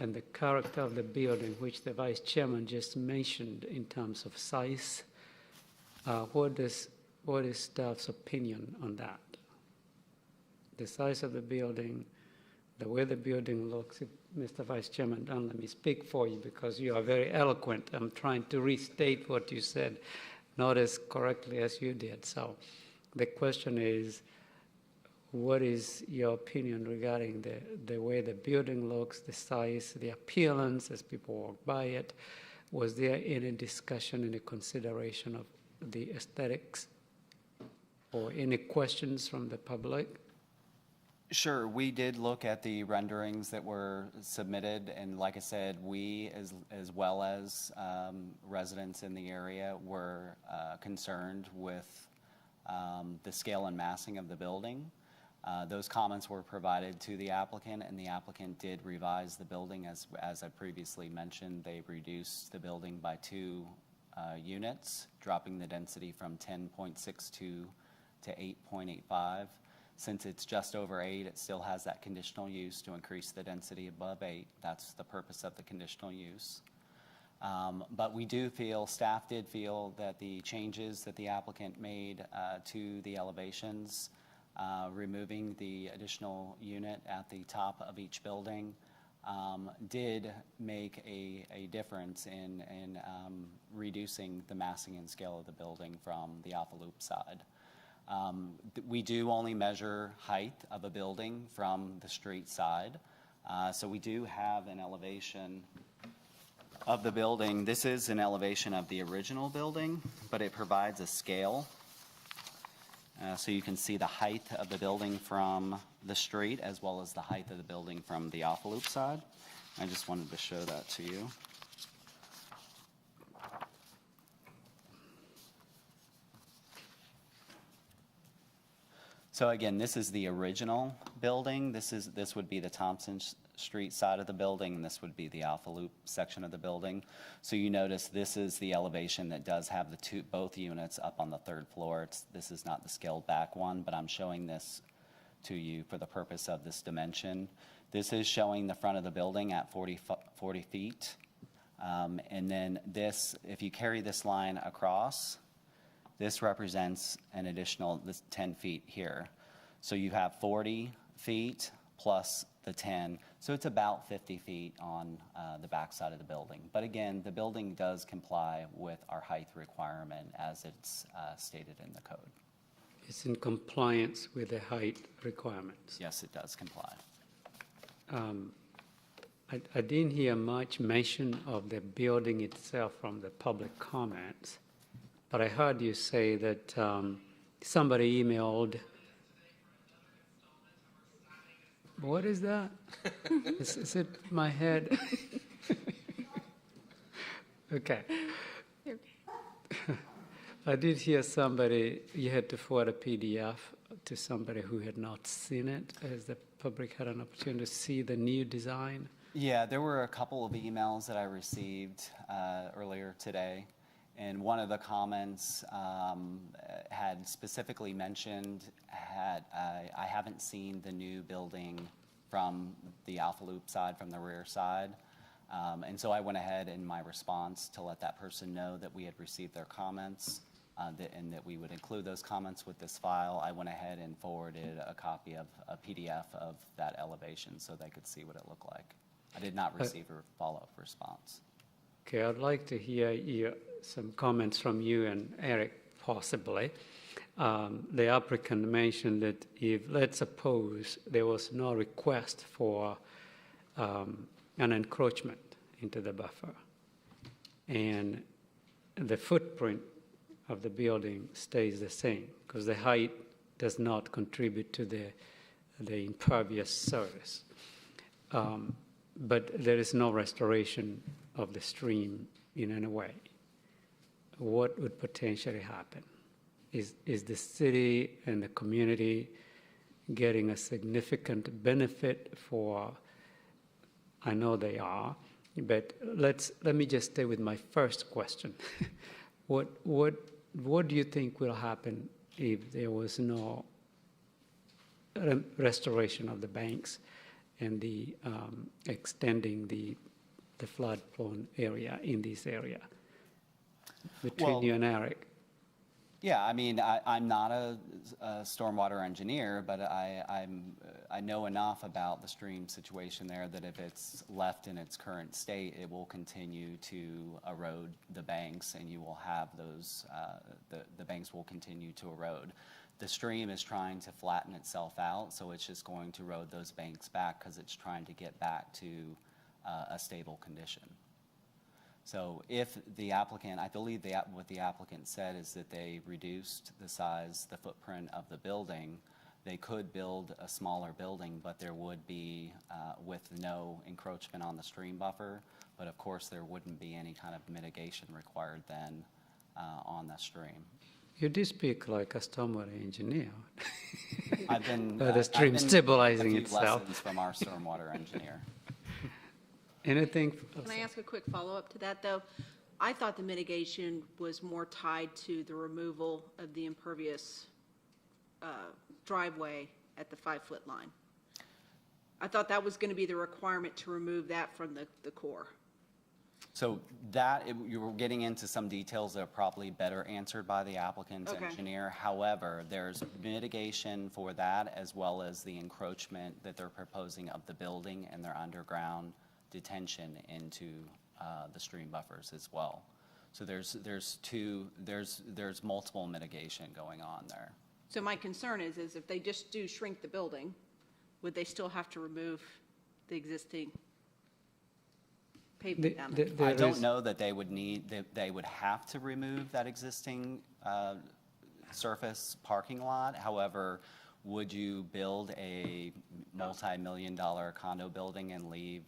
And the character of the building, which the Vice Chairman just mentioned in terms of size. What is staff's opinion on that? The size of the building, the way the building looks. Mr. Vice Chairman, don't let me speak for you because you are very eloquent. I'm trying to restate what you said, not as correctly as you did. So the question is, what is your opinion regarding the way the building looks, the size, the appearance as people walk by it? Was there any discussion, any consideration of the aesthetics or any questions from the public? Sure, we did look at the renderings that were submitted, and like I said, we, as well as residents in the area, were concerned with the scale and massing of the building. Those comments were provided to the applicant, and the applicant did revise the building. As I previously mentioned, they reduced the building by 2 units, dropping the density from 10.62 to 8.85. Since it's just over 8, it still has that conditional use to increase the density above 8. That's the purpose of the conditional use. But we do feel, staff did feel that the changes that the applicant made to the elevations, removing the additional unit at the top of each building, did make a difference in reducing the massing and scale of the building from the Alpha Loop side. We do only measure height of a building from the street side. So we do have an elevation of the building. This is an elevation of the original building, but it provides a scale. So you can see the height of the building from the street as well as the height of the building from the Alpha Loop side. I just wanted to show that to you. So again, this is the original building. This would be the Thompson Street side of the building, and this would be the Alpha Loop section of the building. So you notice this is the elevation that does have both units up on the 3rd floor. This is not the scaled back one, but I'm showing this to you for the purpose of this dimension. This is showing the front of the building at 40 feet. And then this, if you carry this line across, this represents an additional 10 feet here. So you have 40 feet plus the 10. So it's about 50 feet on the back side of the building. But again, the building does comply with our height requirement as it's stated in the code. It's in compliance with the height requirements. Yes, it does comply. I didn't hear much mention of the building itself from the public comments. But I heard you say that somebody emailed What is that? Is it my head? Okay. I did hear somebody, you had to forward a PDF to somebody who had not seen it, as the public had an opportunity to see the new design. Yeah, there were a couple of emails that I received earlier today, and one of the comments had specifically mentioned, I haven't seen the new building from the Alpha Loop side, from the rear side. And so I went ahead in my response to let that person know that we had received their comments and that we would include those comments with this file. I went ahead and forwarded a copy of a PDF of that elevation so they could see what it looked like. I did not receive a follow-up response. Okay, I'd like to hear some comments from you and Eric, possibly. The applicant mentioned that if, let's suppose, there was no request for an encroachment into the buffer, and the footprint of the building stays the same, because the height does not contribute to the impervious surface. But there is no restoration of the stream in any way. What would potentially happen? Is the city and the community getting a significant benefit for, I know they are, but let me just stay with my first question. What do you think will happen if there was no restoration of the banks and the extending the flood-prone area in this area between you and Eric? Yeah, I mean, I'm not a stormwater engineer, but I know enough about the stream situation there that if it's left in its current state, it will continue to erode the banks, and you will have those, the banks will continue to erode. The stream is trying to flatten itself out, so it's just going to erode those banks back because it's trying to get back to a stable condition. So if the applicant, I believe what the applicant said is that they reduced the size, the footprint of the building, they could build a smaller building, but there would be, with no encroachment on the stream buffer, but of course there wouldn't be any kind of mitigation required then on the stream. You do speak like a stormwater engineer. I've been, the stream stabilizing a few itself. lessons from our stormwater engineer. Anything? Can I ask a quick follow-up to that, though? I thought the mitigation was more tied to the removal of the impervious driveway at the 5-foot line. I thought that was going to be the requirement to remove that from the core. So you were getting into some details that are probably better answered by the applicant's engineer. However, there's mitigation for that as well as the encroachment that they're proposing of the building and their underground detention into the stream buffers as well. So there's multiple mitigation going on there. So my concern is if they just do shrink the building, would they still have to remove the existing pavement down there? I don't know that they would have to remove that existing surface parking lot. However, would you build a multi-million-dollar condo building and leave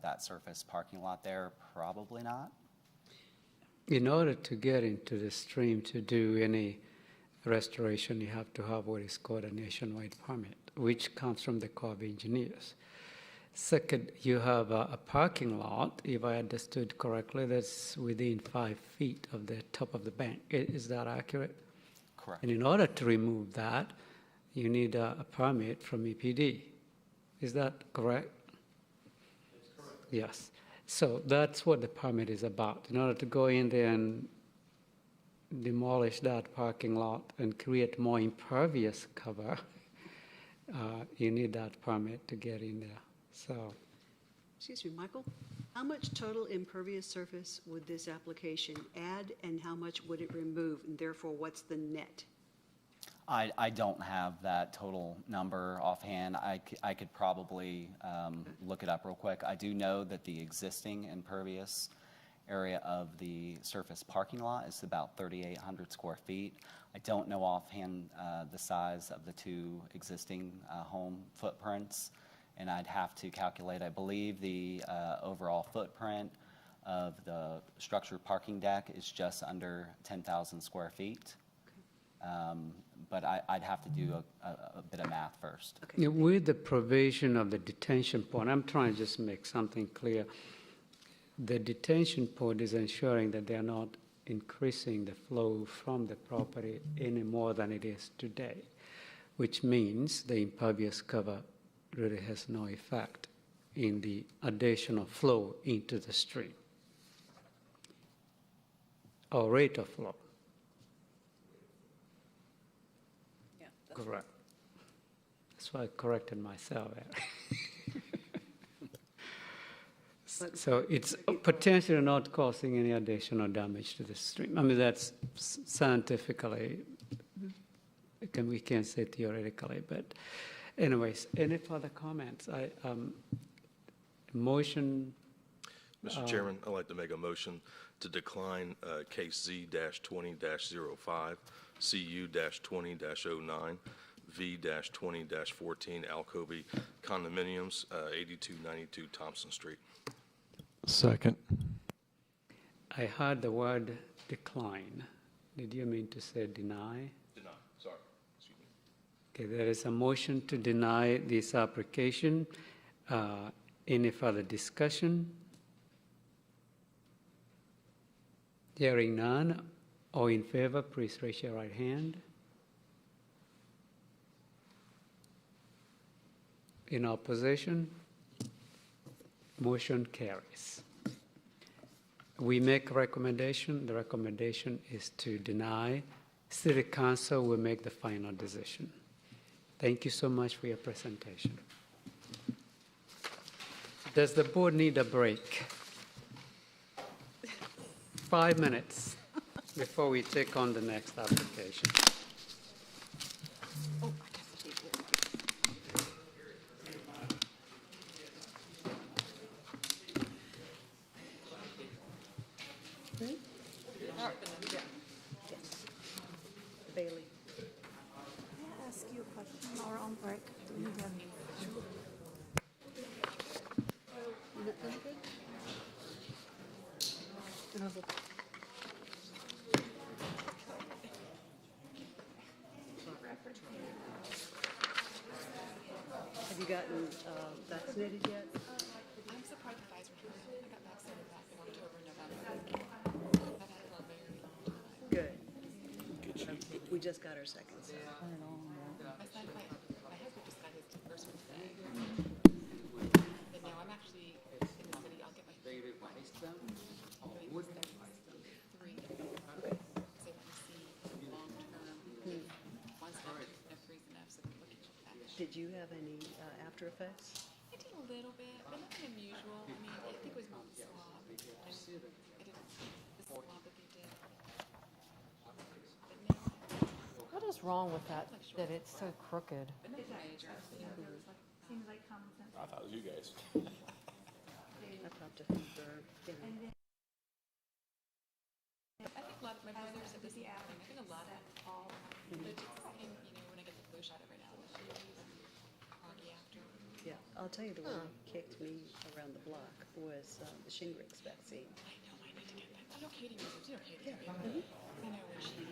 that surface parking lot there? Probably not. In order to get into the stream to do any restoration, you have to have what is called a nationwide permit, which comes from the Corps of Engineers. Second, you have a parking lot, if I understood correctly, that's within 5 feet of the top of the bank. Is that accurate? Correct. And in order to remove that, you need a permit from EPD. Is that correct? That's correct. Yes. So that's what the permit is about. In order to go in there and demolish that parking lot and create more impervious cover, you need that permit to get in there. So, Excuse me, Michael, how much total impervious surface would this application add, and how much would it remove, and therefore what's the net? I don't have that total number offhand. I could probably look it up real quick. I do know that the existing impervious area of the surface parking lot is about 3,800 square feet. I don't know offhand the size of the two existing home footprints, and I'd have to calculate, I believe, the overall footprint of the structured parking deck is just under 10,000 square feet. But I'd have to do a bit of math first. Yeah, with the provision of the detention pond, I'm trying to just make something clear. The detention pond is ensuring that they are not increasing the flow from the property any more than it is today, which means the impervious cover really has no effect in the additional flow into the stream or rate of flow. Yeah. Correct. That's why I corrected myself. So it's potentially not causing any additional damage to the stream. I mean, that's scientifically, we can't say theoretically, but anyways, any further comments? Motion. Mr. Chairman, I'd like to make a motion to decline case Z-20-05, CU-20-09, V-20-14 Alcovy condominiums, 8292 Thompson Street. Second. I heard the word decline. Did you mean to say deny? Deny, sorry. Excuse me. Okay, there is a motion to deny this application. Any further discussion? Hearing none, all in favor, please raise your right hand. In opposition? Motion carries. We make a recommendation. The recommendation is to deny. City Council will make the final decision. Thank you so much for your presentation. Does the board need a break? 5 minutes before we take on the next application. Bailey. Can I ask you a question while we're on break? Do we need to- Have you gotten vaccinated yet? I'm surprised the Pfizer came in. I got vaccinated back in October, November. I've had it for a very long time. Good. We just got our seconds. My husband just got his first one today. And now I'm actually in the city. I'll get my third one. What's that? 3. So let me see long term. One's not freeze enough, so we're looking at that. Did you have any after effects? I did a little bit, but nothing unusual. I mean, I think it was more the swab. I didn't, the swab that they did. But no, What is wrong with that it's so crooked? but nothing major. Seems like common sense. I thought it was you guys. I popped a fever. I think a lot of my brother said this. I think a lot of all, but it's the same, when I get the flu shot every now and then. Foggy after. Yeah, I'll tell you the one that kicked me around the block was the Shingrix vaccine. I know, I need to get that. I know Katie was, Katie, right? I know when she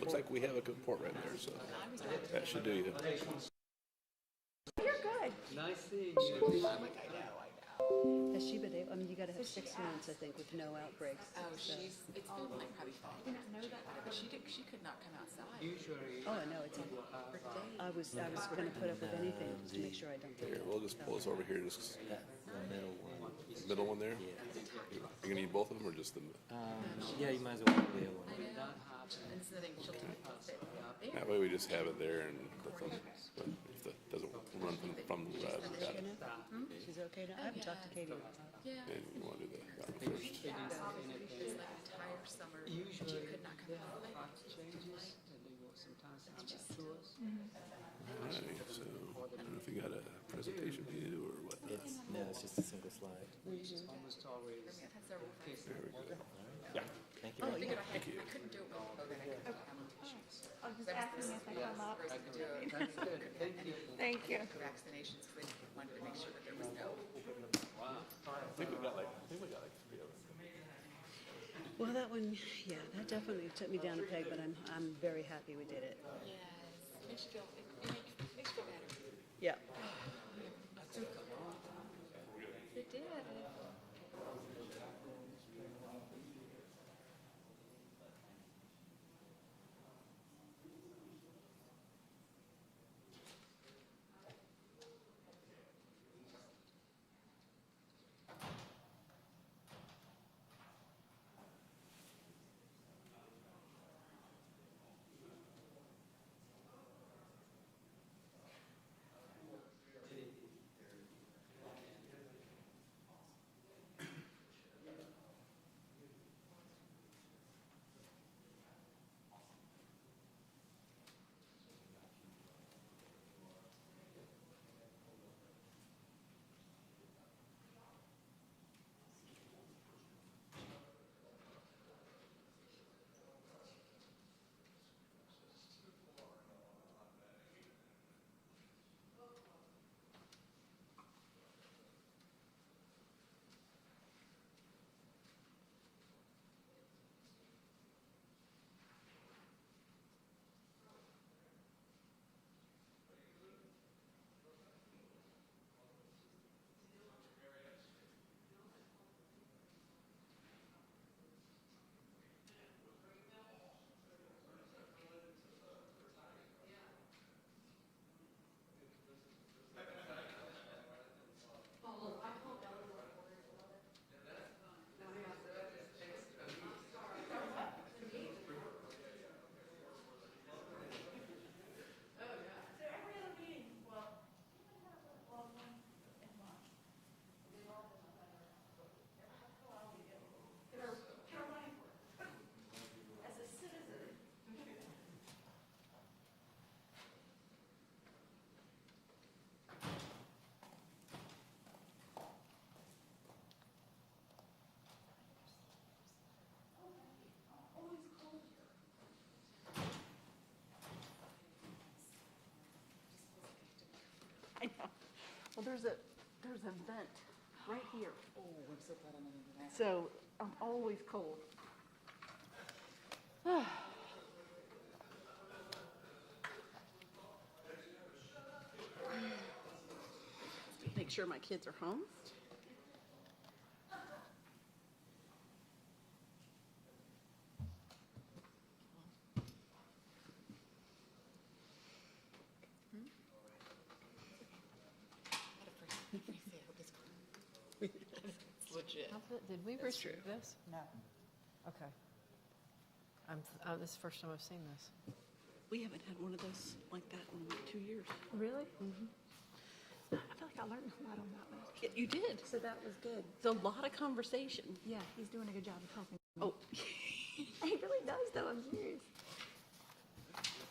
Looks like we have a good port right there, so that should do you. You're good. Nice seeing you. I'm like, I know. Has she been able, I mean, you gotta have 6 months, I think, with no outbreaks. Oh, it's been like probably 5 years. But she could not come outside. Usually, Oh, I know, it's, I was gonna put up with anything to make sure I don't get Here, it. we'll just pull this over here. Just middle one there. You gonna need both of them or just the? Yeah, you might as well be able to. And so then she'll take it. That way we just have it there, and if that doesn't run from the drive, we got it. She's okay now? I haven't talked to Katie. Yeah. And you want to do that first. It's like entire summer. She could not come out. changes, and they will sometimes have that to us. Alright, so I don't know if you got a presentation view or what. No, it's just a single slide. It's almost always. There we go. Yeah. Thank you. I couldn't do it with COVID. I couldn't have issues. I was just asking if I could come up. That's good. Thank you. Thank you. Vaccinations, we wanted to make sure that there was no. I think we got like 3 of them. Well, that one, yeah, that definitely took me down a peg, but I'm very happy we did it. Yes, makes you feel, makes you feel better. Yeah. It did. I know. Well, there's a vent right here. Oh, I'm so glad I'm into that. So I'm always cold. Make sure my kids are home. It's legit. Did we receive this? No. Okay. This is the first time I've seen this. We haven't had one of those like that in like 2 years. Really? I feel like I learned a lot on that one. You did. So that was good. It's a lot of conversation. Yeah, he's doing a good job of helping. Oh. He really does, though. I'm serious.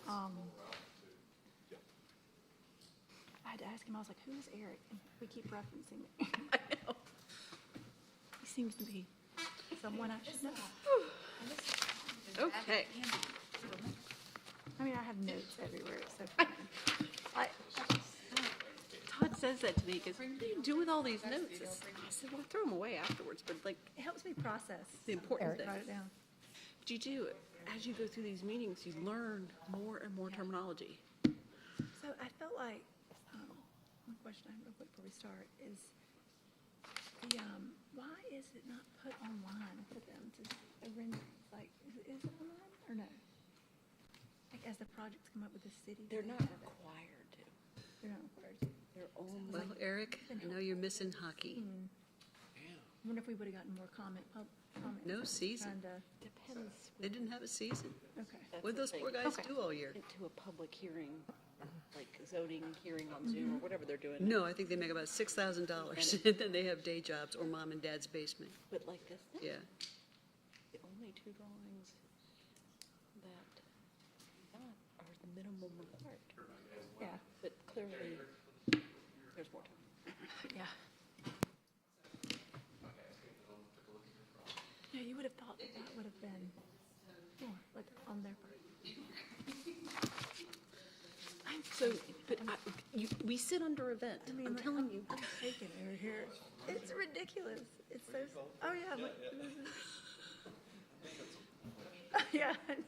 I had to ask him. I was like, "Who is Eric?" And we keep referencing it. I know. He seems to be someone I should know. Okay. I mean, I have notes everywhere. It's so funny. Todd says that to me because what do you do with all these notes? I said, well, I throw them away afterwards, but like It helps me process the important Eric, things. write it down. But you do, as you go through these meetings, you learn more and more terminology. So I felt like, one question I have real quick before we start is, why is it not put online for them to render? Like, is it online or no? Like, as the projects come up with the city? They're not required to. They're not required to. They're only. Well, Eric, I know you're missing hockey. I wonder if we would have gotten more comments. No season. Depends. They didn't have a season. Okay. What did those poor guys do all year? Into a public hearing, like zoning hearing on Zoom or whatever they're doing. No, I think they make about $6,000, and then they have day jobs or mom and dad's basement. But like this, Yeah. the only 2 drawings that got are the minimum required. Yeah. But clearly, there's more time. Yeah. Yeah, you would have thought that would have been more, like, on their part. So, but we sit under event. I'm telling you. Taking over here. It's ridiculous. It's so, oh, yeah. Yeah, I know.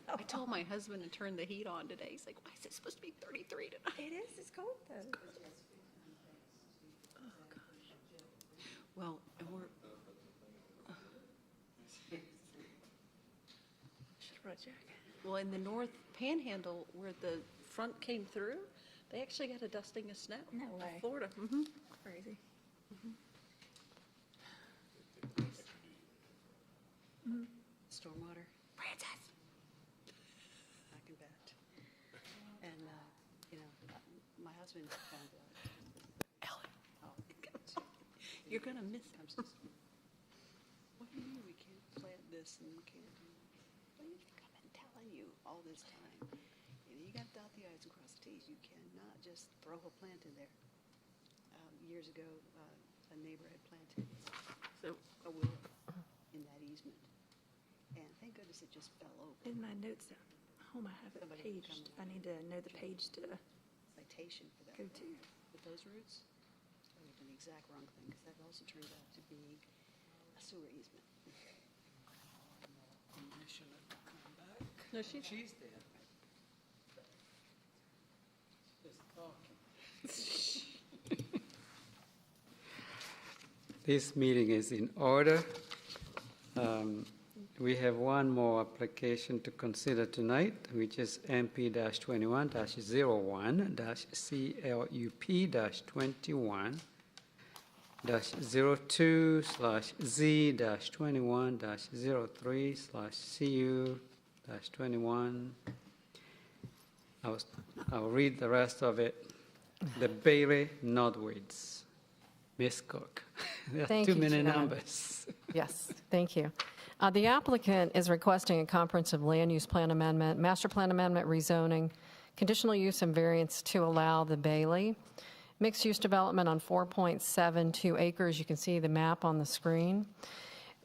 I told my husband to turn the heat on today. He's like, why is it supposed to be 33 tonight? It is, it's cold though. Oh, gosh. Well, and we're, Should've brought a jacket. well, in the North Panhandle where the front came through, they actually got a dusting of snow. No way. Florida. Mm-hmm. Crazy. Stormwater. Francis. I can bet. And, my husband found out. Ellen. Oh. You're going to miss him. What do you mean we can't plant this and we can't do that? What do you think I've been telling you all this time? You got to dot the i's and cross the t's. You cannot just throw a plant in there. Years ago, a neighbor had planted a willow in that easement. And thank goodness it just fell over. In my notes at home, I have it paged. I need to know the page to Citation for that. go to. With those roots, I did the exact wrong thing, because that also turned out to be a sewer easement. No, she's there. Just talking. This meeting is in order. We have one more application to consider tonight, which is MP-21-02/Z-21-03/CU-21. I'll read the rest of it. The Bailey Northwoods. Miss Cook. There are Thank too you, many Chairman. numbers. Yes, thank you. The applicant is requesting a comprehensive land use plan amendment, master plan amendment rezoning, conditional use and variance to allow the Bailey. Mixed-use development on 4.72 acres. You can see the map on the screen.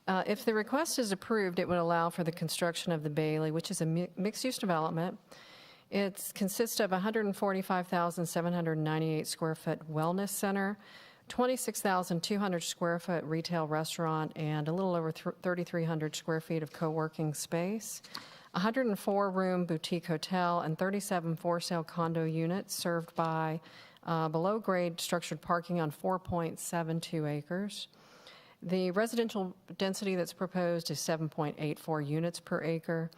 If the request is approved, it would allow for the construction of the Bailey, which is a mixed-use development. It consists of 145,798 square foot wellness center, 26,200 square foot retail restaurant, and a little over 3,300 square feet of co-working space, 104 room boutique hotel, and 37 for sale condo units served by below grade structured parking on 4.72 acres. The residential density that's proposed is 7.84 units per acre.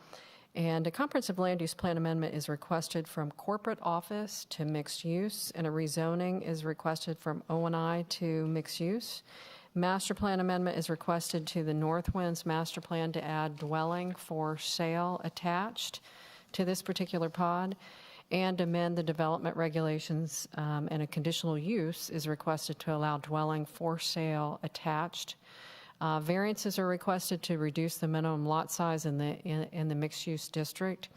And a comprehensive land use plan amendment is requested from corporate office to mixed use, and a rezoning is requested from O&I to mixed use. Master plan amendment is requested to the Northwind's master plan to add dwelling for sale attached to this particular pod, and amend the development regulations, and a conditional use is requested to allow dwelling for sale attached. Variances are requested to reduce the minimum lot size in the mixed-use district,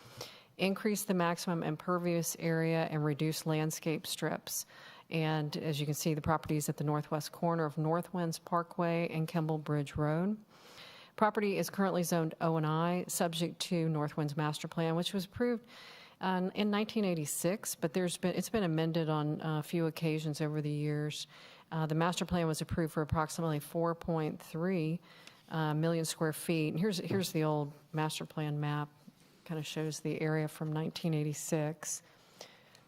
increase the maximum impervious area, and reduce landscape strips. And as you can see, the property is at the northwest corner of Northwinds Parkway and Kimball Bridge Road. Property is currently zoned O&I, subject to Northwinds master plan, which was approved in 1986, but it's been amended on a few occasions over the years. The master plan was approved for approximately 4.3 million square feet. And here's the old master plan map. Kind of shows the area from 1986.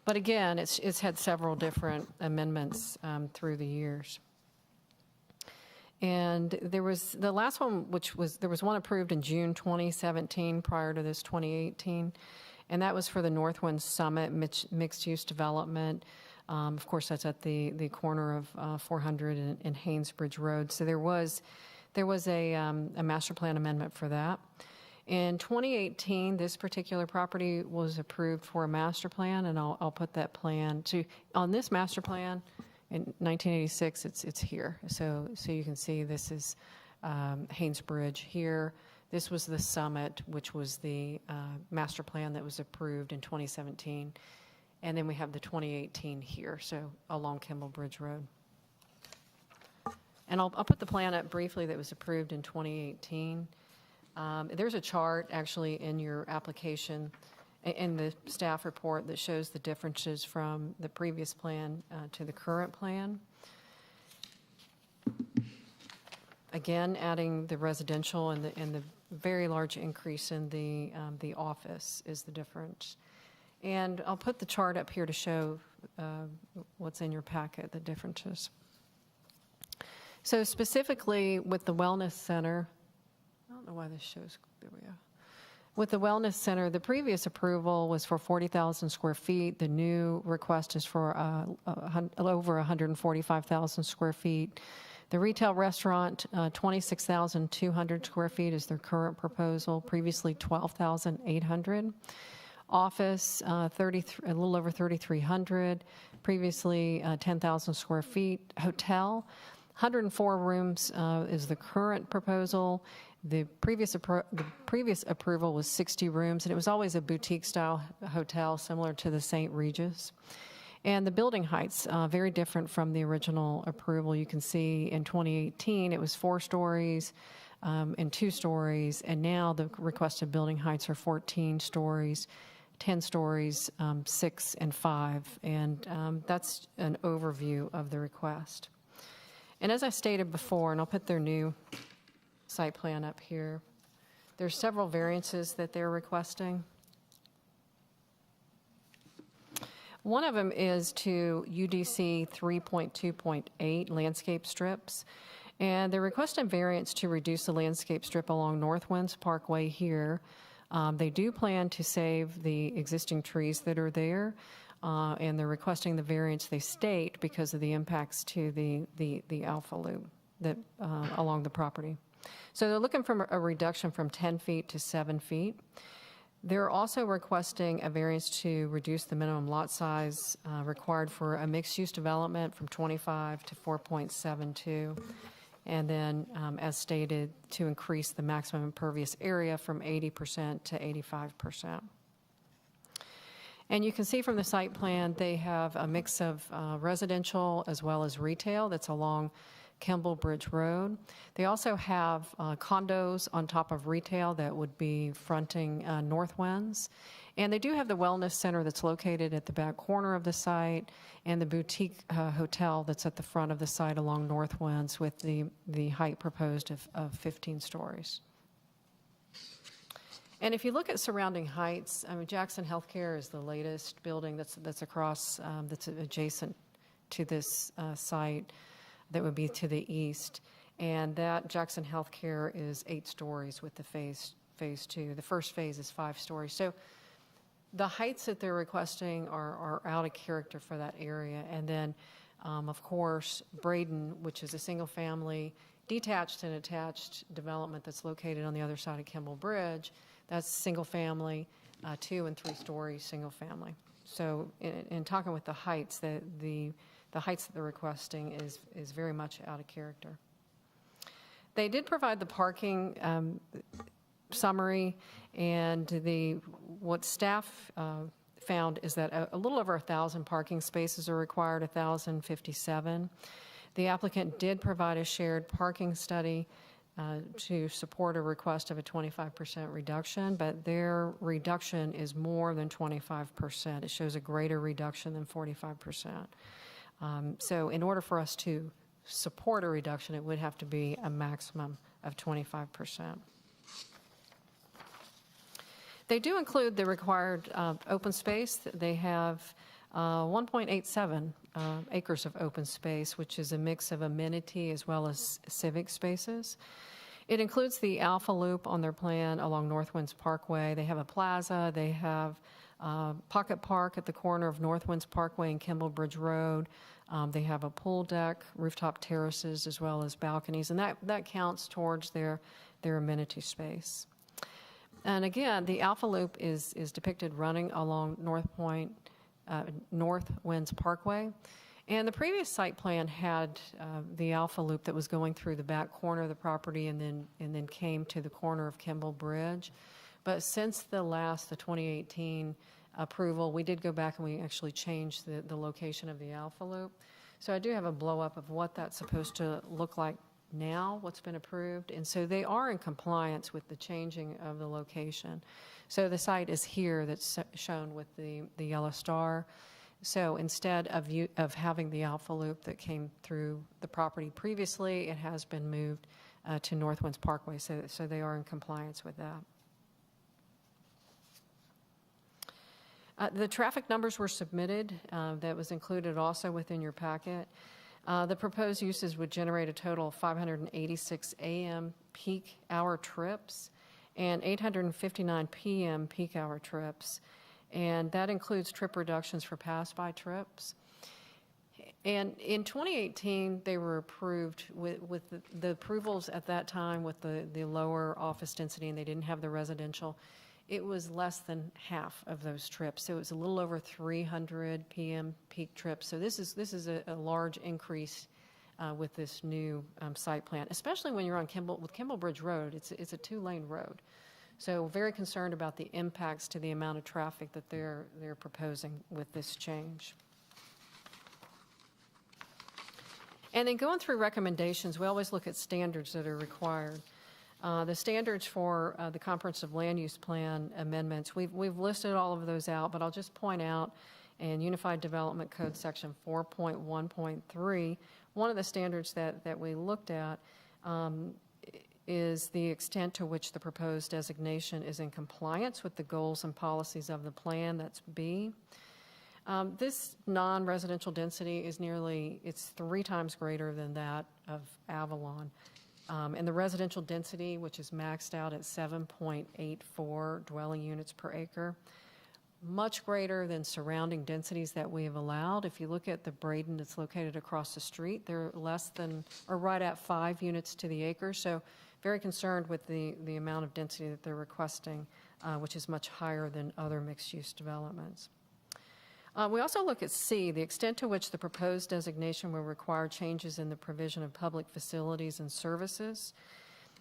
But again, it's had several different amendments through the years. And there was the last one, there was one approved in June 2017 prior to this 2018. And that was for the Northwind Summit mixed-use development. Of course, that's at the corner of 400 and Haynesbridge Road. So there was a master plan amendment for that. In 2018, this particular property was approved for a master plan, and I'll put that plan on this master plan. In 1986, it's here. So you can see this is Haynesbridge here. This was the Summit, which was the master plan that was approved in 2017. And then we have the 2018 here, so along Kimball Bridge Road. And I'll put the plan up briefly that was approved in 2018. There's a chart actually in your application, in the staff report that shows the differences from the previous plan to the current plan. Again, adding the residential and the very large increase in the office is the difference. And I'll put the chart up here to show what's in your packet, the differences. So specifically with the Wellness Center, I don't know why this shows, there we go. With the Wellness Center, the previous approval was for 40,000 square feet. The new request is for over 145,000 square feet. The retail restaurant, 26,200 square feet is their current proposal, previously 12,800. Office, a little over 3,300, previously 10,000 square feet. Hotel, 104 rooms is the current proposal. The previous approval was 60 rooms, and it was always a boutique-style hotel similar to the St. Regis. And the building heights, very different from the original approval. You can see in 2018 it was 4 stories and 2 stories, and now the requested building heights are 14 stories, 10 stories, 6 and 5. And that's an overview of the request. And as I stated before, and I'll put their new site plan up here, there's several variances that they're requesting. One of them is to UDC 3.2.8 landscape strips, and they're requesting variance to reduce the landscape strip along Northwind's Parkway here. They do plan to save the existing trees that are there, and they're requesting the variance, they state, because of the impacts to the Alpha Loop that along the property. So they're looking for a reduction from 10 feet to 7 feet. They're also requesting a variance to reduce the minimum lot size required for a mixed-use development from 25 to 4.72, and then, as stated, to increase the maximum impervious area from 80% to 85%. And you can see from the site plan, they have a mix of residential as well as retail that's along Kemble Bridge Road. They also have condos on top of retail that would be fronting Northwinds. And they do have the wellness center that's located at the back corner of the site, and the boutique hotel that's at the front of the site along Northwinds with the height proposed of 15 stories. And if you look at surrounding heights, I mean, Jackson Healthcare is the latest building that's across, that's adjacent to this site. That would be to the east, and that Jackson Healthcare is 8 stories with the phase 2. The first phase is 5 stories. So the heights that they're requesting are out of character for that area. And then, of course, Braden, which is a single-family detached and attached development that's located on the other side of Kemble Bridge, that's single-family, 2 and 3 stories single-family. So in talking with the heights, the heights that they're requesting is very much out of character. They did provide the parking summary, and what staff found is that a little over 1,000 parking spaces are required, 1,057. The applicant did provide a shared parking study to support a request of a 25% reduction, but their reduction is more than 25%. It shows a greater reduction than 45%. So in order for us to support a reduction, it would have to be a maximum of 25%. They do include the required open space. They have 1.87 acres of open space, which is a mix of amenity as well as civic spaces. It includes the Alpha Loop on their plan along Northwinds Parkway. They have a plaza. They have Pocket Park at the corner of Northwinds Parkway and Kemble Bridge Road. They have a pool deck, rooftop terraces, as well as balconies, and that counts towards their amenity space. And again, the Alpha Loop is depicted running along Northwinds Parkway. And the previous site plan had the Alpha Loop that was going through the back corner of the property and then came to the corner of Kemble Bridge. But since the 2018 approval, we did go back and we actually changed the location of the Alpha Loop. So I do have a blow-up of what that's supposed to look like now, what's been approved. And so they are in compliance with the changing of the location. So the site is here that's shown with the yellow star. So instead of having the Alpha Loop that came through the property previously, it has been moved to Northwind's Parkway. So they are in compliance with that. The traffic numbers were submitted. That was included also within your packet. The proposed uses would generate a total of 586 AM peak hour trips and 859 PM peak hour trips. And that includes trip reductions for pass-by trips. And in 2018, they were approved with the approvals at that time with the lower office density, and they didn't have the residential. It was less than half of those trips. So it was a little over 300 PM peak trips. So this is a large increase with this new site plan, especially when you're on Kimball Bridge Road. It's a 2-lane road. So very concerned about the impacts to the amount of traffic that they're proposing with this change. And then going through recommendations, we always look at standards that are required. The standards for the Comprehensive Land Use Plan amendments, we've listed all of those out, but I'll just point out in Unified Development Code Section 4.1.3, one of the standards that we looked at is the extent to which the proposed designation is in compliance with the goals and policies of the plan. That's B. This non-residential density is it's 3 times greater than that of Avalon. And the residential density, which is maxed out at 7.84 dwelling units per acre, much greater than surrounding densities that we have allowed. If you look at the Braden that's located across the street, they're less than or right at 5 units to the acre. So very concerned with the amount of density that they're requesting, which is much higher than other mixed-use developments. We also look at C, the extent to which the proposed designation will require changes in the provision of public facilities and services.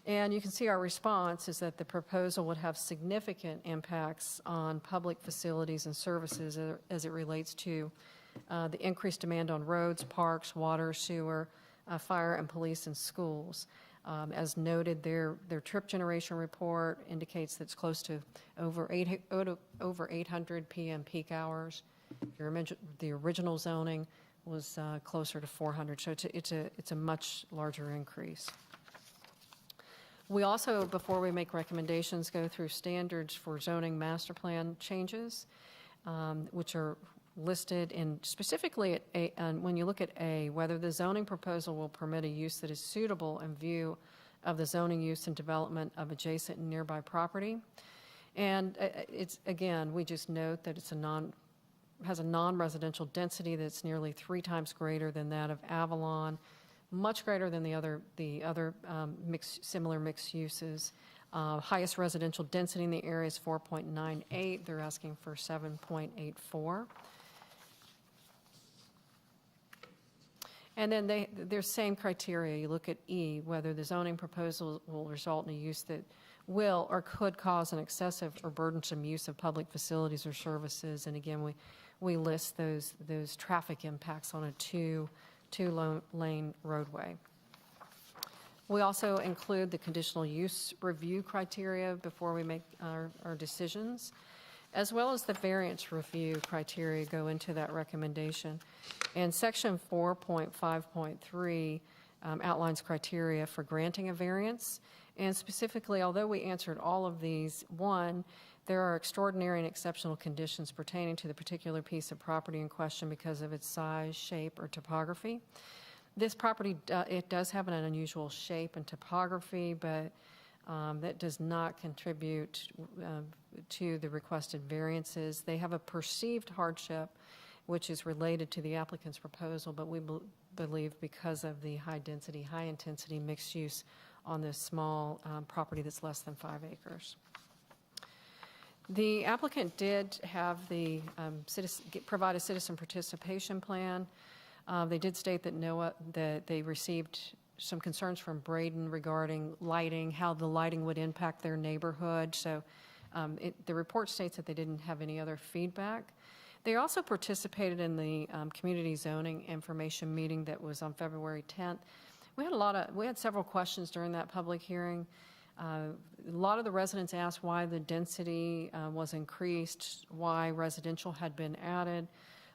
And you can see our response is that the proposal would have significant impacts on public facilities and services as it relates to the increased demand on roads, parks, water, sewer, fire, and police and schools. As noted, their trip generation report indicates that it's close to over 800 PM peak hours. The original zoning was closer to 400, so it's a much larger increase. We also, before we make recommendations, go through standards for zoning master plan changes, which are listed in specifically when you look at A, whether the zoning proposal will permit a use that is suitable in view of the zoning use and development of adjacent and nearby property. And it's, again, we just note that it's has a non-residential density that's nearly 3 times greater than that of Avalon, much greater than the other similar mixed uses. Highest residential density in the area is 4.98. They're asking for 7.84. And then there's same criteria. You look at E, whether the zoning proposal will result in a use that will or could cause an excessive or burdensome use of public facilities or services. And again, we list those traffic impacts on a two-lane roadway. We also include the conditional use review criteria before we make our decisions, as well as the variance review criteria go into that recommendation. And Section 4.5.3 outlines criteria for granting a variance. And specifically, although we answered all of these, 1, there are extraordinary and exceptional conditions pertaining to the particular piece of property in question because of its size, shape, or topography. This property, it does have an unusual shape and topography, but that does not contribute to the requested variances. They have a perceived hardship, which is related to the applicant's proposal, but we believe because of the high density, high intensity mixed use on this small property that's less than 5 acres. The applicant did have provide a citizen participation plan. They did state that they received some concerns from Braden regarding lighting, how the lighting would impact their neighborhood. So the report states that they didn't have any other feedback. They also participated in the community zoning information meeting that was on February 10th, We had several questions during that public hearing. A lot of the residents asked why the density was increased, why residential had been added,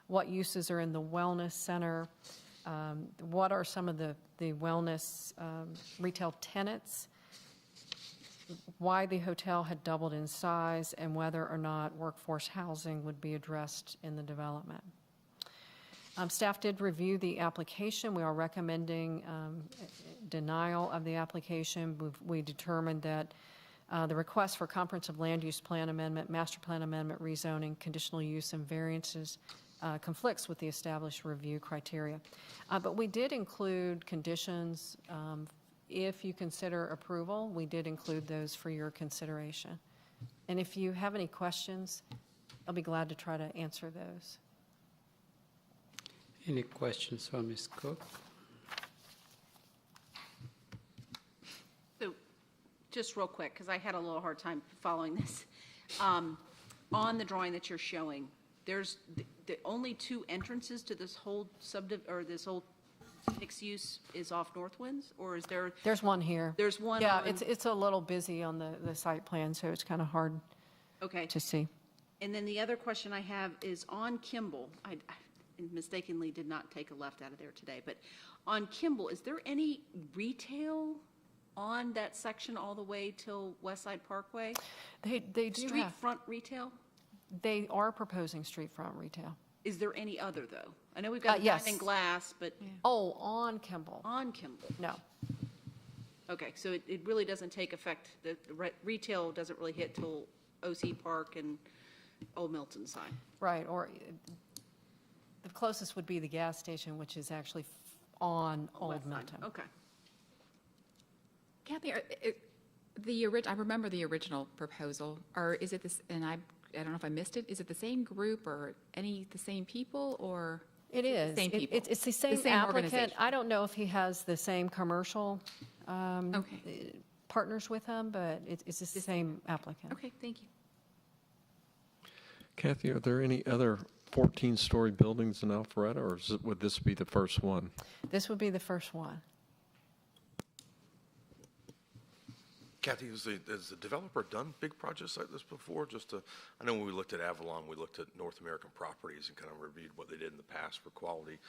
what uses are in the wellness center, what are some of the wellness retail tenants, why the hotel had doubled in size, and whether or not workforce housing would be addressed in the development. Staff did review the application. We are recommending denial of the application. We determined that the request for comprehensive land use plan amendment, master plan amendment, rezoning, conditional use, and variances conflicts with the established review criteria. But we did include conditions. If you consider approval, we did include those for your consideration. And if you have any questions, I'll be glad to try to answer those. Any questions for Ms. Cook? So, just real quick, because I had a little hard time following this. On the drawing that you're showing, there's the only two entrances to this whole this whole mixed use is off Northwinds, or is there? There's one here. There's one. Yeah, on, it's a little busy on the site plan, so it's kind of hard to see. And then the other question I have is on Kimball. I mistakenly did not take a left out of there today, but on Kimball, is there any retail on that section all the way till Westside Parkway? They do street have, front retail? They are proposing street front retail. Is there any other though? I know we've got yes. Diamond Glass, but Oh, on Kimball. on Kimball. No. Okay, so it really doesn't take effect. The retail doesn't really hit till OC Park and Old Milton side. Right, or the closest would be the gas station, which is actually on Old West side. Milton. Okay. Kathy, I remember the original proposal, or is it this, and I don't know if I missed it, is it the same group or the same people, or? It is. Same people? It's the same applicant. Organization? I don't know if he has the same commercial partners with him, but it's the same applicant. Okay, thank you. Kathy, are there any other 14-story buildings in Alpharetta, or would this be the first one? This would be the first one. Kathy, has the developer done big projects like this before? I know when we looked at Avalon, we looked at North American Properties and kind of reviewed what they did in the past for quality.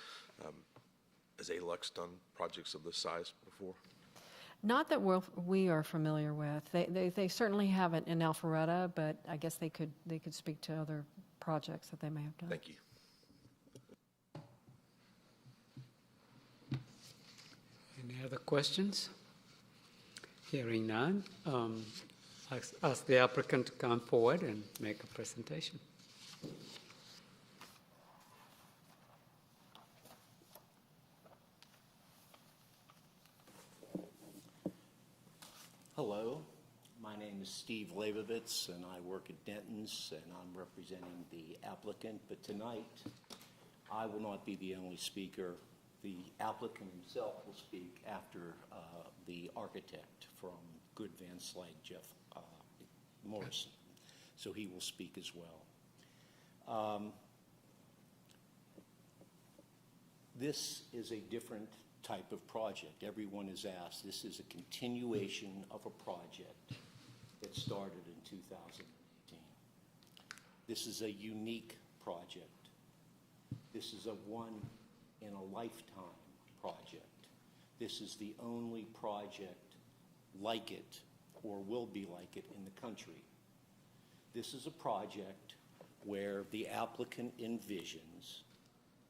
Has ALUX done projects of this size before? Not that we are familiar with. They certainly haven't in Alpharetta, but I guess they could speak to other projects that they may have done. Thank you. Any other questions? Hearing none, ask the applicant to come forward and make a presentation. Hello, my name is Steve Leibovitz, and I work at Denton's, and I'm representing the applicant. But tonight, I will not be the only speaker. The applicant himself will speak after the architect from Good Van Slyke, Jeff Morrison. So he will speak as well. This is a different type of project. Everyone is asked. This is a continuation of a project that started in 2018. This is a unique project. This is a one-in-a-lifetime project. This is the only project like it or will be like it in the country. This is a project where the applicant envisions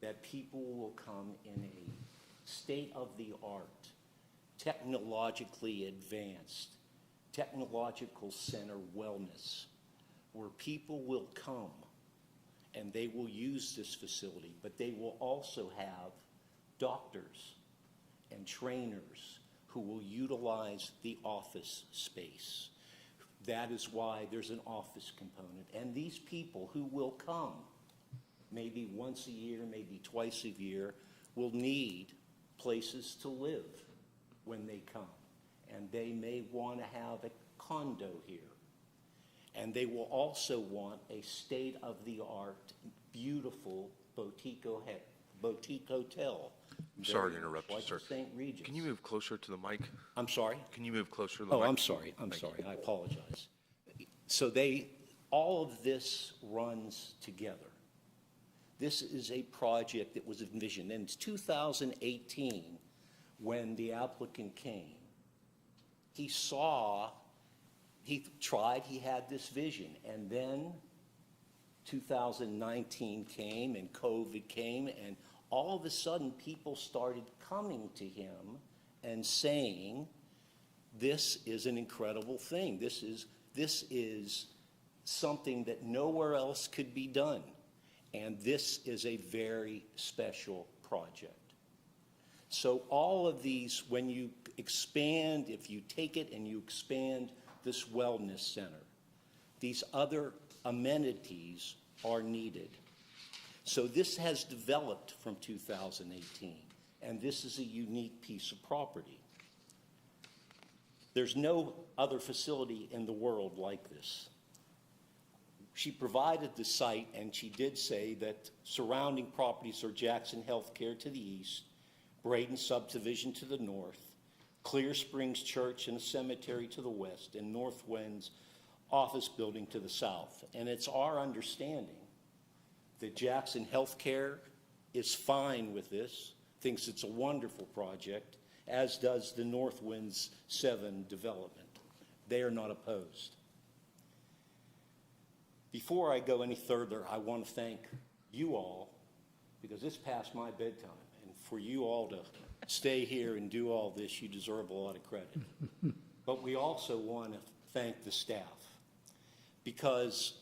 that people will come in a state-of-the-art, technologically advanced, technological center wellness, where people will come and they will use this facility, but they will also have doctors and trainers who will utilize the office space. That is why there's an office component. And these people who will come, maybe once a year, maybe twice a year, will need places to live when they come. And they may want to have a condo here. And they will also want a state-of-the-art, beautiful boutique hotel I'm sorry to Very interrupt you, much sir. like St. Regis. Can you move closer to the mic? I'm sorry? Can you move closer to the Oh, mic? I'm sorry, I apologize. So all of this runs together. This is a project that was envisioned. In 2018, when the applicant came, he had this vision, and then 2019 came and COVID came, and all of a sudden people started coming to him and saying, this is an incredible thing. This is something that nowhere else could be done. And this is a very special project. So all of these, when you expand, if you take it and you expand this wellness center, these other amenities are needed. So this has developed from 2018, and this is a unique piece of property. There's no other facility in the world like this. She provided the site, and she did say that surrounding properties are Jackson Healthcare to the east, Braden Subdivision to the north, Clear Springs Church and a cemetery to the west, and Northwind's office building to the south. And it's our understanding that Jackson Healthcare is fine with this, thinks it's a wonderful project, as does the Northwind's 7 development. They are not opposed. Before I go any further, I want to thank you all, because it's past my bedtime, and for you all to stay here and do all this, you deserve a lot of credit. But we also want to thank the staff, because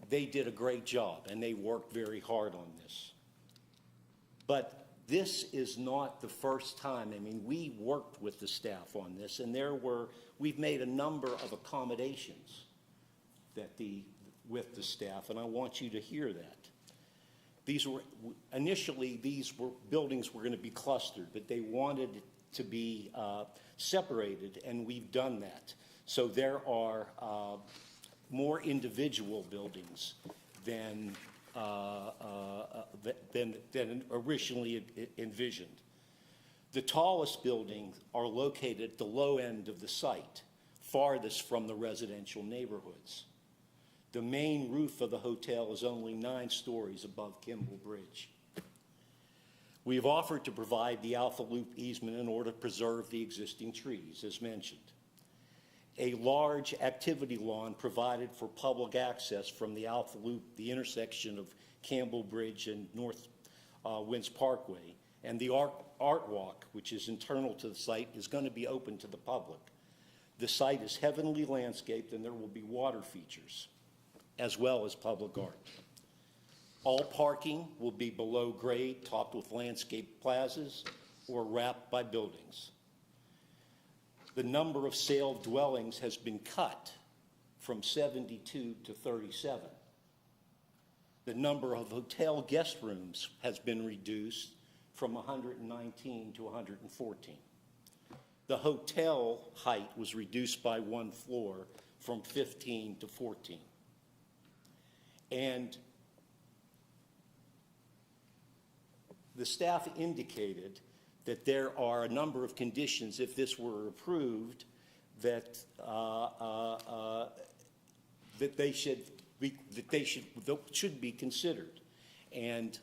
they did a great job and they worked very hard on this. But this is not the first time. I mean, we worked with the staff on this, and we've made a number of accommodations with the staff, and I want you to hear that. Initially, these buildings were going to be clustered, but they wanted to be separated, and we've done that. So there are more individual buildings than originally envisioned. The tallest buildings are located at the low end of the site, farthest from the residential neighborhoods. The main roof of the hotel is only 9 stories above Kimball Bridge. We have offered to provide the Alpha Loop easement in order to preserve the existing trees, as mentioned. A large activity lawn provided for public access from the Alpha Loop, the intersection of Campbell Bridge and Northwind's Parkway, and the art walk, which is internal to the site, is going to be open to the public. The site is heavily landscaped, and there will be water features, as well as public art. All parking will be below grade, topped with landscape plazas, or wrapped by buildings. The number of sale dwellings has been cut from 72 to 37. The number of hotel guest rooms has been reduced from 119 to 114. The hotel height was reduced by 1 floor from 15 to 14. And the staff indicated that there are a number of conditions, if this were approved, that should be considered. And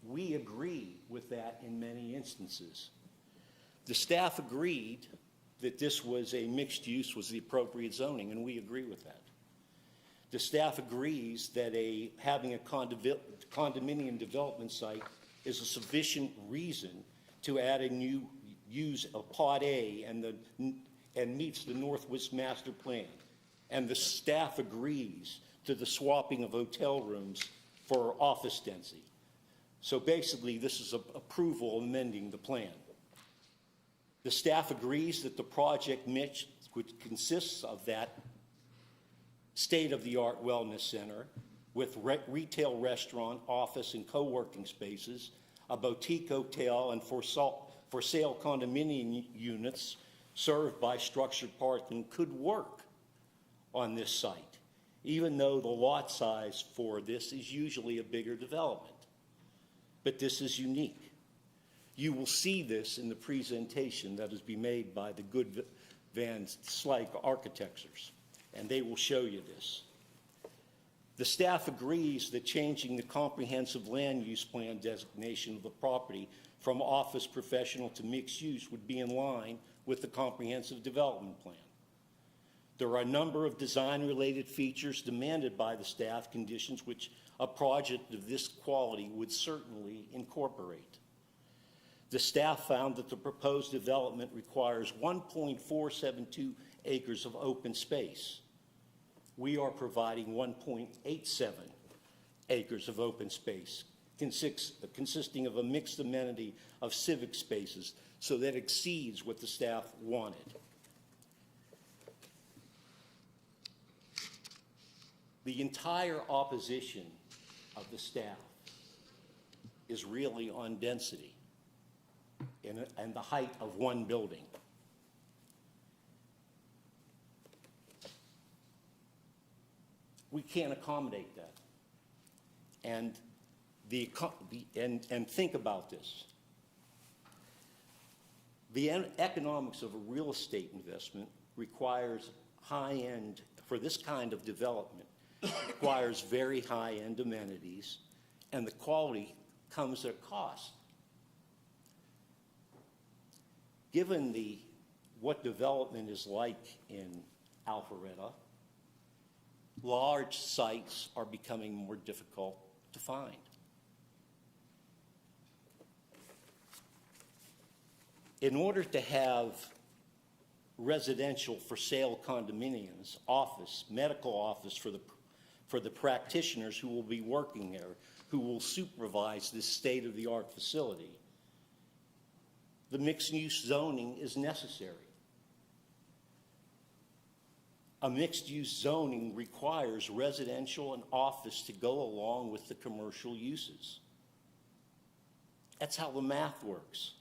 we agree with that in many instances. The staff agreed that this was a mixed use, was the appropriate zoning, and we agree with that. The staff agrees that having a condominium development site is a sufficient reason to add a new use of Pod A and meets the Northwest Master Plan. And the staff agrees to the swapping of hotel rooms for office density. So basically, this is approval amending the plan. The staff agrees that the project mix, which consists of that state-of-the-art wellness center with retail restaurant, office, and co-working spaces, a boutique hotel, and for sale condominium units served by structured parking could work on this site, even though the lot size for this is usually a bigger development. But this is unique. You will see this in the presentation that is being made by the Good Van Slyke architects, and they will show you this. The staff agrees that changing the comprehensive land use plan designation of the property from office professional to mixed use would be in line with the comprehensive development plan. There are a number of design-related features demanded by the staff conditions which a project of this quality would certainly incorporate. The staff found that the proposed development requires 1.472 acres of open space. We are providing 1.87 acres of open space, consisting of a mixed amenity of civic spaces, so that exceeds what the staff wanted. The entire opposition of the staff is really on density and the height of one building. We can't accommodate that. And think about this. The economics of a real estate investment requires high-end, for this kind of development, requires very high-end amenities, and the quality comes at cost. Given what development is like in Alpharetta, large sites are becoming more difficult to find. In order to have residential for sale condominiums, office, medical office for the practitioners who will be working there, who will supervise this state-of-the-art facility, the mixed-use zoning is necessary. A mixed-use zoning requires residential and office to go along with the commercial uses. That's how the math works.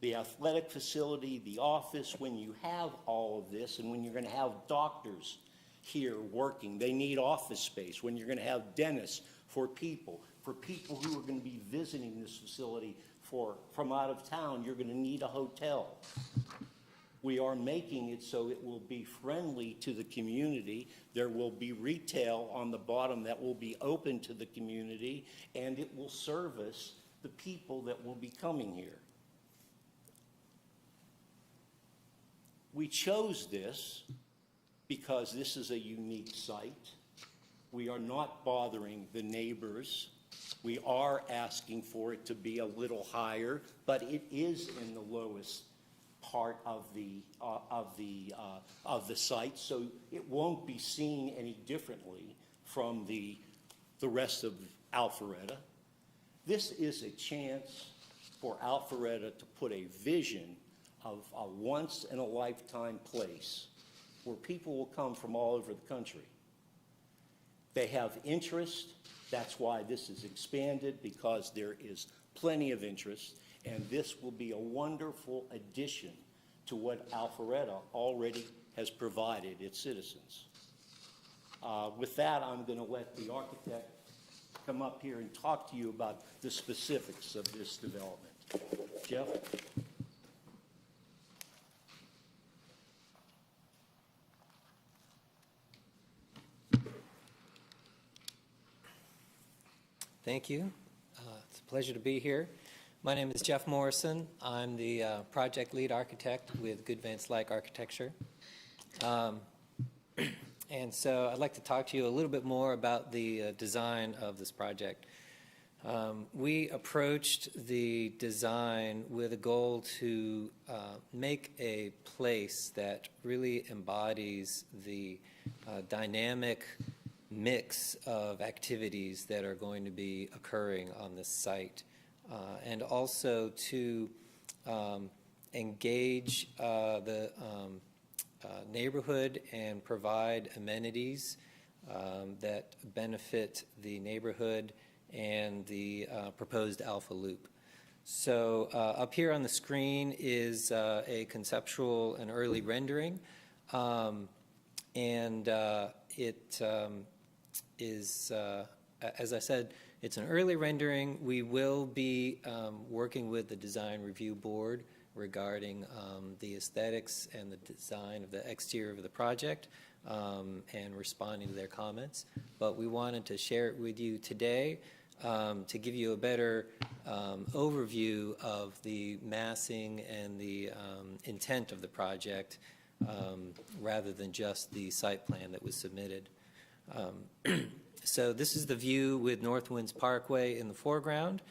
The athletic facility, the office, when you have all of this, and when you're going to have doctors here working, they need office space. When you're going to have dentists for people who are going to be visiting this facility from out of town, you're going to need a hotel. We are making it so it will be friendly to the community. There will be retail on the bottom that will be open to the community, and it will service the people that will be coming here. We chose this because this is a unique site. We are not bothering the neighbors. We are asking for it to be a little higher, but it is in the lowest part of the site, so it won't be seen any differently from the rest of Alpharetta. This is a chance for Alpharetta to put a vision of a once-in-a-lifetime place where people will come from all over the country. They have interest. That's why this is expanded, because there is plenty of interest, and this will be a wonderful addition to what Alpharetta already has provided its citizens. With that, I'm going to let the architect come up here and talk to you about the specifics of this development. Jeff? Thank you. It's a pleasure to be here. My name is Jeff Morrison. I'm the project lead architect with Good Van Slyke Architecture. And so I'd like to talk to you a little bit more about the design of this project. We approached the design with a goal to make a place that really embodies the dynamic mix of activities that are going to be occurring on this site, and also to engage the neighborhood and provide amenities that benefit the neighborhood and the proposed Alpha Loop. So up here on the screen is a conceptual and early rendering, and it is, as I said, it's an early rendering. We will be working with the Design Review Board regarding the aesthetics and the design of the exterior of the project and responding to their comments. But we wanted to share it with you today to give you a better overview of the massing and the intent of the project rather than just the site plan that was submitted. So this is the view with Northwind's Parkway in the foreground.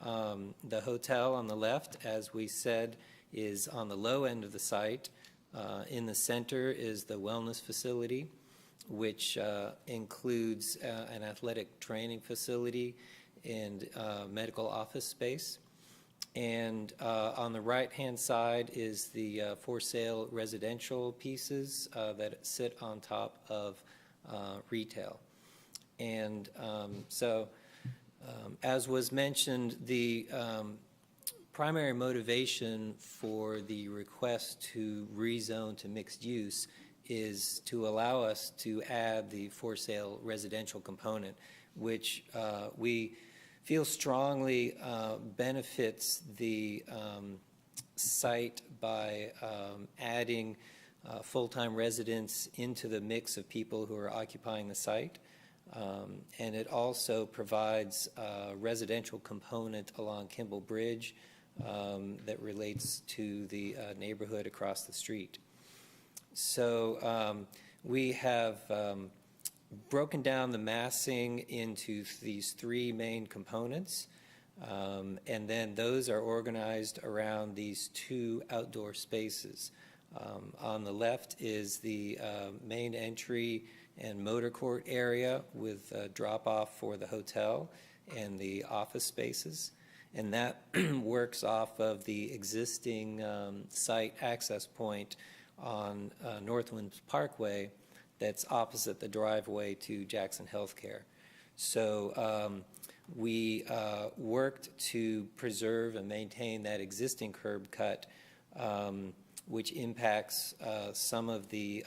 The hotel on the left, as we said, is on the low end of the site. In the center is the wellness facility, which includes an athletic training facility and medical office space. And on the right-hand side is the for sale residential pieces that sit on top of retail. And as was mentioned, the primary motivation for the request to rezone to mixed use is to allow us to add the for sale residential component, which we feel strongly benefits the site by adding full-time residents into the mix of people who are occupying the site. And it also provides a residential component along Kimball Bridge that relates to the neighborhood across the street. So we have broken down the massing into these three main components, and then those are organized around these two outdoor spaces. On the left is the main entry and motor court area with drop-off for the hotel and the office spaces. And that works off of the existing site access point on Northwind's Parkway that's opposite the driveway to Jackson Healthcare. So we worked to preserve and maintain that existing curb cut, which impacts some of the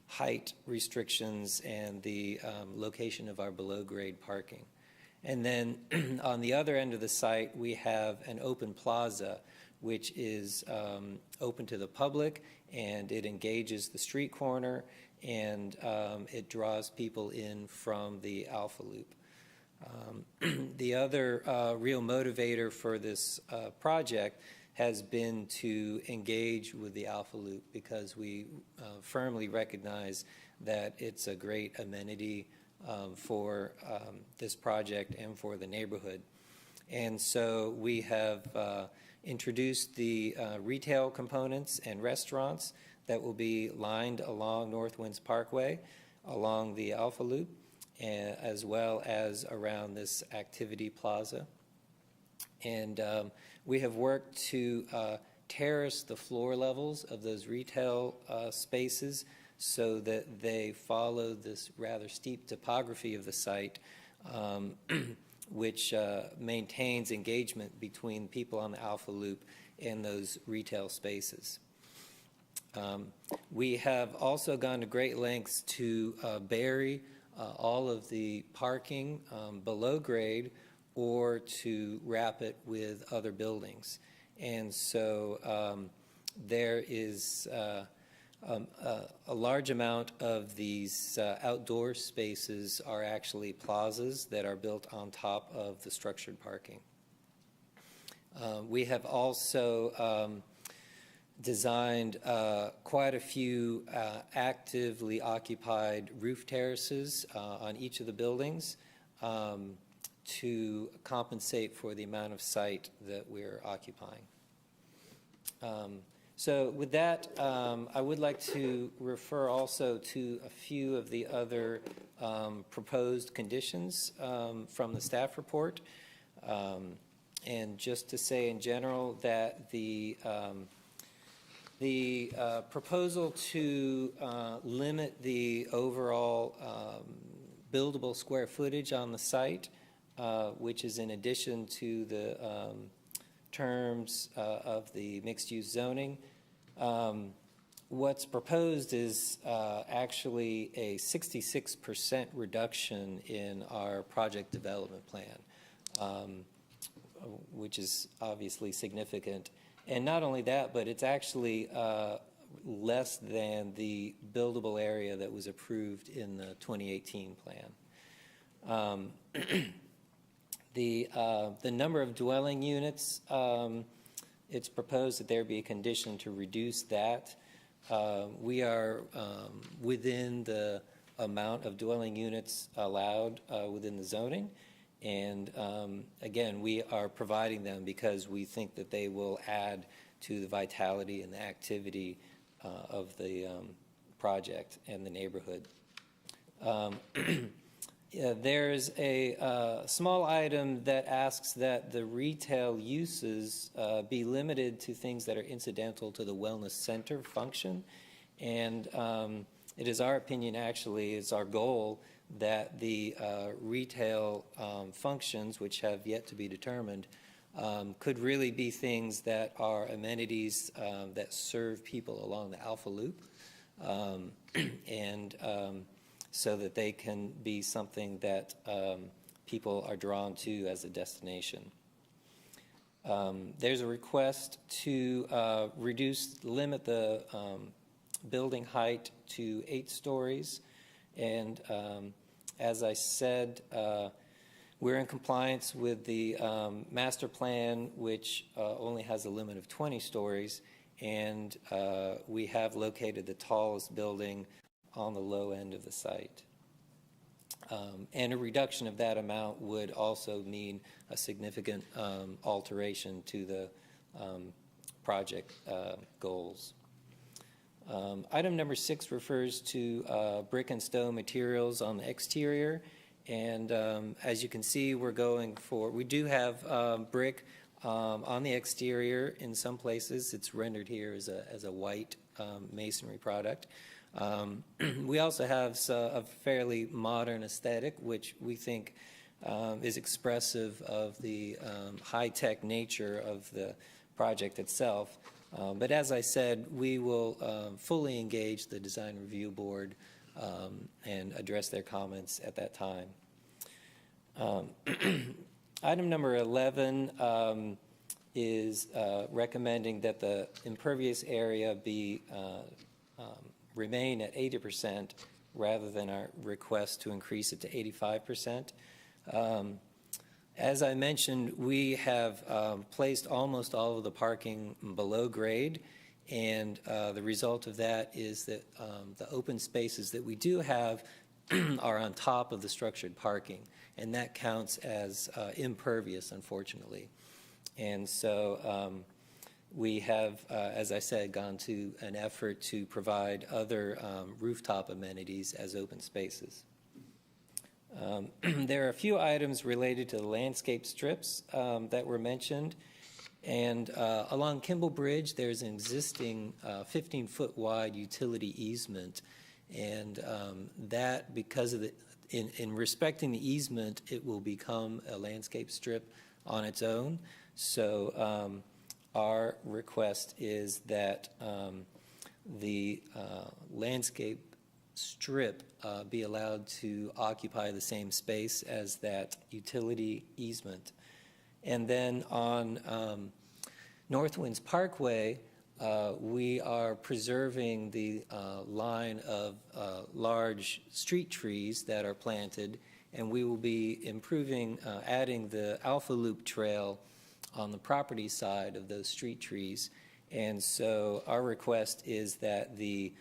height restrictions and the location of our below-grade parking. And then on the other end of the site, we have an open plaza, which is open to the public, and it engages the street corner, and it draws people in from the Alpha Loop. The other real motivator for this project has been to engage with the Alpha Loop because we firmly recognize that it's a great amenity for this project and for the neighborhood. And so we have introduced the retail components and restaurants that will be lined along Northwind's Parkway, along the Alpha Loop, as well as around this activity plaza. And we have worked to terrace the floor levels of those retail spaces so that they follow this rather steep topography of the site, which maintains engagement between people on the Alpha Loop and those retail spaces. We have also gone to great lengths to bury all of the parking below grade or to wrap it with other buildings. And so there is a large amount of these outdoor spaces are actually plazas that are built on top of the structured parking. We have also designed quite a few actively occupied roof terraces on each of the buildings to compensate for the amount of site that we're occupying. So with that, I would like to refer also to a few of the other proposed conditions from the staff report. And just to say in general that the proposal to limit the overall buildable square footage on the site, which is in addition to the terms of the mixed-use zoning, what's proposed is actually a 66% reduction in our project development plan, which is obviously significant. And not only that, but it's actually less than the buildable area that was approved in the 2018 plan. The number of dwelling units, it's proposed that there be a condition to reduce that. We are within the amount of dwelling units allowed within the zoning. And again, we are providing them because we think that they will add to the vitality and the activity of the project and the neighborhood. There's a small item that asks that the retail uses be limited to things that are incidental to the wellness center function. And it is our opinion, actually, it's our goal that the retail functions, which have yet to be determined, could really be things that are amenities that serve people along the Alpha Loop, and so that they can be something that people are drawn to as a destination. There's a request to limit the building height to 8 stories, and as I said, we're in compliance with the master plan, which only has a limit of 20 stories, and we have located the tallest building on the low end of the site. And a reduction of that amount would also mean a significant alteration to the project goals. Item number 6 refers to brick and stone materials on the exterior. And as you can see, we do have brick on the exterior. In some places, it's rendered here as a white masonry product. We also have a fairly modern aesthetic, which we think is expressive of the high-tech nature of the project itself. But as I said, we will fully engage the Design Review Board and address their comments at that time. Item number 11 is recommending that the impervious area remain at 80% rather than our request to increase it to 85%. As I mentioned, we have placed almost all of the parking below grade, and the result of that is that the open spaces that we do have are on top of the structured parking, and that counts as impervious, unfortunately. And so we have, as I said, gone to an effort to provide other rooftop amenities as open spaces. There are a few items related to the landscape strips that were mentioned. And along Kimball Bridge, there's an existing 15-foot wide utility easement. And that, because of in respecting the easement, it will become a landscape strip on its own. So our request is that the landscape strip be allowed to occupy the same space as that utility easement. And then on Northwind's Parkway, we are preserving the line of large street trees that are planted, and we will be improving, adding the Alpha Loop Trail on the property side of those street trees. And so our request is that the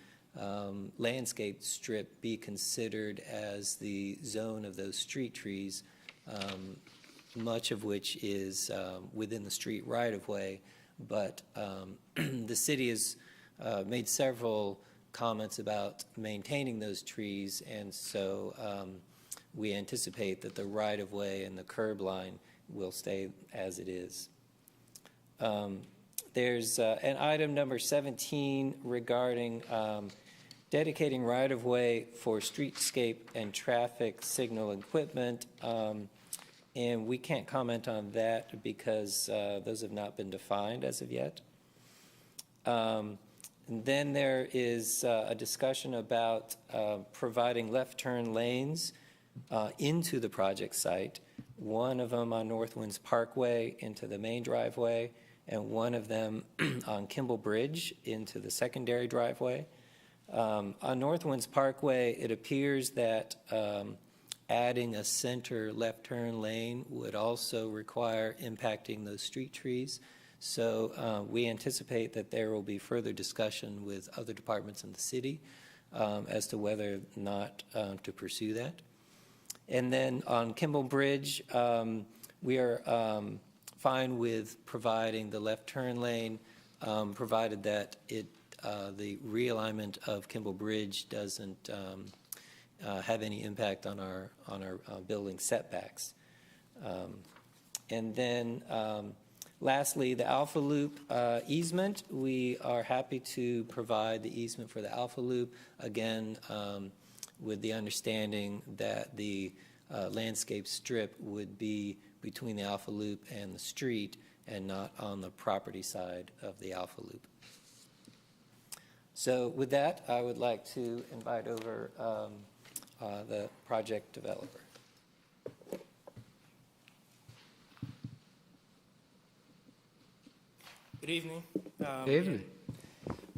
landscape strip be considered as the zone of those street trees, much of which is within the street right-of-way. But the city has made several comments about maintaining those trees, and so we anticipate that the right-of-way and the curb line will stay as it is. There's an item number 17 regarding dedicating right-of-way for streetscape and traffic signal equipment, and we can't comment on that because those have not been defined as of yet. Then there is a discussion about providing left turn lanes into the project site, one of them on Northwind's Parkway into the main driveway, and one of them on Kimball Bridge into the secondary driveway. On Northwind's Parkway, it appears that adding a center left turn lane would also require impacting those street trees. So we anticipate that there will be further discussion with other departments in the city as to whether or not to pursue that. And then on Kimball Bridge, we are fine with providing the left turn lane, provided that the realignment of Kimball Bridge doesn't have any impact on our building setbacks. And then lastly, the Alpha Loop easement, we are happy to provide the easement for the Alpha Loop, again, with the understanding that the landscape strip would be between the Alpha Loop and the street and not on the property side of the Alpha Loop. So with that, I would like to invite over the project developer. Good evening. Evening.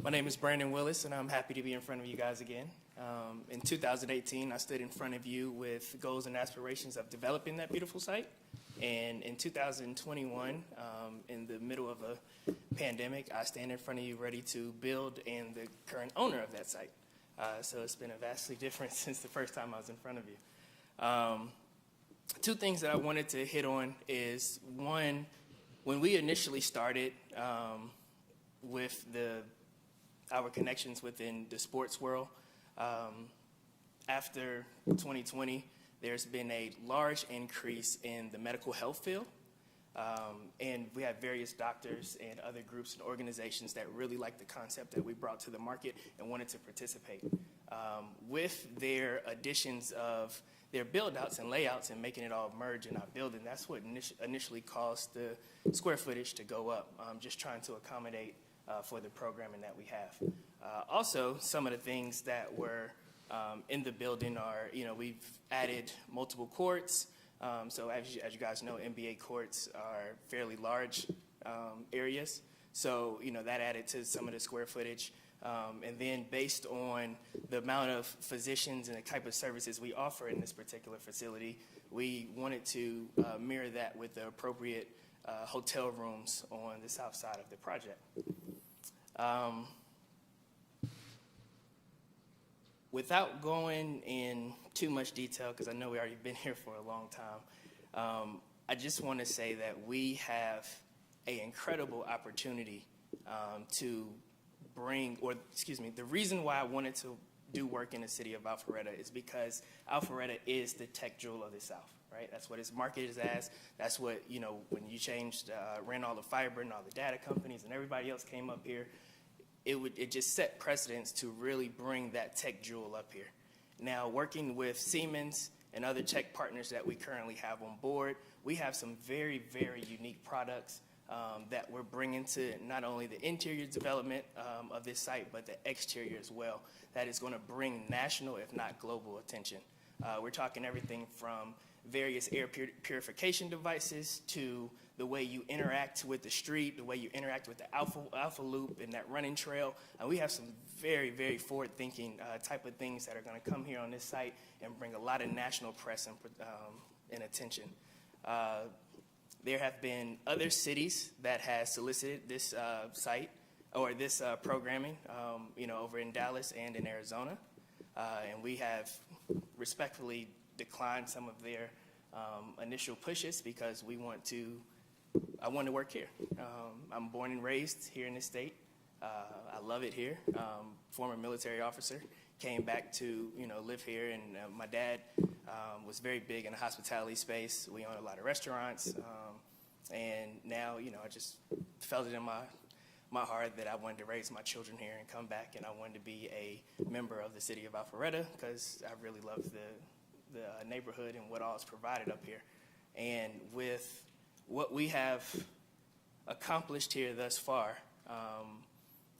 My name is Brandon Willis, and I'm happy to be in front of you guys again. In 2018, I stood in front of you with goals and aspirations of developing that beautiful site. And in 2021, in the middle of a pandemic, I stand in front of you ready to build and the current owner of that site. So it's been a vastly different since the first time I was in front of you. Two things that I wanted to hit on is, one, when we initially started with our connections within the sports world, after 2020, there's been a large increase in the medical health field. And we have various doctors and other groups and organizations that really like the concept that we brought to the market and wanted to participate. With their additions of their build-outs and layouts and making it all merge in our building, that's what initially caused the square footage to go up, just trying to accommodate for the programming that we have. Also, some of the things that were in the building are, we've added multiple courts. So as you guys know, NBA courts are fairly large areas. So, that added to some of the square footage. And then based on the amount of physicians and the type of services we offer in this particular facility, we wanted to mirror that with the appropriate hotel rooms on the south side of the project. Um, without going in too much detail, because I know we've already been here for a long time, I just want to say that we have an incredible opportunity to bring, or excuse me, the reason why I wanted to do work in the city of Alpharetta is because Alpharetta is the tech jewel of the South, right? That's what it's marketed as. That's what, you know, when you changed, ran all the fiber and all the data companies and everybody else came up here, it just set precedence to really bring that tech jewel up here. Now, working with Siemens and other tech partners that we currently have on board, we have some very, very unique products that we're bringing to not only the interior development of this site, but the exterior as well. That is going to bring national, if not global, attention. We're talking everything from various air purification devices to the way you interact with the street, the way you interact with the Alpha Loop and that running trail. We have some very, very forward-thinking type of things that are going to come here on this site and bring a lot of national press and attention. There have been other cities that have solicited this site or this programming, you know, over in Dallas and in Arizona. And we have respectfully declined some of their initial pushes because I want to work here. I'm born and raised here in this state. I love it here. Former military officer, came back to, you know, live here, and my dad was very big in the hospitality space. We own a lot of restaurants, and now, you know, I just felt it in my heart that I wanted to raise my children here and come back, and I wanted to be a member of the city of Alpharetta because I really love the neighborhood and what all is provided up here. And with what we have accomplished here thus far,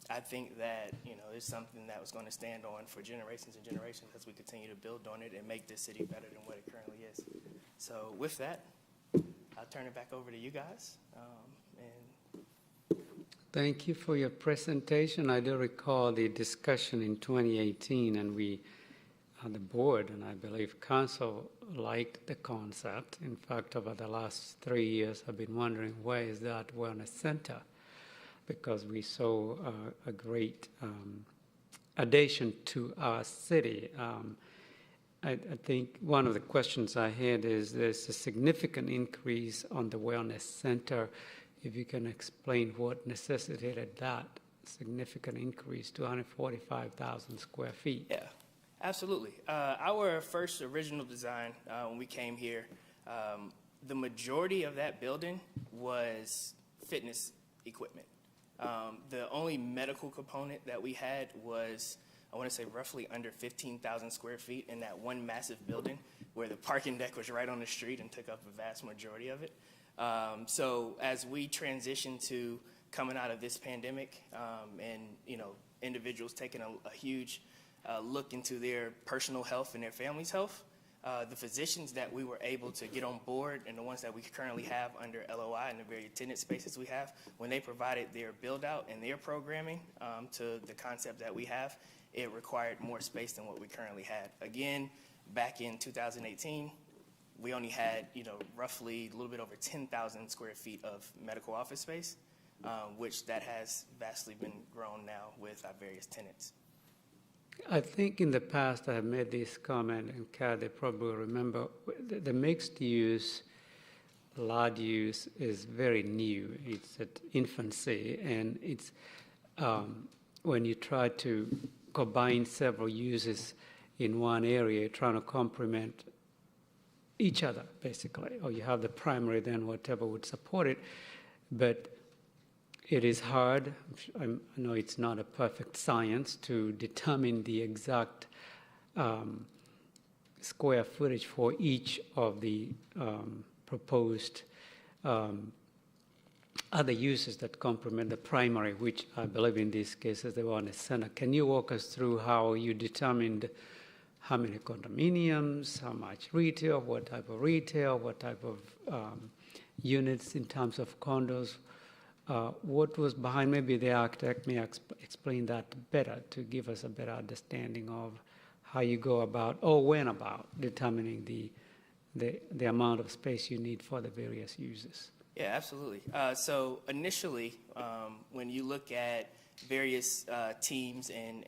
I think that, it's something that was going to stand on for generations and generations as we continue to build on it and make this city better than what it currently is. So with that, I'll turn it back over to you guys. Thank you for your presentation. I do recall the discussion in 2018, and we, the board, and I believe council, liked the concept. In fact, over the last 3 years, I've been wondering, where is that wellness center? Because we saw a great addition to our city. I think one of the questions I had is there's a significant increase on the wellness center. If you can explain what necessitated that significant increase to 145,000 square feet. Yeah, absolutely. Our first original design, when we came here, the majority of that building was fitness equipment. The only medical component that we had was, I want to say, roughly under 15,000 square feet in that one massive building where the parking deck was right on the street and took up a vast majority of it. So as we transition to coming out of this pandemic, and individuals taking a huge look into their personal health and their family's health, the physicians that we were able to get on board and the ones that we currently have under LOI and the very attendant spaces we have, when they provided their build out and their programming to the concept that we have, it required more space than what we currently had. Again, back in 2018, we only had, roughly a little bit over 10,000 square feet of medical office space, which that has vastly been grown now with our various tenants. I think in the past I have made this comment, and Kathy probably remember, the mixed use, large use is very new. It's at infancy, and it's when you try to combine several uses in one area, you're trying to complement each other, basically, or you have the primary, then whatever would support it. But it is hard. I know it's not a perfect science to determine the exact square footage for each of the proposed other uses that complement the primary, which I believe in this case is the wellness center. Can you walk us through how you determined how many condominiums, how much retail, what type of retail, what type of units in terms of condos? What was behind? Maybe the architect may explain that better to give us a better understanding of how you go about or went about determining the amount of space you need for the various uses. Yeah, absolutely. So initially, when you look at various teams and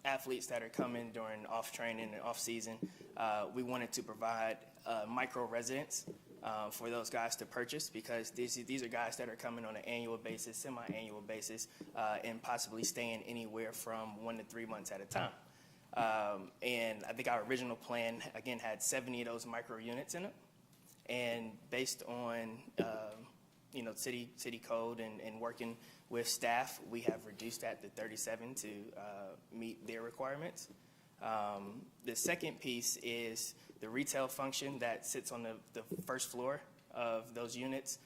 athletes that are coming during off training and off season, we wanted to provide micro residence for those guys to purchase, because these are guys that are coming on an annual basis, semi-annual basis, and possibly staying anywhere from 1 to 3 months at a time. And I think our original plan, again, had 70 of those micro units in it. And based on city code and working with staff, we have reduced that to 37 to meet their requirements. The second piece is the retail function that sits on the first floor of those units.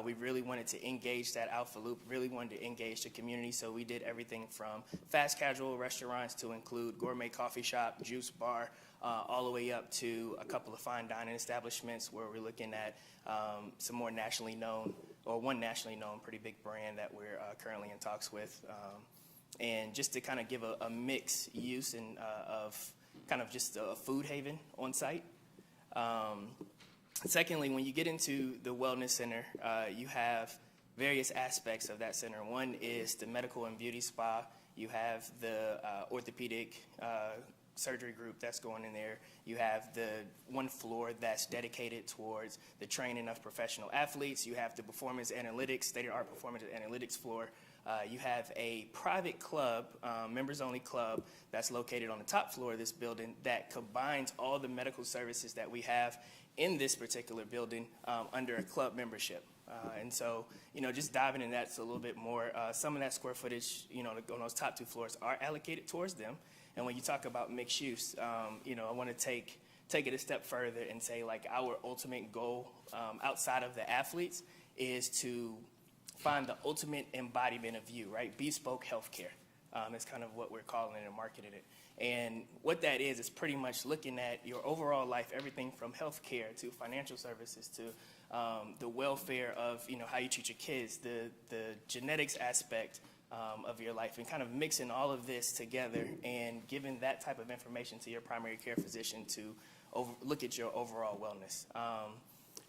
We really wanted to engage that alpha loop, really wanted to engage the community, so we did everything from fast casual restaurants to include gourmet coffee shop, juice bar, all the way up to a couple of fine dining establishments where we're looking at some more nationally known, or one nationally known pretty big brand that we're currently in talks with. And just to kind of give a mixed use of kind of just a food haven on site. Secondly, when you get into the wellness center, you have various aspects of that center. One is the medical and beauty spa. You have the orthopedic surgery group that's going in there. You have the one floor that's dedicated towards the training of professional athletes. You have the performance analytics, state-of-the-art performance analytics floor. You have a private club, members-only club, that's located on the top floor of this building that combines all the medical services that we have in this particular building under a club membership. And so, just diving in that a little bit more, some of that square footage, on those top two floors are allocated towards them. And when you talk about mixed use, I want to take it a step further and say, like, our ultimate goal outside of the athletes is to find the ultimate embodiment of you, right? Bespoke healthcare is kind of what we're calling it and marketing it. And what that is pretty much looking at your overall life, everything from healthcare to financial services to the welfare of, how you treat your kids, the genetics aspect of your life, and kind of mixing all of this together and giving that type of information to your primary care physician to look at your overall wellness.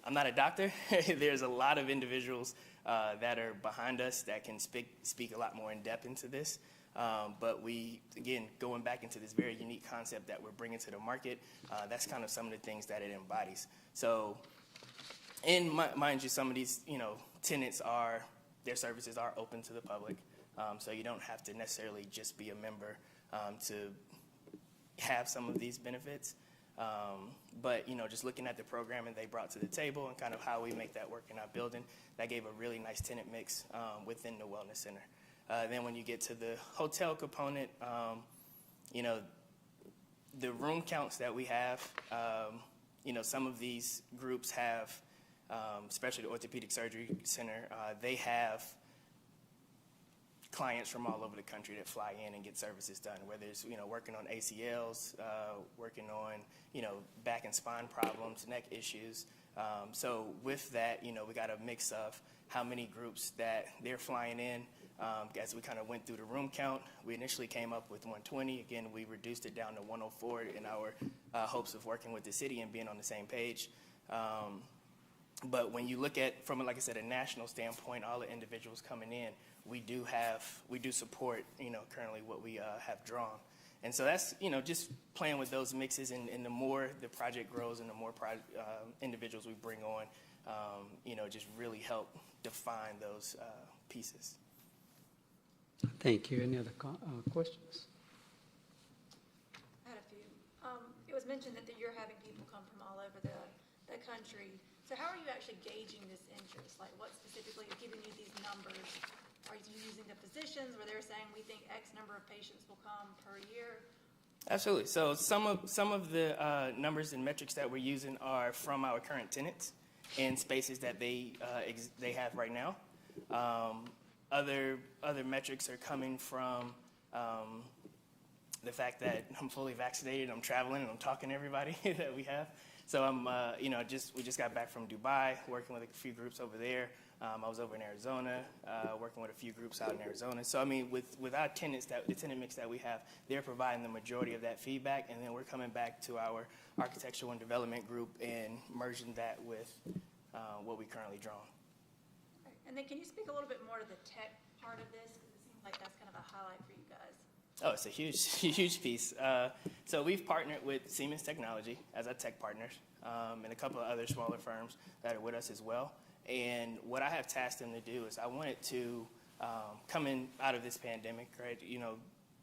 I'm not a doctor. There's a lot of individuals that are behind us that can speak a lot more in depth into this. But we, again, going back into this very unique concept that we're bringing to the market, that's kind of some of the things that it embodies. So, and mind you, some of these, tenants their services are open to the public. So you don't have to necessarily just be a member to have some of these benefits. But, just looking at the programming they brought to the table and kind of how we make that work in our building, that gave a really nice tenant mix within the wellness center. Then when you get to the hotel component, the room counts that we have, some of these groups have, especially the Orthopedic Surgery Center, they have clients from all over the country that fly in and get services done, whether it's, working on ACLs, working on, back and spine problems, neck issues. So with that, we got a mix of how many groups that they're flying in. As we kind of went through the room count, we initially came up with 120. Again, we reduced it down to 104 in our hopes of working with the city and being on the same page. But when you look at, from, like I said, a national standpoint, all the individuals coming in, we do support, currently what we have drawn. And so that's, just playing with those mixes, and the more the project grows and the more individuals we bring on, just really help define those pieces. Thank you. Any other questions? I had a few. It was mentioned that you're having people come from all over the country. So how are you actually gauging this interest? Like, what specifically is giving you these numbers? Are you using the physicians where they're saying we think X number of patients will come per year? Absolutely. So some of the numbers and metrics that we're using are from our current tenants and spaces that they have right now. Other metrics are coming from the fact that I'm fully vaccinated, I'm traveling, and I'm talking to everybody that we have. So we just got back from Dubai, working with a few groups over there. I was over in Arizona, working with a few groups out in Arizona. So with our tenants, the tenant mix that we have, they're providing the majority of that feedback, and then we're coming back to our architectural and development group and merging that with what we currently draw. And then can you speak a little bit more to the tech part of this? Because it seems like that's kind of a highlight for you guys. Oh, it's a huge piece. So we've partnered with Siemens Technology as our tech partners, and a couple of other smaller firms that are with us as well. And what I have tasked them to do is I wanted to, coming out of this pandemic, right?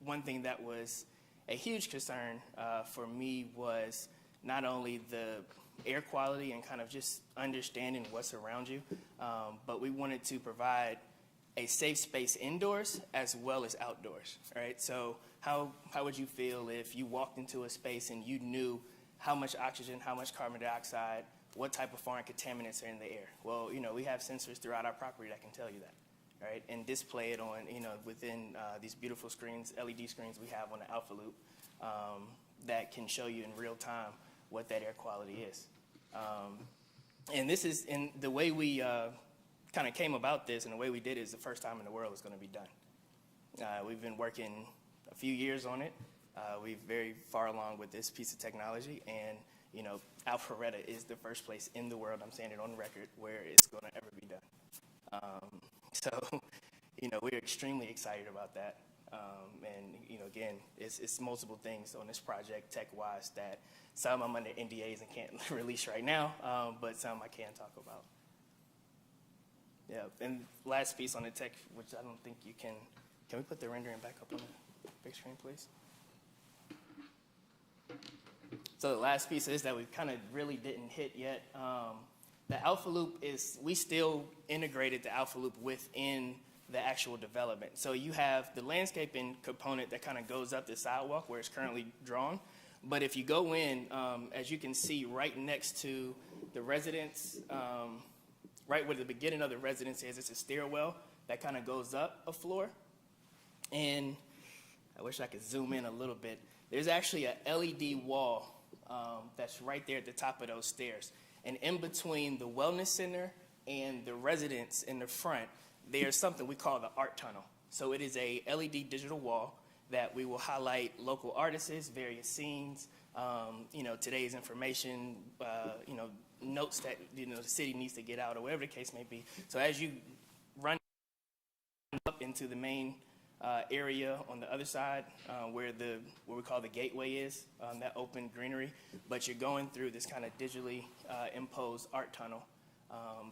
One thing that was a huge concern for me was not only the air quality and kind of just understanding what's around you, but we wanted to provide a safe space indoors as well as outdoors, right? So how would you feel if you walked into a space and you knew how much oxygen, how much carbon dioxide, what type of foreign contaminants are in the air? Well, we have sensors throughout our property that can tell you that, right? And display it on, within these beautiful screens, LED screens we have on the Alpha Loop that can show you in real time what that air quality is. And the way we kind of came about this and the way we did it is the first time in the world it's going to be done. We've been working a few years on it. We're very far along with this piece of technology, and Alpharetta is the first place in the world, I'm saying it on record, where it's going to ever be done. So we're extremely excited about that. And again, it's multiple things on this project tech-wise that some I'm under NDAs and can't release right now, but some I can talk about. Yeah, and last piece on the tech, which I don't think you can we put the rendering back up on the big screen, please? So the last piece is that we kind of really didn't hit yet. The Alpha Loop we still integrated the Alpha Loop within the actual development. So you have the landscaping component that kind of goes up the sidewalk where it's currently drawn. But if you go in, as you can see right next to the residents' right where the beginning of the residence is, it's a stairwell that kind of goes up a floor. And I wish I could zoom in a little bit. There's actually a LED wall that's right there at the top of those stairs. And in between the wellness center and the residence in the front, there's something we call the art tunnel. So it is a LED digital wall that we will highlight local artists, various scenes, today's information, notes that, the city needs to get out or whatever the case may be. So as you run up into the main area on the other side where we call the gateway is, that open greenery, but you're going through this kind of digitally imposed art tunnel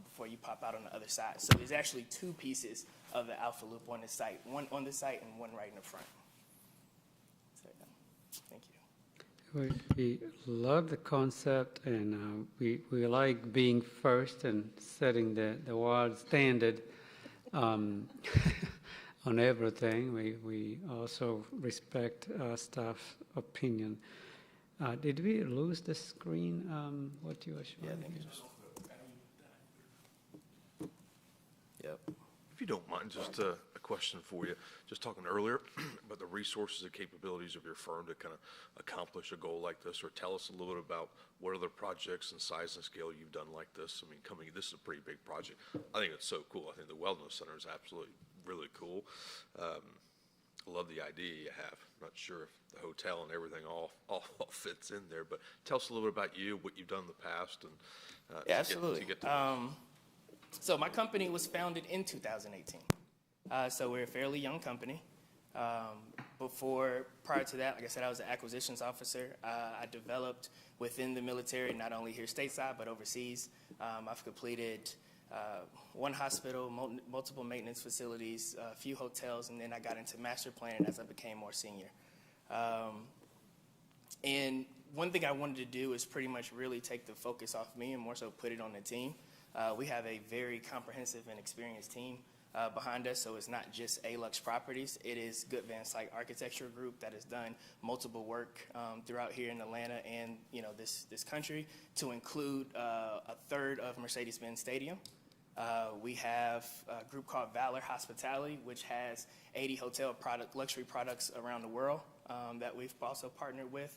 before you pop out on the other side. So there's actually two pieces of the Alpha Loop on the site, one on the site and one right in the front. So, thank you. We love the concept, and we like being first and setting the world standard on everything. We also respect staff's opinion. Did we lose the screen? What you were showing? Yeah, I think it's just. Yep. If you don't mind, just a question for you. Just talking earlier about the resources and capabilities of your firm to kind of accomplish a goal like this, or tell us a little bit about what other projects and size and scale you've done like this. I mean, this is a pretty big project. I think it's so cool. I think the Wellness Center is absolutely really cool. I love the idea you have. I'm not sure if the hotel and everything all fits in there, but tell us a little bit about you, what you've done in the past, and yeah, absolutely. So my company was founded in 2018. So we're a fairly young company. Prior to that, like I said, I was an acquisitions officer. I developed within the military, not only here stateside, but overseas. I've completed one hospital, multiple maintenance facilities, a few hotels, and then I got into master planning as I became more senior. And one thing I wanted to do is pretty much really take the focus off me and more so put it on the team. We have a very comprehensive and experienced team behind us, so it's not just ALUX Properties. It is Good Van Site Architecture Group that has done multiple work throughout here in Atlanta and this country, to include a third of Mercedes-Benz Stadium. We have a group called Valor Hospitality, which has 80 hotel luxury products around the world that we've also partnered with.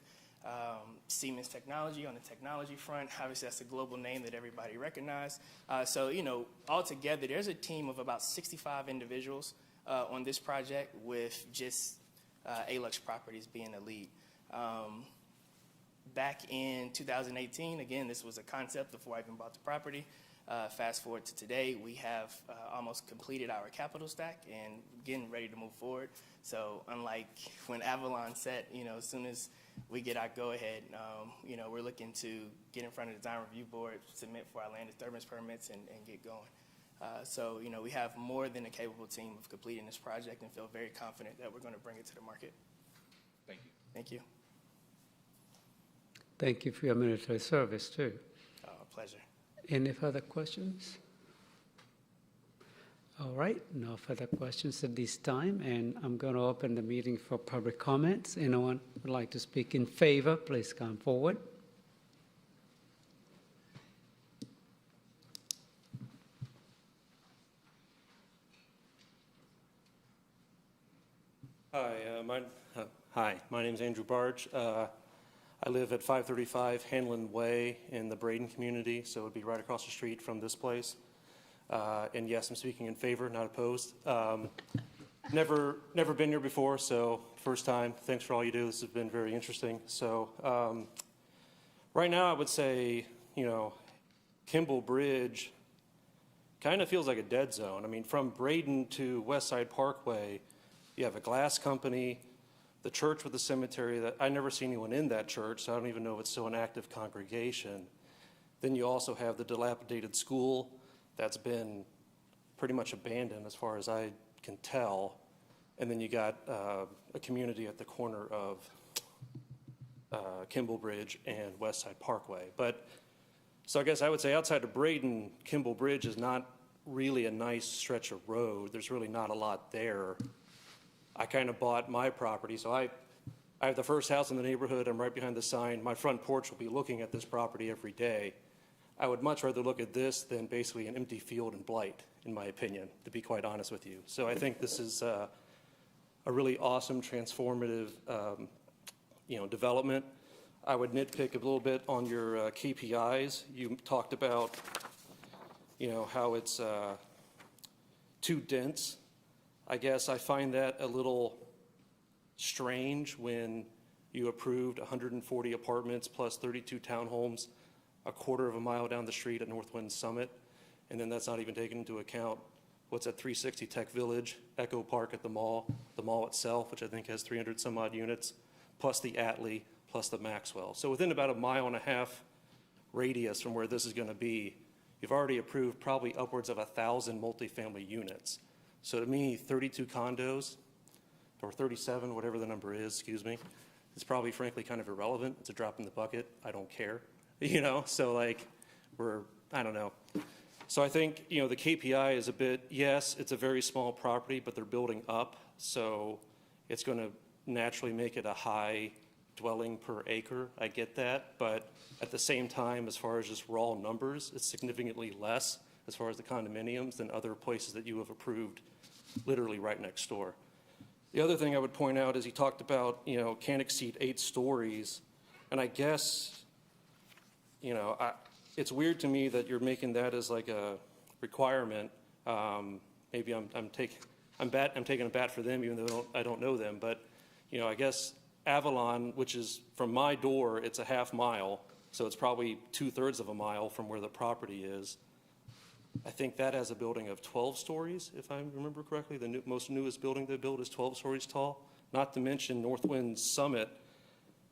Siemens Technology on the technology front. Obviously, that's a global name that everybody recognizes. So, altogether, there's a team of about 65 individuals on this project, with just ALUX Properties being the lead. Back in 2018, again, this was a concept before I even bought the property. Fast forward to today, we have almost completed our capital stack and getting ready to move forward. So unlike when Avalon said, as soon as we get our go-ahead, we're looking to get in front of the design review board, submit for our land disturbance permits, and get going. So, we have more than a capable team of completing this project and feel very confident that we're going to bring it to the market. Thank you. Thank you. Thank you for your military service, too. Pleasure. Any further questions? All right, no further questions at this time, and I'm going to open the meeting for public comments. Anyone would like to speak in favor, please come forward. Hi, my name is Andrew Barge. I live at 535 Hanlon Way in the Braden community, so it would be right across the street from this place. And yes, I'm speaking in favor, not opposed. Never been here before, so first time. Thanks for all you do. This has been very interesting. So right now I would say, Kimball Bridge kind of feels like a dead zone. I mean, from Braden to West Side Parkway, you have a glass company, the church with the cemetery. That I never see anyone in that church, so I don't even know if it's still an active congregation. Then you also have the dilapidated school that's been pretty much abandoned as far as I can tell. And then you got a community at the corner of Kimball Bridge and West Side Parkway. So I guess I would say outside of Braden, Kimball Bridge is not really a nice stretch of road. There's really not a lot there. I kind of bought my property, so I have the first house in the neighborhood. I'm right behind the sign. My front porch will be looking at this property every day. I would much rather look at this than basically an empty field in Blight, in my opinion, to be quite honest with you. So I think this is a really awesome, transformative, development. I would nitpick a little bit on your KPIs. You talked about, how it's too dense. I guess I find that a little strange when you approved 140 apartments plus 32 townhomes a quarter of a mile down the street at Northwind Summit, and then that's not even taking into account what's at 360 Tech Village, Echo Park at the mall itself, which I think has 300 some odd units, plus the Atlee, plus the Maxwell. So within about a 1.5 mile radius from where this is going to be, you've already approved probably upwards of 1,000 multifamily units. So to me, 32 condos, or 37, whatever the number is, excuse me, it's probably frankly kind of irrelevant. It's a drop in the bucket. I don't care, so I don't know. So I think, the KPI is a bit, yes, it's a very small property, but they're building up. So it's going to naturally make it a high dwelling per acre. I get that. But at the same time, as far as just raw numbers, it's significantly less as far as the condominiums than other places that you have approved literally right next door. The other thing I would point out is he talked about, can't exceed 8 stories. And I guess, it's weird to me that you're making that as like a requirement. Maybe I'm taking a bat for them, even though I don't know them. But, I guess Avalon, which is from my door, it's a 1/2 mile. So it's probably 2/3 of a mile from where the property is. I think that has a building of 12 stories, if I remember correctly. The most newest building they built is 12 stories tall. Not to mention Northwind Summit.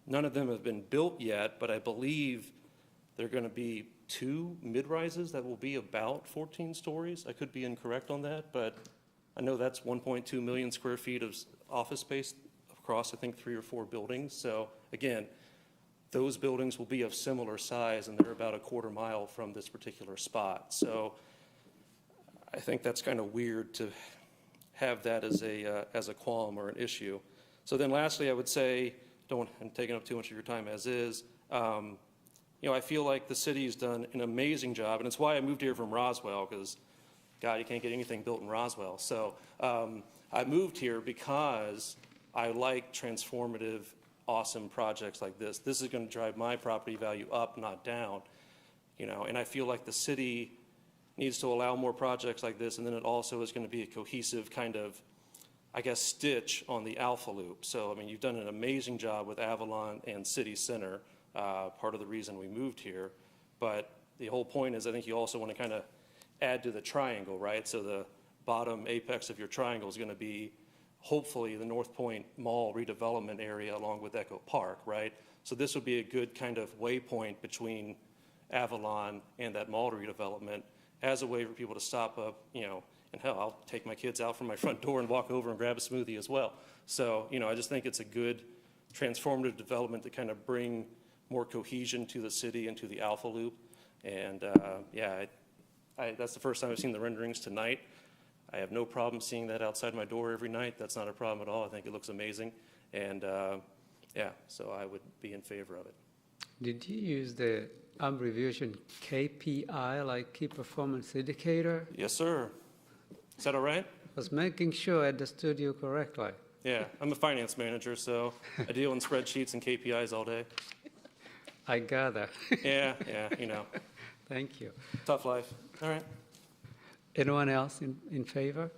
None of them have been built yet, but I believe there are going to be 2 mid-rises that will be about 14 stories. I could be incorrect on that, but I know that's 1.2 million square feet of office space across, I think, 3 or 4 buildings. So again, those buildings will be of similar size, and they're about a 1/4 mile from this particular spot. So I think that's kind of weird to have that as a qualm or an issue. So then lastly, I would say, I'm taking up too much of your time as is, I feel like the city's done an amazing job, and it's why I moved here from Roswell, because, God, you can't get anything built in Roswell. So I moved here because I like transformative, awesome projects like this. This is going to drive my property value up, not down, and I feel like the city needs to allow more projects like this, and then it also is going to be a cohesive kind of, I guess, stitch on the Alpha Loop. So, you've done an amazing job with Avalon and City Center, part of the reason we moved here. But the whole point is I think you also want to kind of add to the triangle, right? So the bottom apex of your triangle is going to be hopefully the North Point Mall redevelopment area along with Echo Park, right? So this would be a good kind of waypoint between Avalon and that mall redevelopment as a way for people to stop up, and hell, I'll take my kids out from my front door and walk over and grab a smoothie as well. So, I just think it's a good transformative development to kind of bring more cohesion to the city and to the Alpha Loop. And that's the first time I've seen the renderings tonight. I have no problem seeing that outside my door every night. That's not a problem at all. I think it looks amazing. And so I would be in favor of it. Did you use the abbreviation KPI, like Key Performance Indicator? Yes, sir. Is that all right? I was making sure I understood you correctly. Yeah, I'm a finance manager, so I deal in spreadsheets and KPIs all day. I gather. Yeah, Thank you. Tough life. All right. Anyone else in favor?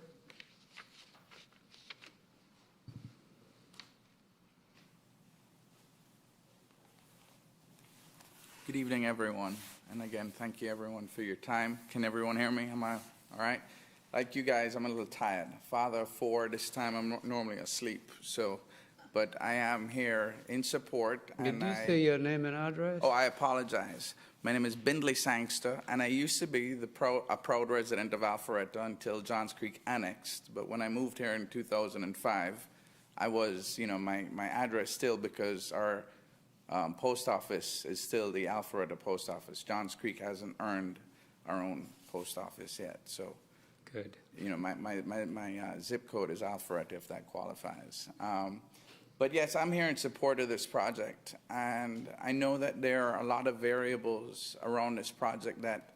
Good evening, everyone. And again, thank you, everyone, for your time. Can everyone hear me? Am I all right? Like you guys, I'm a little tired. Father of 4, this time I'm normally asleep. But I am here in support. Did you say your name and address? Oh, I apologize. My name is Bindley Sangster, and I used to be a proud resident of Alpharetta until Johns Creek annexed. But when I moved here in 2005, I was, my address still, because our post office is still the Alpharetta post office. Johns Creek hasn't earned our own post office yet. So, good. My zip code is Alpharetta, if that qualifies. But yes, I'm here in support of this project, and I know that there are a lot of variables around this project that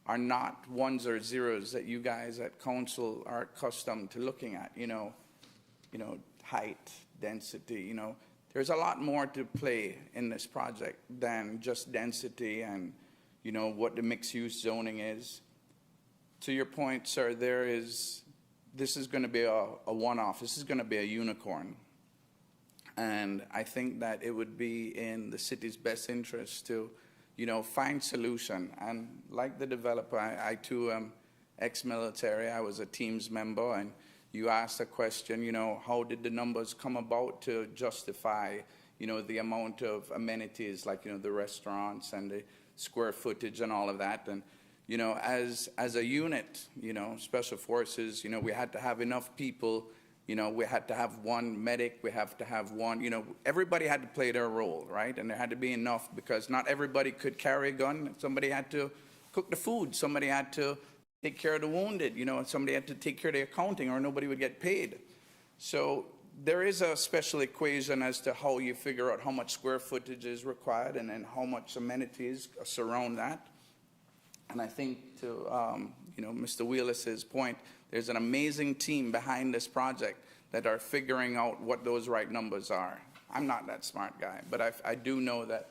are not ones or zeros that you guys at council are accustomed to looking at, height, density, There's a lot more to play in this project than just density and, what the mixed-use zoning is. To your point, sir, this is going to be a one-off. This is going to be a unicorn. And I think that it would be in the city's best interest to, find solution. And like the developer, I too am ex-military. I was a Teams member, and you asked a question, how did the numbers come about to justify, the amount of amenities like, the restaurants and the square footage and all of that. And, as a unit, Special Forces, we had to have enough people. We had to have one medic, we have to have one, everybody had to play their role, right? And there had to be enough because not everybody could carry a gun. Somebody had to cook the food. Somebody had to take care of the wounded, somebody had to take care of the accounting or nobody would get paid. So there is a special equation as to how you figure out how much square footage is required and then how much amenities surround that. And I think to, Mr. Wheelis's point, there's an amazing team behind this project that are figuring out what those right numbers are. I'm not that smart guy, but I do know that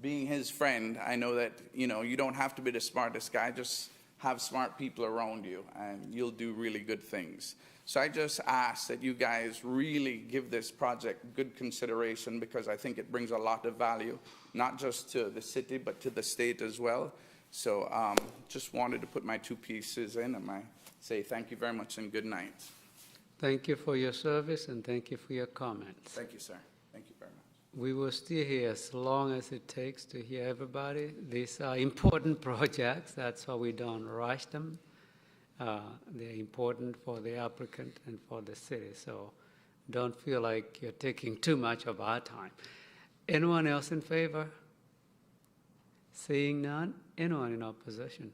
being his friend, I know that, you don't have to be the smartest guy, just have smart people around you and you'll do really good things. So I just ask that you guys really give this project good consideration because I think it brings a lot of value, not just to the city, but to the state as well. So just wanted to put my 2 pieces in and say thank you very much and good night. Thank you for your service and thank you for your comments. Thank you, sir. Thank you very much. We will stay here as long as it takes to hear everybody. These are important projects. That's why we don't rush them. They're important for the applicant and for the city. So don't feel like you're taking too much of our time. Anyone else in favor? Seeing none, anyone in opposition?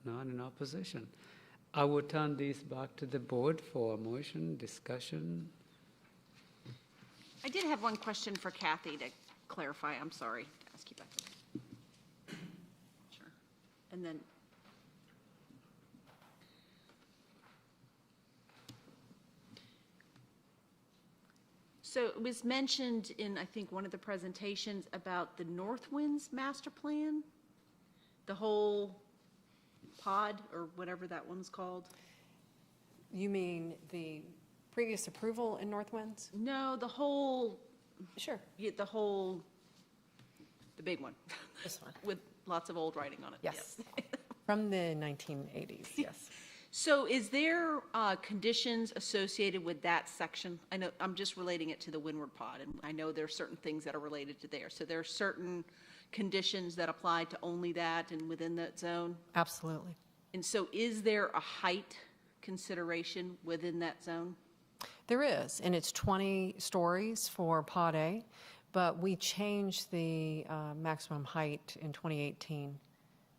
None in opposition. I will turn these back to the board for a motion, discussion. I did have one question for Kathy to clarify. I'm sorry to ask you back. Sure. And then. So it was mentioned in, I think, one of the presentations about the Northwind's master plan, the whole pod or whatever that one's called. You mean the previous approval in Northwinds? No, the whole. Sure. Yeah, the big one. This one. With lots of old writing on it. Yes. From the 1980s, yes. So is there conditions associated with that section? I know I'm just relating it to the Windward Pod, and I know there are certain things that are related to there. So there are certain conditions that apply to only that and within that zone? Absolutely. And so is there a height consideration within that zone? There is, and it's 20 stories for Pod A, but we changed the maximum height in 2018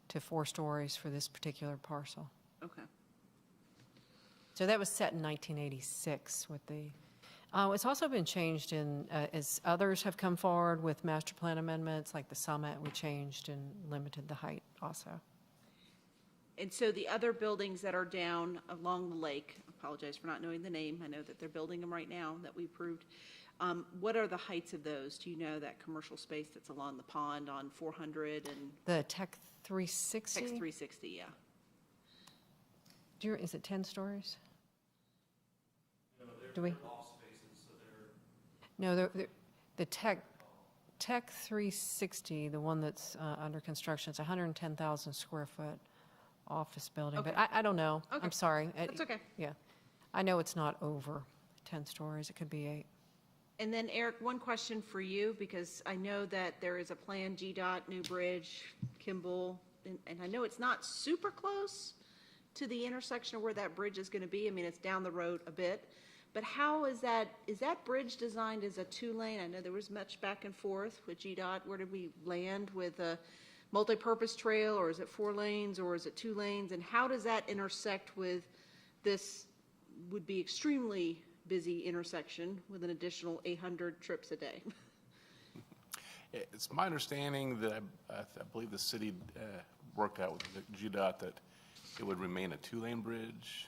to 4 stories for this particular parcel. Okay. So that was set in 1986 with the, it's also been changed in, as others have come forward with master plan amendments, like the Summit, we changed and limited the height also. And so the other buildings that are down along the lake, I apologize for not knowing the name, I know that they're building them right now that we approved. What are the heights of those? Do you know that commercial space that's along the pond on 400 and? The Tech 360? Tech 360, yeah. Is it 10 stories? No, they're loft spaces, so they're. No, the Tech 360, the one that's under construction, it's 110,000 square foot office building, Okay. but I don't know. Okay. I'm sorry. That's okay. Yeah. I know it's not over 10 stories. It could be 8. And then Eric, one question for you, because I know that there is a plan, GDOT, New Bridge, Kimball, and I know it's not super close to the intersection of where that bridge is going to be. I mean, it's down the road a bit, but how is that bridge designed as a 2-lane? I know there was much back and forth with GDOT. Where did we land with a multi-purpose trail, or is it 4 lanes, or is it 2 lanes? And how does that intersect with this would be extremely busy intersection with an additional 800 trips a day. It's my understanding that I believe the city worked out with the GDOT that it would remain a two-lane bridge.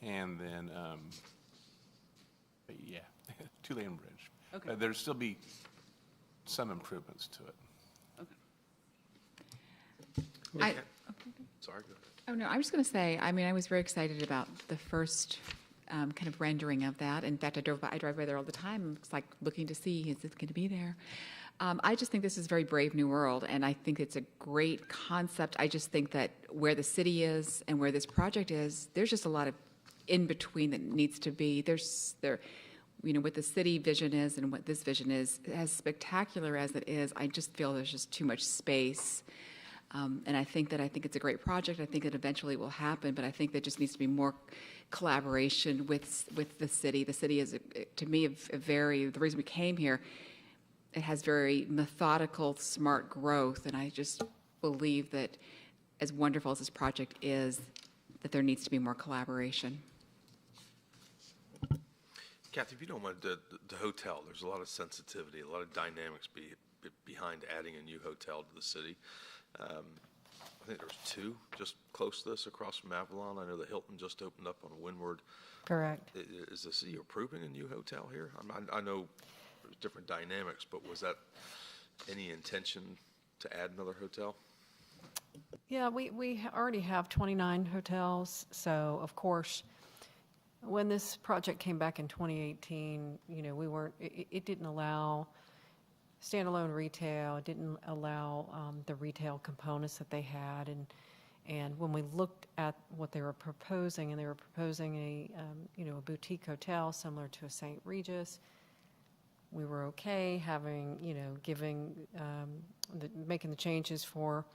And then, yeah, two-lane bridge. Okay. There'd still be some improvements to it. Sorry, go ahead. Oh, no, I'm just going to say, I mean, I was very excited about the first kind of rendering of that. In fact, I drive by there all the time. It's like looking to see, is it going to be there? I just think this is very brave new world, and I think it's a great concept. I just think that where the city is and where this project is, there's just a lot of in between that needs to be. What the city vision is and what this vision is, as spectacular as it is, I just feel there's just too much space. And I think it's a great project. I think it eventually will happen, but I think there just needs to be more collaboration with the city. The city is, to me, the reason we came here, it has very methodical, smart growth, and I just believe that as wonderful as this project is, that there needs to be more collaboration. Kathy, if you don't mind, the hotel, there's a lot of sensitivity, a lot of dynamics behind adding a new hotel to the city. I think there's two just close to this across from Avalon. I know the Hilton just opened up on Windward. Correct. Is the city approving a new hotel here? I know there's different dynamics, but was that any intention to add another hotel? Yeah, we already have 29 hotels, so of course, when this project came back in 2018, it didn't allow standalone retail, it didn't allow the retail components that they had, and when we looked at what they were proposing, and they were proposing a boutique hotel similar to a St. Regis, we were okay making the changes for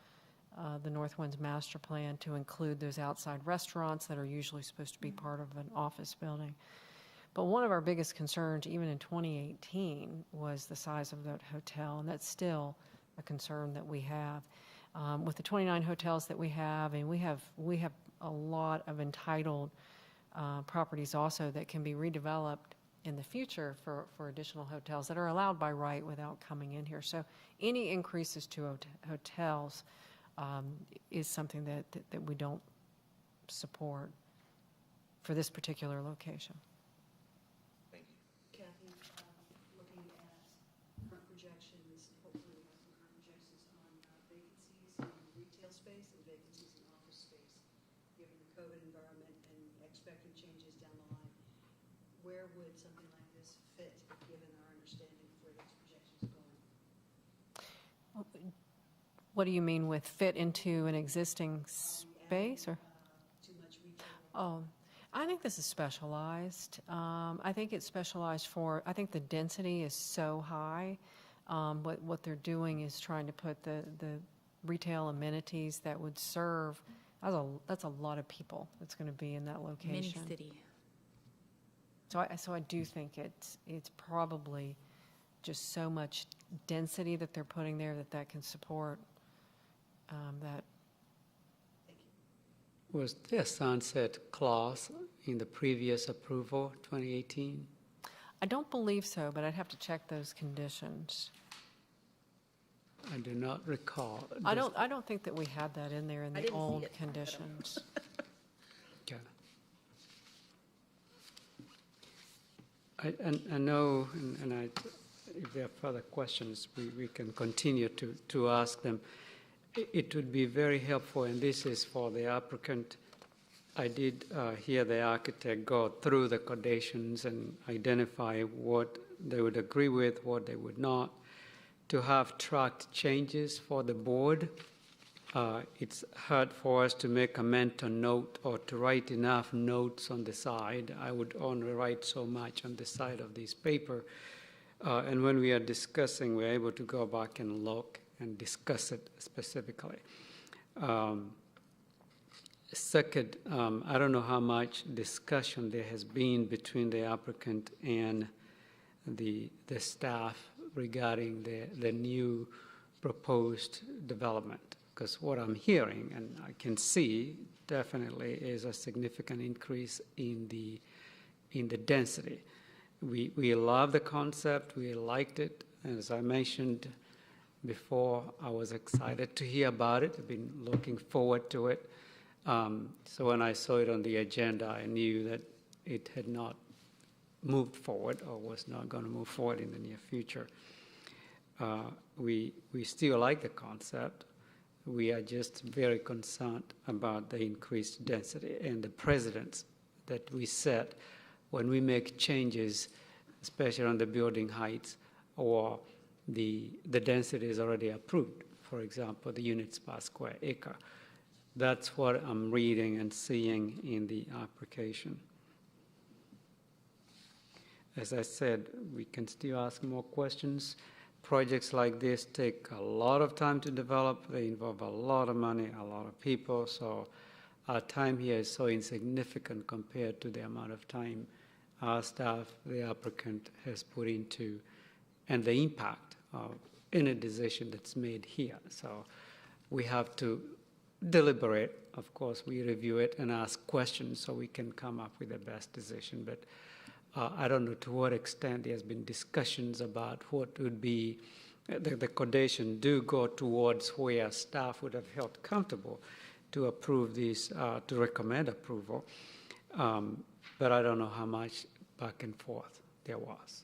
the Northwind's master plan to include those outside restaurants that are usually supposed to be part of an office building. But one of our biggest concerns, even in 2018, was the size of that hotel, and that's still a concern that we have. With the 29 hotels that we have, and we have a lot of entitled properties also that can be redeveloped in the future for additional hotels that are allowed by right without coming in here. So any increases to hotels is something that we don't support for this particular location. Kathy, looking at current projections, hopefully we have some current projections on vacancies in retail space and vacancies in office space, given the COVID environment and expecting changes down the line. Where would something like this fit, given our understanding of where these projections are going? What do you mean with fit into an existing space, or? Too much retail. Oh, I think this is specialized. I think it's specialized I think the density is so high. What they're doing is trying to put the retail amenities that would serve, that's a lot of people that's going to be in that location. Mini city. So I do think it's probably just so much density that they're putting there that can support that. Was there a sunset clause in the previous approval, 2018? I don't believe so, but I'd have to check those conditions. I do not recall. I don't think that we had that in there in the old conditions. Okay. I know, and if there are further questions, we can continue to ask them. It would be very helpful, and this is for the applicant. I did hear the architect go through the conditions and identify what they would agree with, what they would not, to have tracked changes for the board. It's hard for us to make a mental note or to write enough notes on the side. I would only write so much on the side of this paper. And when we are discussing, we're able to go back and look and discuss it specifically. Second, I don't know how much discussion there has been between the applicant and the staff regarding the new proposed development, because what I'm hearing and I can see definitely is a significant increase in the in the density. We love the concept, we liked it, and as I mentioned before, I was excited to hear about it. I've been looking forward to it. So when I saw it on the agenda, I knew that it had not moved forward or was not going to move forward in the near future. We still like the concept. We are just very concerned about the increased density and the precedents that we set when we make changes, especially on the building heights or the density is already approved. For example, the units per square acre. That's what I'm reading and seeing in the application. As I said, we can still ask more questions. Projects like this take a lot of time to develop. They involve a lot of money, a lot of people. So our time here is so insignificant compared to the amount of time our staff, the applicant, has put into, and the impact of any decision that's made here. So we have to deliberate. Of course, we review it and ask questions so we can come up with the best decision. But I don't know to what extent there's been discussions about what would be, the condition do go towards where staff would have felt comfortable to approve these, to recommend approval. But I don't know how much back and forth there was.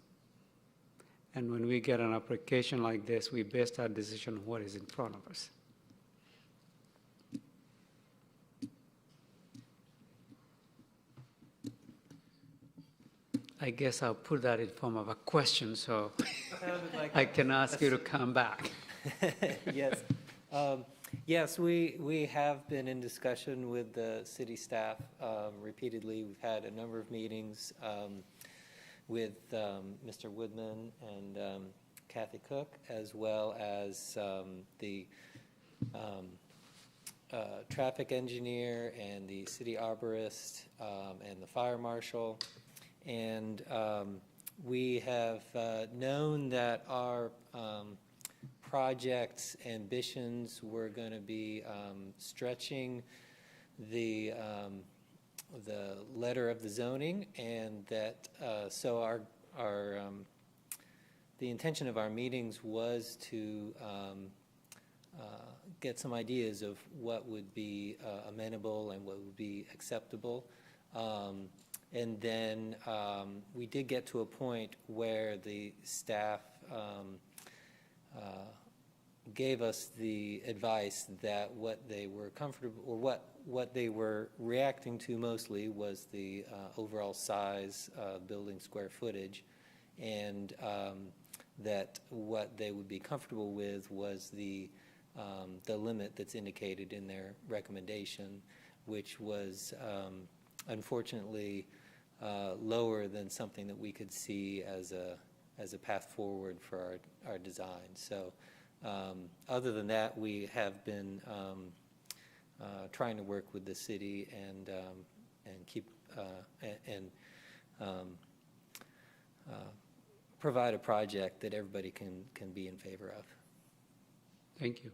And when we get an application like this, we base our decision on what is in front of us. I guess I'll put that in form of a question, so I can ask you to come back. Yes. Yes, we have been in discussion with the city staff repeatedly. We've had a number of meetings with Mr. Woodman and Kathy Cook, as well as the traffic engineer and the city arborist and the fire marshal. And we have known that our project's ambitions were going to be stretching the letter of the zoning, and that so our the intention of our meetings was to get some ideas of what would be amenable and what would be acceptable. And then we did get to a point where the staff gave us the advice that what they were comfortable, or what they were reacting to mostly was the overall size, building square footage, and that what they would be comfortable with was the limit that's indicated in their recommendation, which was unfortunately lower than something that we could see as a path forward for our design. So other than that, we have been trying to work with the city and keep and provide a project that everybody can be in favor of. Thank you.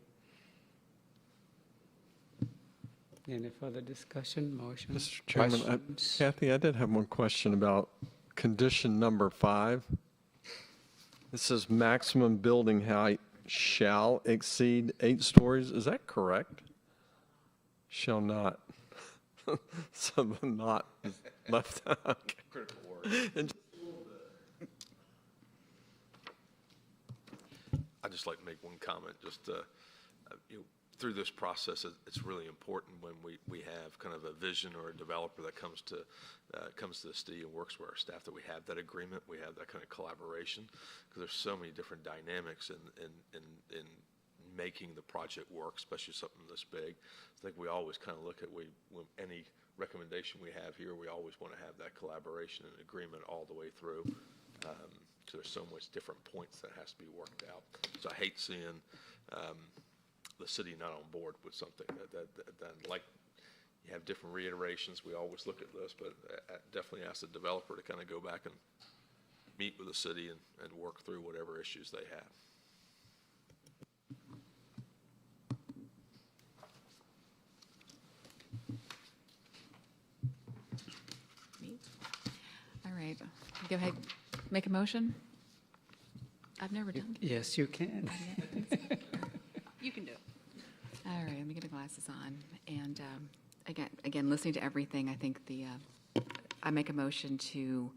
Any further discussion, motion? Mr. Chairman, Kathy, I did have one question about condition number 5. It says maximum building height shall exceed 8 stories. Is that correct? Shall not. So the not is left out. Critical word. I'd just like to make one comment. Just through this process, it's really important when we have kind of a vision or a developer that comes to the city and works with our staff, that we have that agreement, we have that kind of collaboration, because there's so many different dynamics in making the project work, especially something this big. I think we always kind of look at when any recommendation we have here, we always want to have that collaboration and agreement all the way through. So there's so much different points that has to be worked out. So I hate seeing the city not on board with something that like, you have different reiterations. We always look at this, but I definitely ask the developer to kind of go back and meet with the city and work through whatever issues they have. All Go ahead, make a motion. I've never done that. Yes, you can. You can do it. All right, let me get my glasses on. And again, listening to everything, I think I make a motion to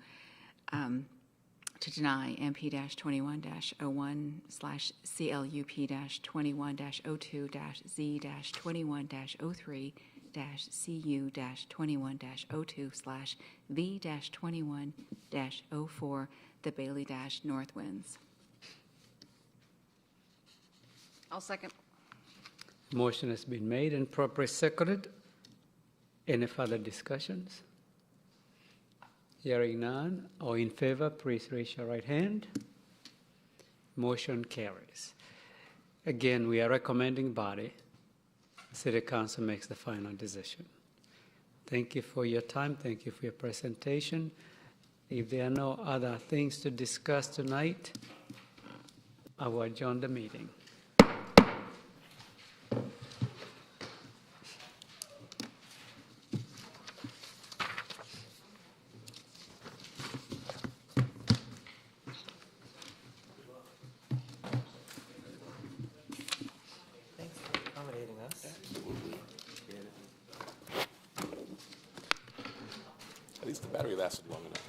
deny MP-21-01/CLUP-21-02-Z-21-02/V-21-04, the Bailey-Northwinds. I'll second. Motion has been made and properly seconded. Any further discussions? Hearing none, all in favor, please raise your right hand. Motion carries. Again, we are recommending body. City Council makes the final decision. Thank you for your time. Thank you for your presentation. If there are no other things to discuss tonight, I will adjourn the meeting. At least the battery lasted long enough.